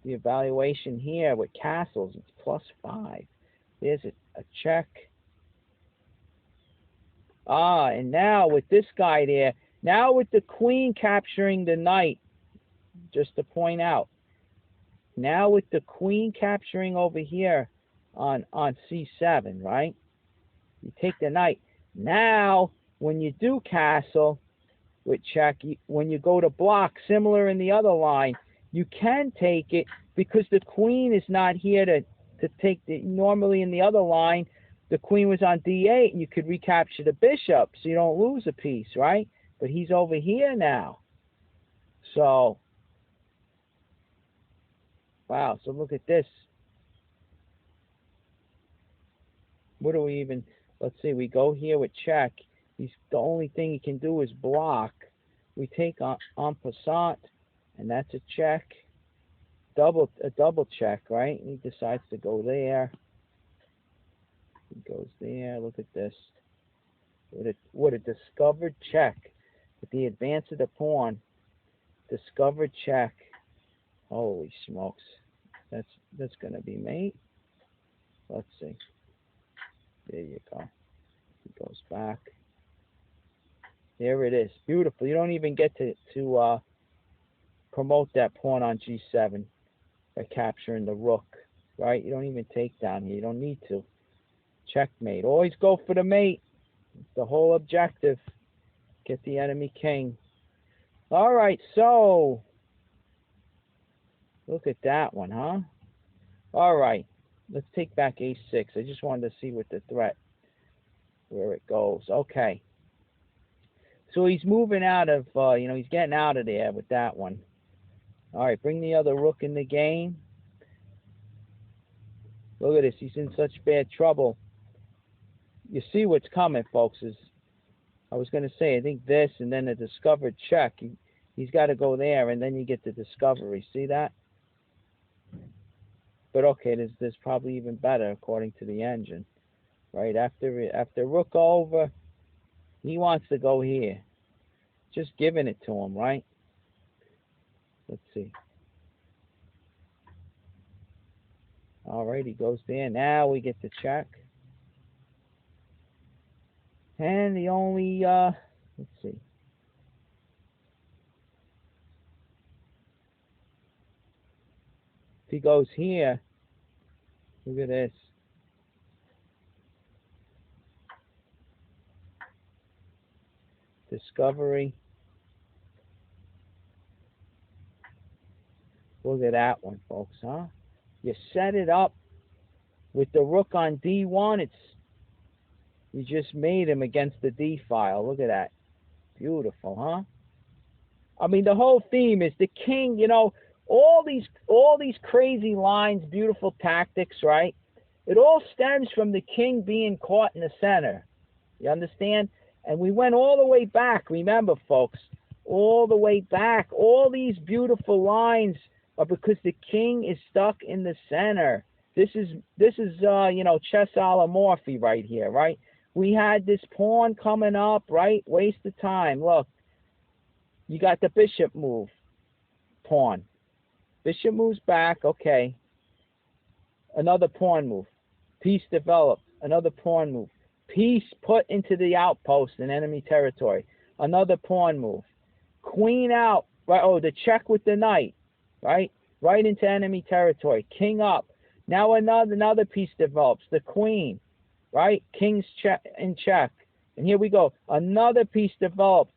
the evaluation here with castles, it's +5. There's a check. And now with this guy there, now with the queen capturing the knight, just to point out, now with the queen capturing over here on c7, right? You take the knight. Now, when you do castle with check, when you go to block, similar in the other line, you can take it because the queen is not here to take the, normally in the other line, the queen was on d8 and you could recapture the bishop so you don't lose a piece, right? But he's over here now. So, wow, so look at this. What do we even, let's see, we go here with check. He's, the only thing he can do is block. We take en passant, and that's a check. A double check, right? And he decides to go there. He goes there. Look at this. What a discovered check. With the advance of the pawn. Discovered check. Holy smokes. That's gonna be mate. Let's see. There you go. He goes back. There it is. Beautiful. You don't even get to promote that pawn on g7 by capturing the rook, right? You don't even take down here. You don't need to. Checkmate. Always go for the mate. It's the whole objective. Get the enemy king. All right, so look at that one, huh? All right, let's take back a6. I just wanted to see what the threat, where it goes. Okay. So he's moving out of, he's getting out of there with that one. All right, bring the other rook in the game. Look at this. He's in such bad trouble. You see what's coming, folks. Is I was going to say, I think this and then a discovered check. He's got to go there, and then you get the discovery. See that? But okay, there's probably even better according to the engine. Right? After rook over, he wants to go here. Just giving it to him, right? Let's see. All right, he goes there. Now we get the check. And the only, let's see. If he goes here, look at this. Discovery. Look at that one, folks, huh? You set it up with the rook on d1. You just made him against the d file. Look at that. Beautiful, huh? I mean, the whole theme is the king, all these crazy lines, beautiful tactics, right? It all stems from the king being caught in the center. You understand? And we went all the way back, remember, folks, all the way back. All these beautiful lines are because the king is stuck in the center. This is chess a la Morphy right here, right? We had this pawn coming up, right? Waste of time. Look, you got the bishop move, pawn. Bishop moves back, okay. Another pawn move. Piece developed, another pawn move. Piece put into the outpost in enemy territory. Another pawn move. Queen out, right? Oh, the check with the knight, right? Right into enemy territory. King up. Now another piece develops. The queen, right? King's in check. And here we go. Another piece developed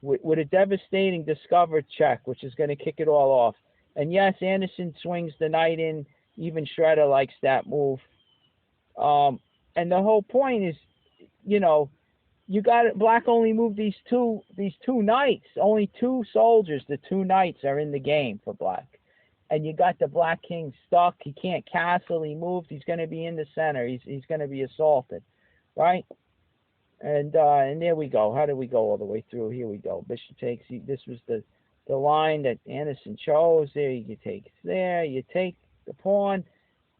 with a devastating discovered check, which is going to kick it all off. And yes, Anderson swings the knight in. Even Shredder likes that move. And the whole point is, you got it. Black only moved these two knights. Only two soldiers. The two knights are in the game for black. And you got the black king stuck. He can't castle. He moved. He's going to be in the center. He's going to be assaulted, right? And there we go. How did we go all the way through? Here we go. Bishop takes. This was the line that Anderson chose. There you take it. There you take the pawn.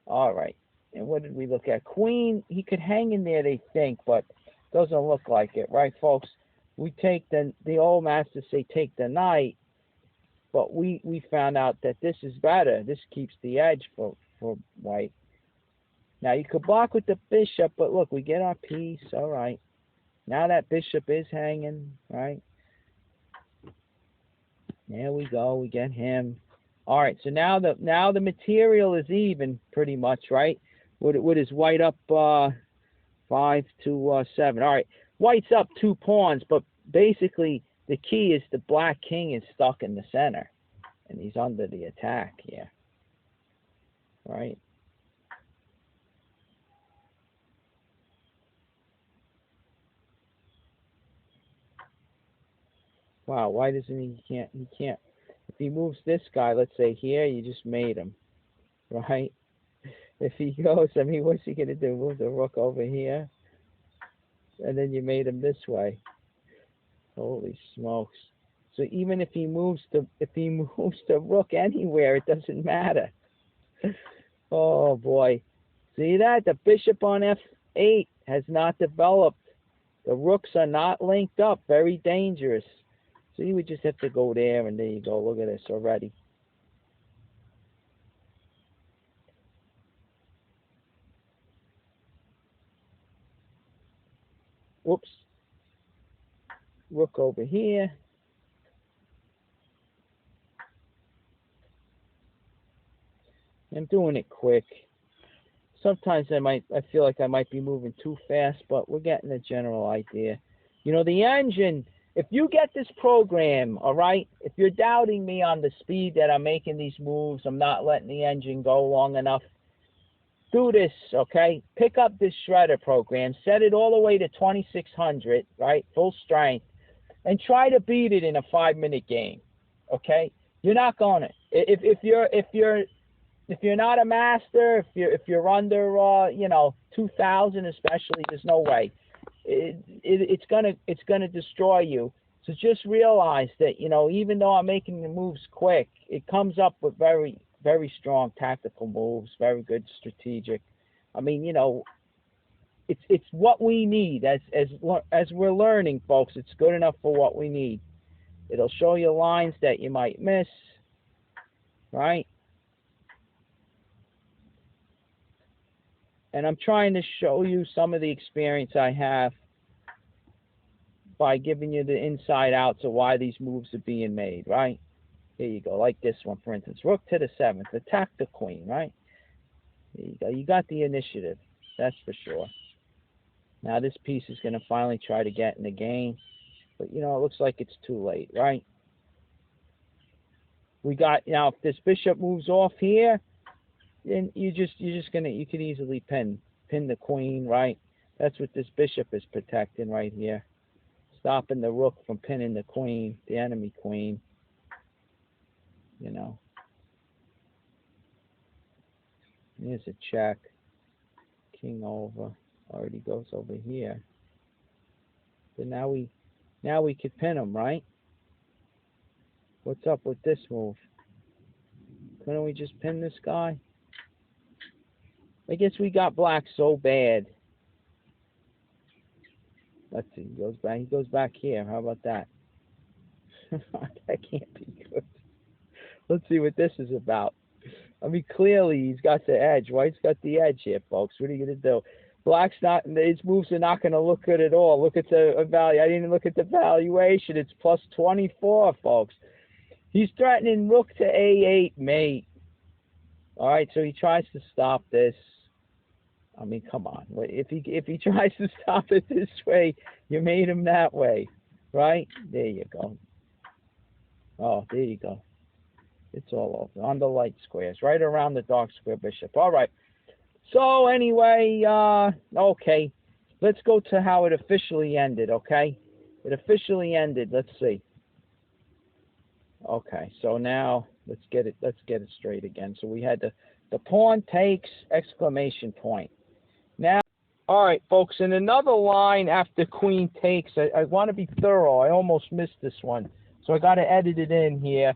All right. And what did we look at? Queen. He could hang in there, they think, but doesn't look like it, right, folks? We take the old masters say take the knight. but we found out that this is better. This keeps the edge for white. Now you could block with the bishop, but look, we get our piece. All right. Now that bishop is hanging, right? There we go. We get him. All right. So now the material is even pretty much, right? What is white up 5 to 7? All right. White's up 2 pawns, but basically the key is the black king is stuck in the center, and he's under the attack here. Right. Wow, why doesn't he can't. If he moves this guy, let's say here, you just made him, right? If he goes, I mean, what's he gonna do? Move the rook over here, and then you made him this way. Holy smokes! So even if he moves the rook anywhere, it doesn't matter. Oh boy, see that the bishop on f8 has not developed. The rooks are not linked up. Very dangerous. So you would just have to go there, and there you go. Look at this already. Whoops. Rook over here. I'm doing it quick. Sometimes I feel like I might be moving too fast, but we're getting a general idea. You know, the engine, if you get this program, all right, if you're doubting me on the speed that I'm making these moves, I'm not letting the engine go long enough, do this, okay? Pick up this shredder program, set it all the way to 2600, right, full strength, and try to beat it in a 5-minute game, okay? You're not going to. If you're not a master, if you're under 2000 especially, there's no way. It's gonna destroy you. So just realize that, you know, even though I'm making the moves quick, it comes up with very, very strong tactical moves, very good strategic. I mean, you know, it's what we need as we're learning, folks. It's good enough for what we need. It'll show you lines that you might miss, right? And I'm trying to show you some of the experience I have by giving you the inside outs of why these moves are being made, right? Here you go, like this one, for instance. Rook to the 7th, attack the queen, right? There you go. You got the initiative, that's for sure. Now this piece is going to finally try to get in the game, but, you know, it looks like it's too late, right? We got, now, if this bishop moves off here, then you can easily pin the queen, right? That's what this bishop is protecting right here, stopping the rook from pinning the queen, the enemy queen. You know, here's a check, king over, already goes over here. So now we could pin him, right? What's up with this move? Couldn't we just pin this guy? I guess we got black so bad. Let's see. He goes back here. How about that? That can't be good. Let's see what this is about. I mean, clearly he's got the edge. White's got the edge here, folks. What are you gonna do? Black's not. His moves are not gonna look good at all. Look at the value. I didn't even look at the valuation. It's plus 24, folks. He's threatening rook to a8, mate. All right, so he tries to stop this. I mean, come on. If he tries to stop it this way, you made him that way, right? There you go. Oh, there you go. It's all over on the light squares, right around the dark square bishop. All right. So anyway, okay. Let's go to how it officially ended. Okay, it officially ended. Let's see. Okay, so now let's get it straight again. So we had the pawn takes, exclamation point. Now, all right, folks, in another line after queen takes, I want to be thorough. I almost missed this one, so I got to edit it in here.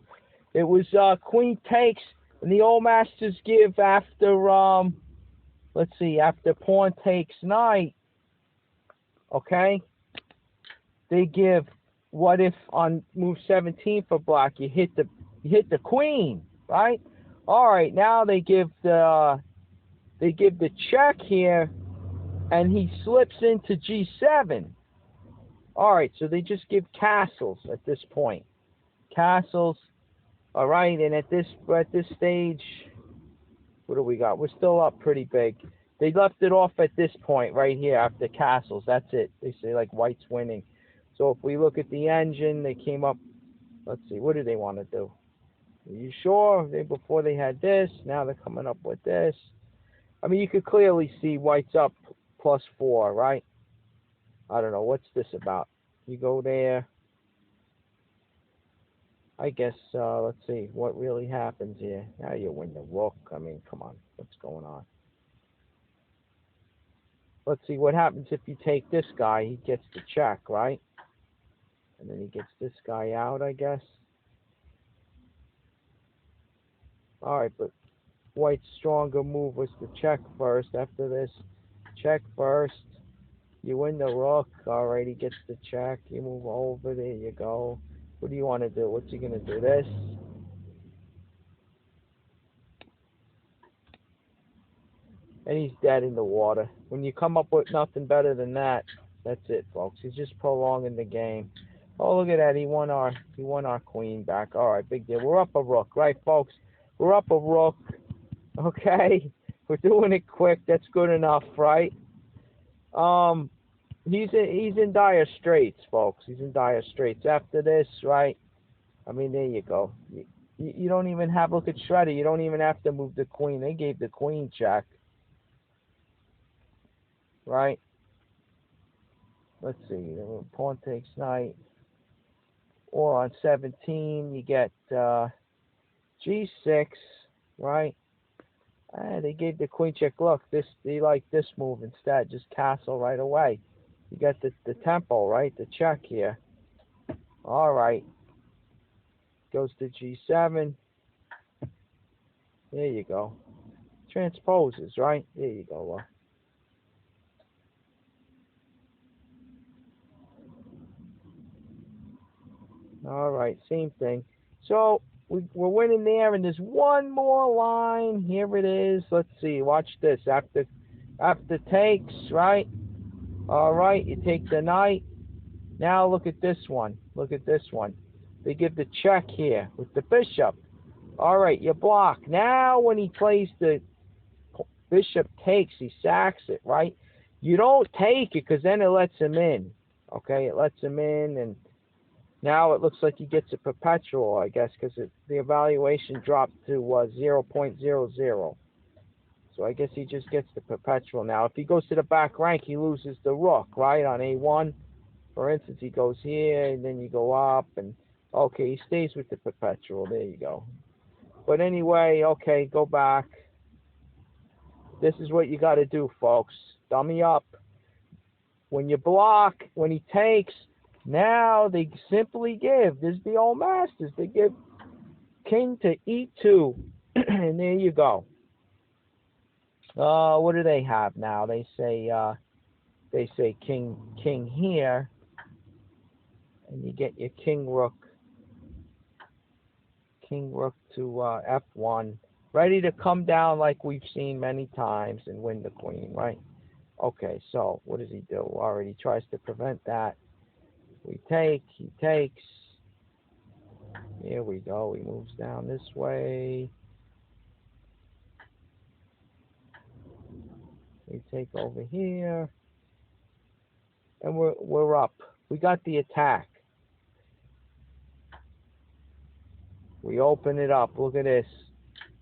It was queen takes, and the old masters give after, let's see, after pawn takes knight, okay? They give, what if on move 17 for black, you hit the He hit the queen, right? All right, now they give the check here, and he slips into G7. All right, so they just give castles at this point. Castles. All right, and at this stage, what do we got? We're still up pretty big. They left it off at this point right here after castles. That's it. They say like white's winning. So if we look at the engine, they came up. Let's see, what do they want to do? Are you sure? Before they had this, now they're coming up with this. I mean, you could clearly see white's up +4, right? I don't know. What's this about? You go there. I guess, let's see what really happens here. Now you win the rook. I mean, come on. What's going on? Let's see what happens if you take this guy. He gets the check, right? And then he gets this guy out, I guess. All right, but white's stronger move was to check first. After this, check first. You win the rook. All right, he gets the check. You move over. There you go. What do you want to do? What's he going to do? This? And he's dead in the water. When you come up with nothing better than that, that's it, folks. He's just prolonging the game. Oh, look at that. He won our queen back. All right, big deal. We're up a rook, right, folks? We're up a rook. Okay? We're doing it quick. That's good enough, right? He's in dire straits, folks. He's in dire straits. After this, right? I mean, there you go. You don't even have, look at Shredder. You don't even have to move the queen. They gave the queen check. Right? Let's see. Pawn takes knight. Or on 17, you get G6, right? They gave the queen check. Look, they like this move instead. Just castle right away. You got the tempo, right? The check here. All right. Goes to G7. There you go. Transposes, right? There you go. All right, same thing. So we're winning there, and there's one more line. Here it is. Let's see. Watch this. After takes, right? All right, you take the knight. Now look at this one. Look at this one. They give the check here with the bishop. All right, you block. Now when he plays the bishop takes, he sacks it, right? You don't take it because then it lets him in. Okay, it lets him in, and now it looks like he gets a perpetual, I guess, because the evaluation dropped to 0.00. So I guess he just gets the perpetual now. If he goes to the back rank, he loses the rook, right, on A1. For instance, he goes here, and then you go up, and okay, he stays with the perpetual. There you go. But anyway, okay, go back. This is what you got to do, folks. Dummy up. When you block, when he takes, now they simply give. This is the old masters. They give king to E2, and there you go. What do they have now? They say king here, and you get your king rook to F1, ready to come down like we've seen many times and win the queen, right? Okay, so what does he do? Already tries to prevent that. We take, he takes. Here we go. He moves down this way. We take over here, and we're up. We got the attack. We open it up. Look at this.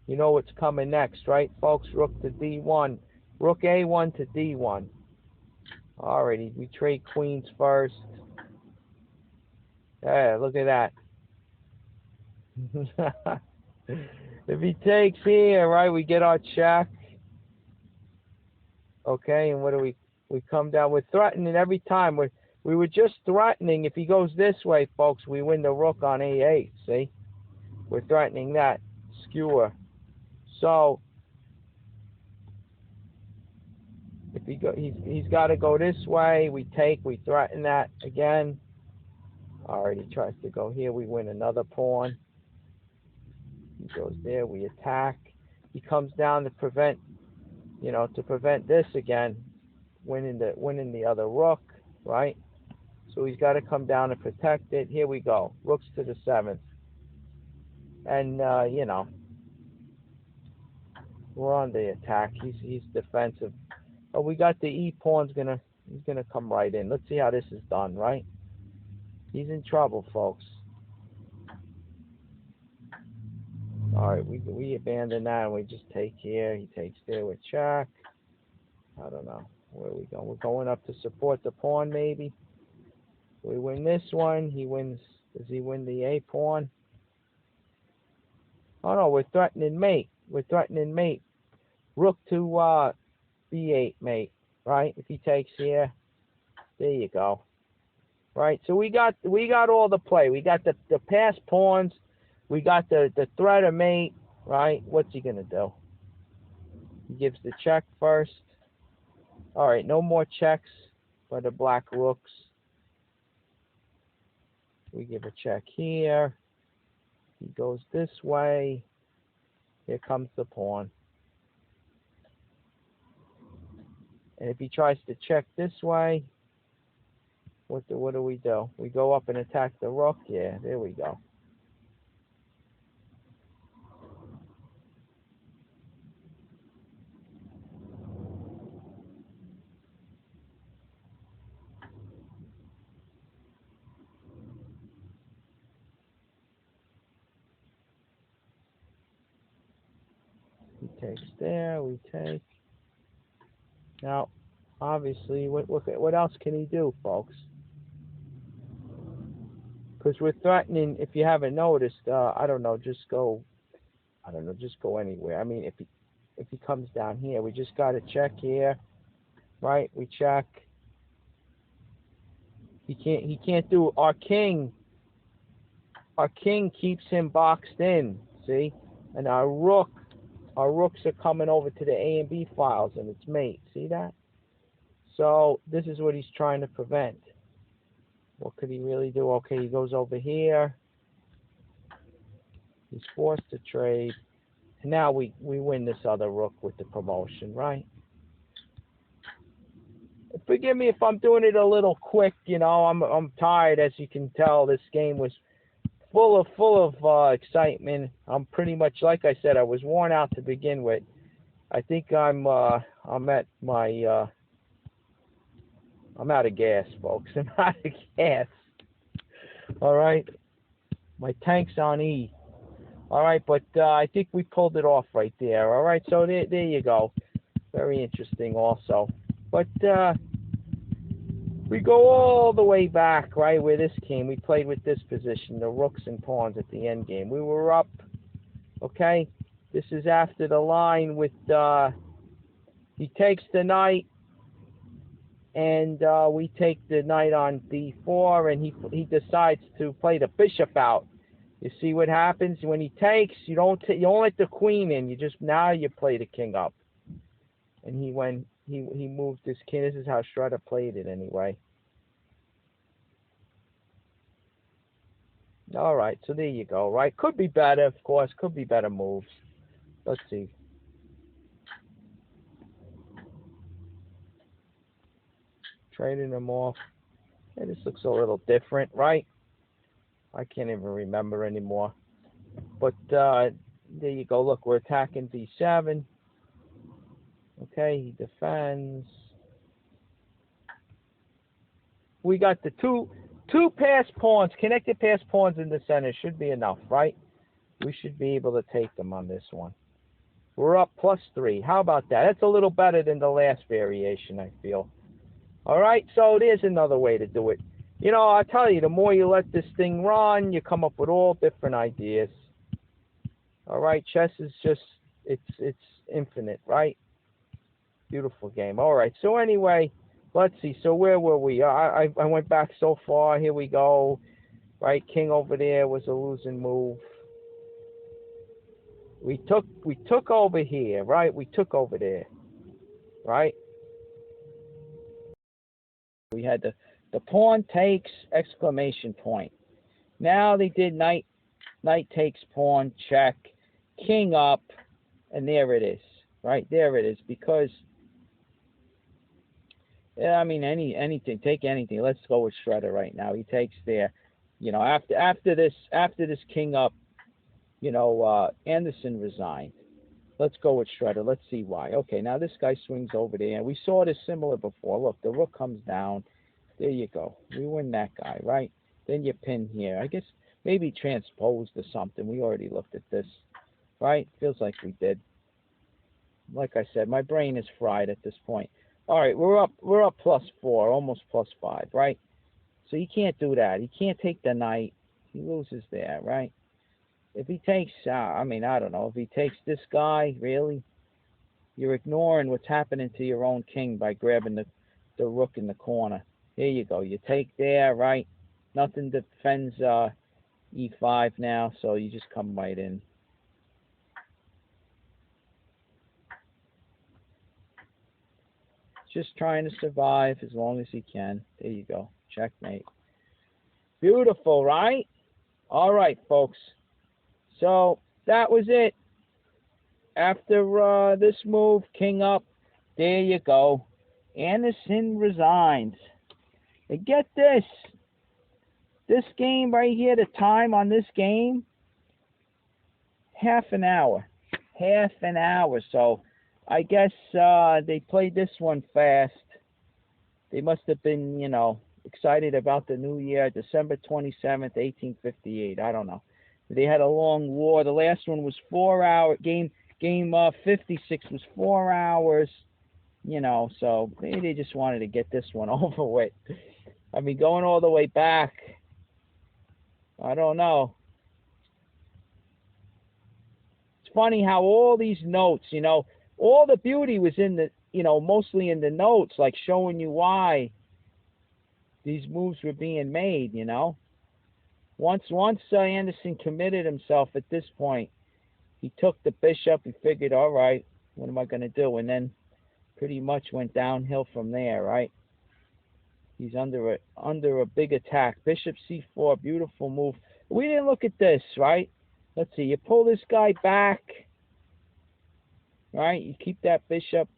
You know what's coming next, right, folks? Rook to D1. Rook A1 to D1. Alrighty, we trade queens first. Yeah, look at that. If he takes here, right, we get our check. Okay, and what do we come down? We're threatening every time. We were just threatening. If he goes this way, folks, we win the rook on A8. See, we're threatening that skewer. So if he's got to go this way. We take. We threaten that again. All right, he tries to go here. We win another pawn. He goes there. We attack. He comes down to prevent, to prevent this again, winning the other rook, right? So he's got to come down and protect it. Here we go. Rooks to the 7th. And, we're on the attack. He's defensive. Oh, we got the E pawn's he's gonna come right in. Let's see how this is done, right? He's in trouble, folks. All right, we abandon that and we just take here. He takes there with check. I don't know. Where are we going? We're going up to support the pawn, maybe. We win this one. He wins. Does he win the A pawn? Oh no, we're threatening mate. We're threatening mate. Rook to B8 mate. Right? If he takes here, there you go. Right? So we got all the play. We got the passed pawns. We got the threat of mate. Right? What's he gonna do? He gives the check first. All right, no more checks for the black rooks. We give a check here. He goes this way. Here comes the pawn. And if he tries to check this way, what do we do? We go up and attack the rook. Yeah, there we go. He takes there. We take. Now, obviously, what else can he do, folks? Because we're threatening. If you haven't noticed, I don't know. Just go anywhere. I mean, if he comes down here, we just got to check here, right? We check. He can't do our king. Our king keeps him boxed in. See, and our rooks are coming over to the A and B files, and it's mate. See that? So this is what he's trying to prevent. What could he really do? Okay, he goes over here. He's forced to trade. And now we win this other rook with the promotion, right? Forgive me if I'm doing it a little quick. I'm tired, as you can tell. This game was full of excitement. I'm pretty much, like I said, I was worn out to begin with. I think I'm at my I'm out of gas, folks. I'm out of gas. All right, my tank's on E. All right, but I think we pulled it off right there. All right, so there you go. Very interesting, also. But we go all the way back, right, where this came. We played with this position, the rooks and pawns at the end game. We were up, okay? This is after the line with, he takes the knight, and we take the knight on D4, and he decides to play the bishop out. You see what happens? When he takes, you don't let the queen in. Now you play the king up. And he moved his king. This is how Schroeder played it anyway. All right, so there you go, right? Could be better, of course. Could be better moves. Let's see. Trading them off. Hey, this looks a little different, right? I can't even remember anymore. But there you go. Look, we're attacking D7. Okay, he defends. We got the two pass pawns, connected pass pawns in the center. Should be enough, right? We should be able to take them on this one. We're up +3. How about that? That's a little better than the last variation, I feel. All right, so there's another way to do it. I tell you, the more you let this thing run, you come up with all different ideas. All right, chess is just, it's infinite, right? Beautiful game. All right, so anyway, let's see. So where were we? I went back so far. Here we go. Right, king over there was a losing move. We took over here, right? We took over there, right? We had the pawn takes, exclamation point. Now they did knight takes pawn, check. king up, and there it is. Right there it is. Because yeah, I mean anything, take anything. Let's go with Shredder right now. He takes there. After this king up, Anderson resigned. Let's go with Shredder. Let's see why. Okay, now this guy swings over there. We saw this similar before. Look, the rook comes down. There you go. We win that guy, right? Then you pin here. I guess maybe transposed or something. We already looked at this, right? Feels like we did. Like I said, my brain is fried at this point. All right, we're up +4, almost +5, right? So he can't do that. He can't take the knight. He loses there, right? If he takes, I mean, I don't know. If he takes this guy, really, you're ignoring what's happening to your own king by grabbing the rook in the corner. Here you go. You take there, right? Nothing defends e5 now, so you just come right in. Just trying to survive as long as he can. There you go. Checkmate. Beautiful, right? All right, folks. So that was it. After this move, king up, there you go. Anderson resigns. And get this. This game right here, the time on this game, half an hour. Half an hour. So I guess they played this one fast. They must have been, excited about the new year, December 27th, 1858. I don't know. They had a long war. The last one was 4 hour. Game 56 was 4 hours. So maybe they just wanted to get this one over with. I mean, going all the way back, I don't know. It's funny how all these notes, all the beauty was in the, mostly in the notes, like showing you why these moves were being made, Once Anderson committed himself at this point, he took the bishop. He figured, all right, what am I going to do? And then pretty much went downhill from there, right? He's under a big attack. Bishop c4, beautiful move. We didn't look at this, right? Let's see. You pull this guy back, right? You keep that bishop.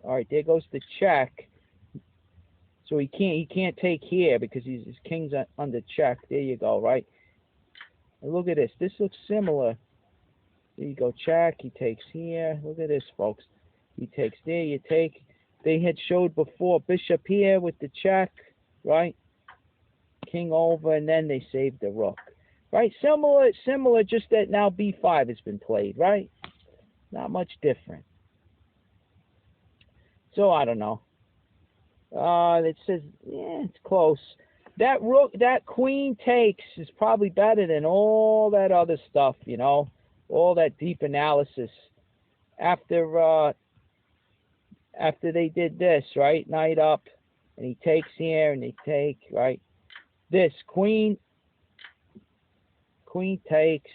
All right, there goes the check. So he can't take here because his king's under check. There you go, right? And look at this. This looks similar. There you go, check. He takes here. Look at this, folks. He takes there. You take. They had showed before bishop here with the check, right? King over, and then they saved the rook, right? Similar. Just that now b5 has been played, right? Not much different. So I don't know. It says, yeah, it's close. That rook, that queen takes is probably better than all that other stuff, all that deep analysis. After they did this, right, knight up, and he takes here, and they take, right, this queen takes,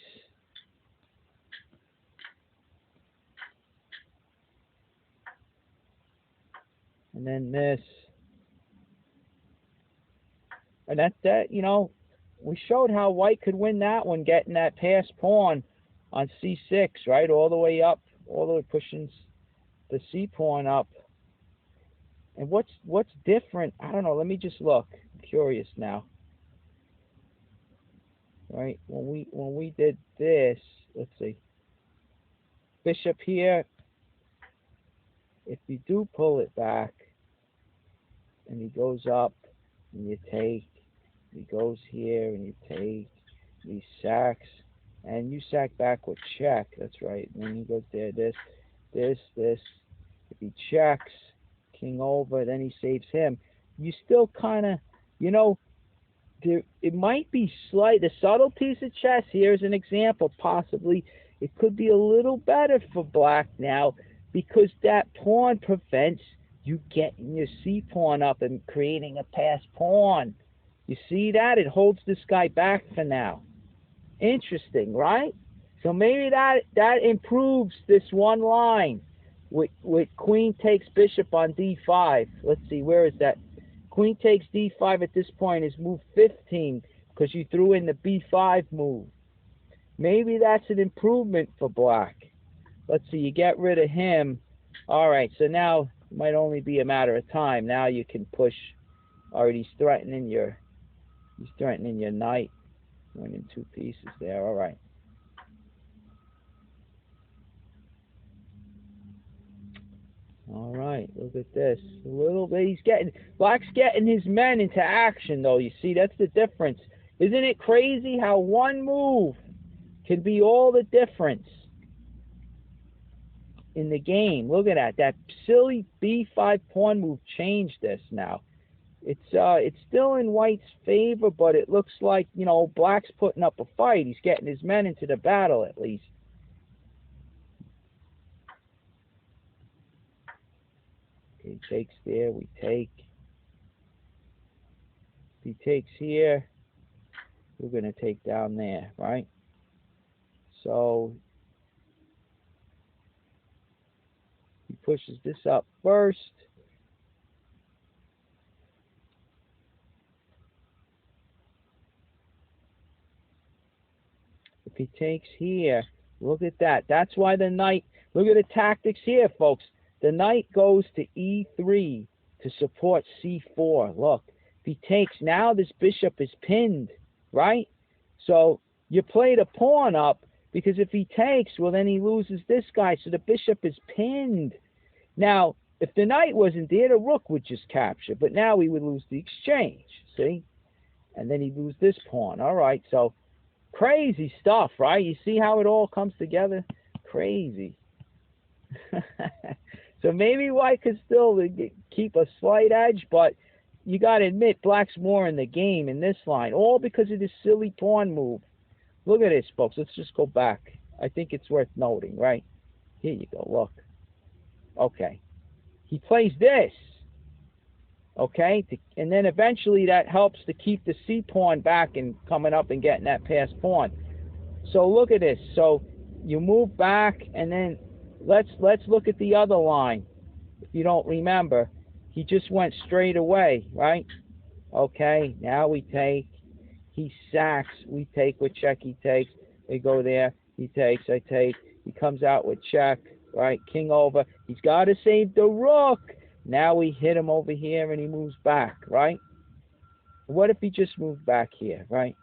and then this. And that we showed how white could win that one, getting that passed pawn on c6, right, all the way up, all the way pushing the c pawn up. And what's different? I don't know. Let me just look. I'm curious now. Right, when we did this, let's see. Bishop here. If you do pull it back, and he goes up, and you take. He goes here and you take, he sacks, and you sack back with check. That's right. And then he goes there, this. If he checks, king over, then he saves him. You still kind of, it might be slight. The subtleties of chess, here's an example, possibly. It could be a little better for black now because that pawn prevents you getting your c pawn up and creating a passed pawn. You see that? It holds this guy back for now. Interesting, right? So maybe that improves this one line with queen takes bishop on d5. Let's see, where is that? Queen takes d5 at this point is move 15 because you threw in the b5 move. Maybe that's an improvement for black. Let's see, you get rid of him. All right, so now it might only be a matter of time. Now you can push. All right, he's threatening your knight. Winning 2 pieces there. All right. All right, look at this. A little bit. Black's getting his men into action, though. You see, that's the difference. Isn't it crazy how one move can be all the difference in the game? Look at that. That silly B5 pawn move changed this now. It's still in White's favor, but it looks like, you know, Black's putting up a fight. He's getting his men into the battle at least. Okay, he takes there, we take. If he takes here, we're going to take down there, right? So he pushes this up first. If he takes here, look at that. That's why the knight, look at the tactics here, folks. The knight goes to E3 to support C4. Look, if he takes, now this bishop is pinned, right? So you play the pawn up, because if he takes, well, then he loses this guy, so the bishop is pinned. Now, if the knight wasn't there, the rook would just capture, but now he would lose the exchange, see? And then he'd lose this pawn. All right, so crazy stuff, right? You see how it all comes together? Crazy. So maybe White could still keep a slight edge, but you got to admit, Black's more in the game in this line, all because of this silly pawn move. Look at this, folks. Let's just go back. I think it's worth noting, right? Here you go, look. Okay. He plays this, okay? And then eventually that helps to keep the C pawn back and coming up and getting that passed pawn. So look at this. So you move back, and then let's look at the other line. If you don't remember, he just went straight away, right? Okay, now we take. He sacks. We take with check. He takes. We go there. He takes. I take. He comes out with check, right? King over. He's got to save the rook. Now we hit him over here, and he moves back, right? What if he just moved back here, right?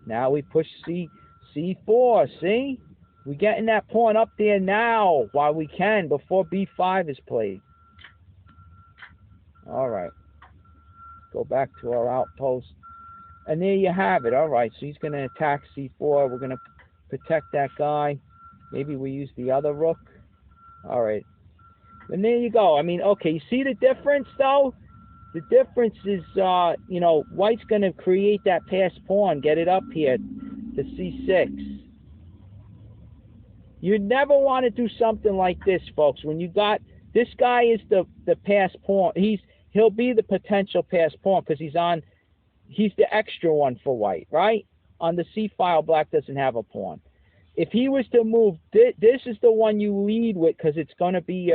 Now we push C4, see? We're getting that pawn up there now while we can, before B5 is played. All right. Go back to our outpost. And there you have it. All right, so he's going to attack C4. We're going to protect that guy. Maybe we use the other rook. All right. And there you go. I mean, okay, you see the difference, though? The difference is, you know, White's going to create that passed pawn, get it up here to C6. You never want to do something like this, folks. When you got, this guy is the passed pawn. He'll be the potential passed pawn because he's the extra one for White, right? On the C file, Black doesn't have a pawn. If he was to move, this is the one you lead with, because it's going to be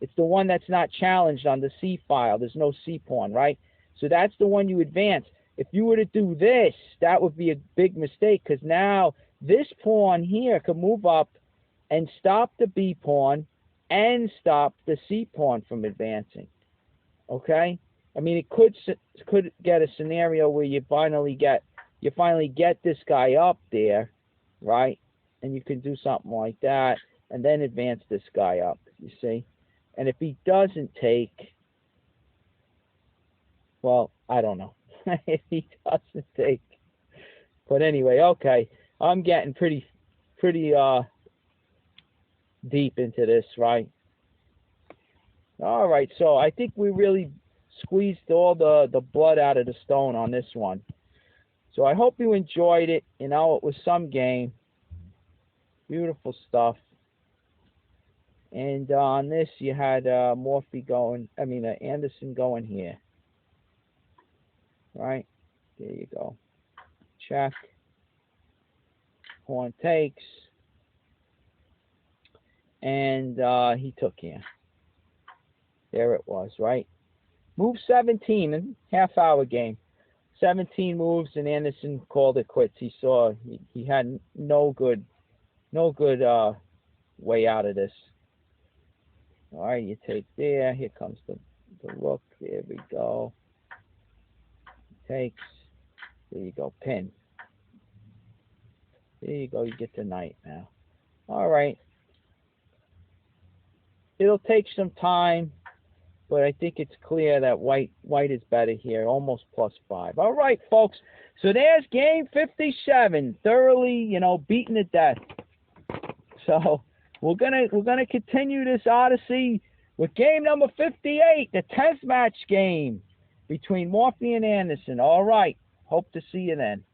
it's the one that's not challenged on the C file. There's no C pawn, right? So that's the one you advance. If you were to do this, that would be a big mistake, because now this pawn here could move up and stop the B pawn and stop the C pawn from advancing. Okay? I mean, it could get a scenario where you finally get this guy up there, right? And you can do something like that, and then advance this guy up, you see? And if he doesn't take, well, I don't know. If he doesn't take. But anyway, okay. I'm getting pretty deep into this, right? All right, so I think we really squeezed all the blood out of the stone on this one. So I hope you enjoyed it. You know, it was some game. Beautiful stuff. And on this, you had Morphy going, Anderson going here. Right? There you go. Check. Pawn takes. And he took here. There it was, right? Move 17 in half-hour game. 17 moves, and Anderson called it quits. He saw he had no good way out of this. All right, you take there. Here comes the look. There we go. Takes. There you go. Pin. There you go. You get the knight now. All right. It'll take some time, but I think it's clear that white is better here. Almost +5. All right, folks. So there's game 57. Thoroughly, beaten to death. So we're gonna continue this odyssey with game number 58, the 10th match game between Morphy and Anderson. All right. Hope to see you then.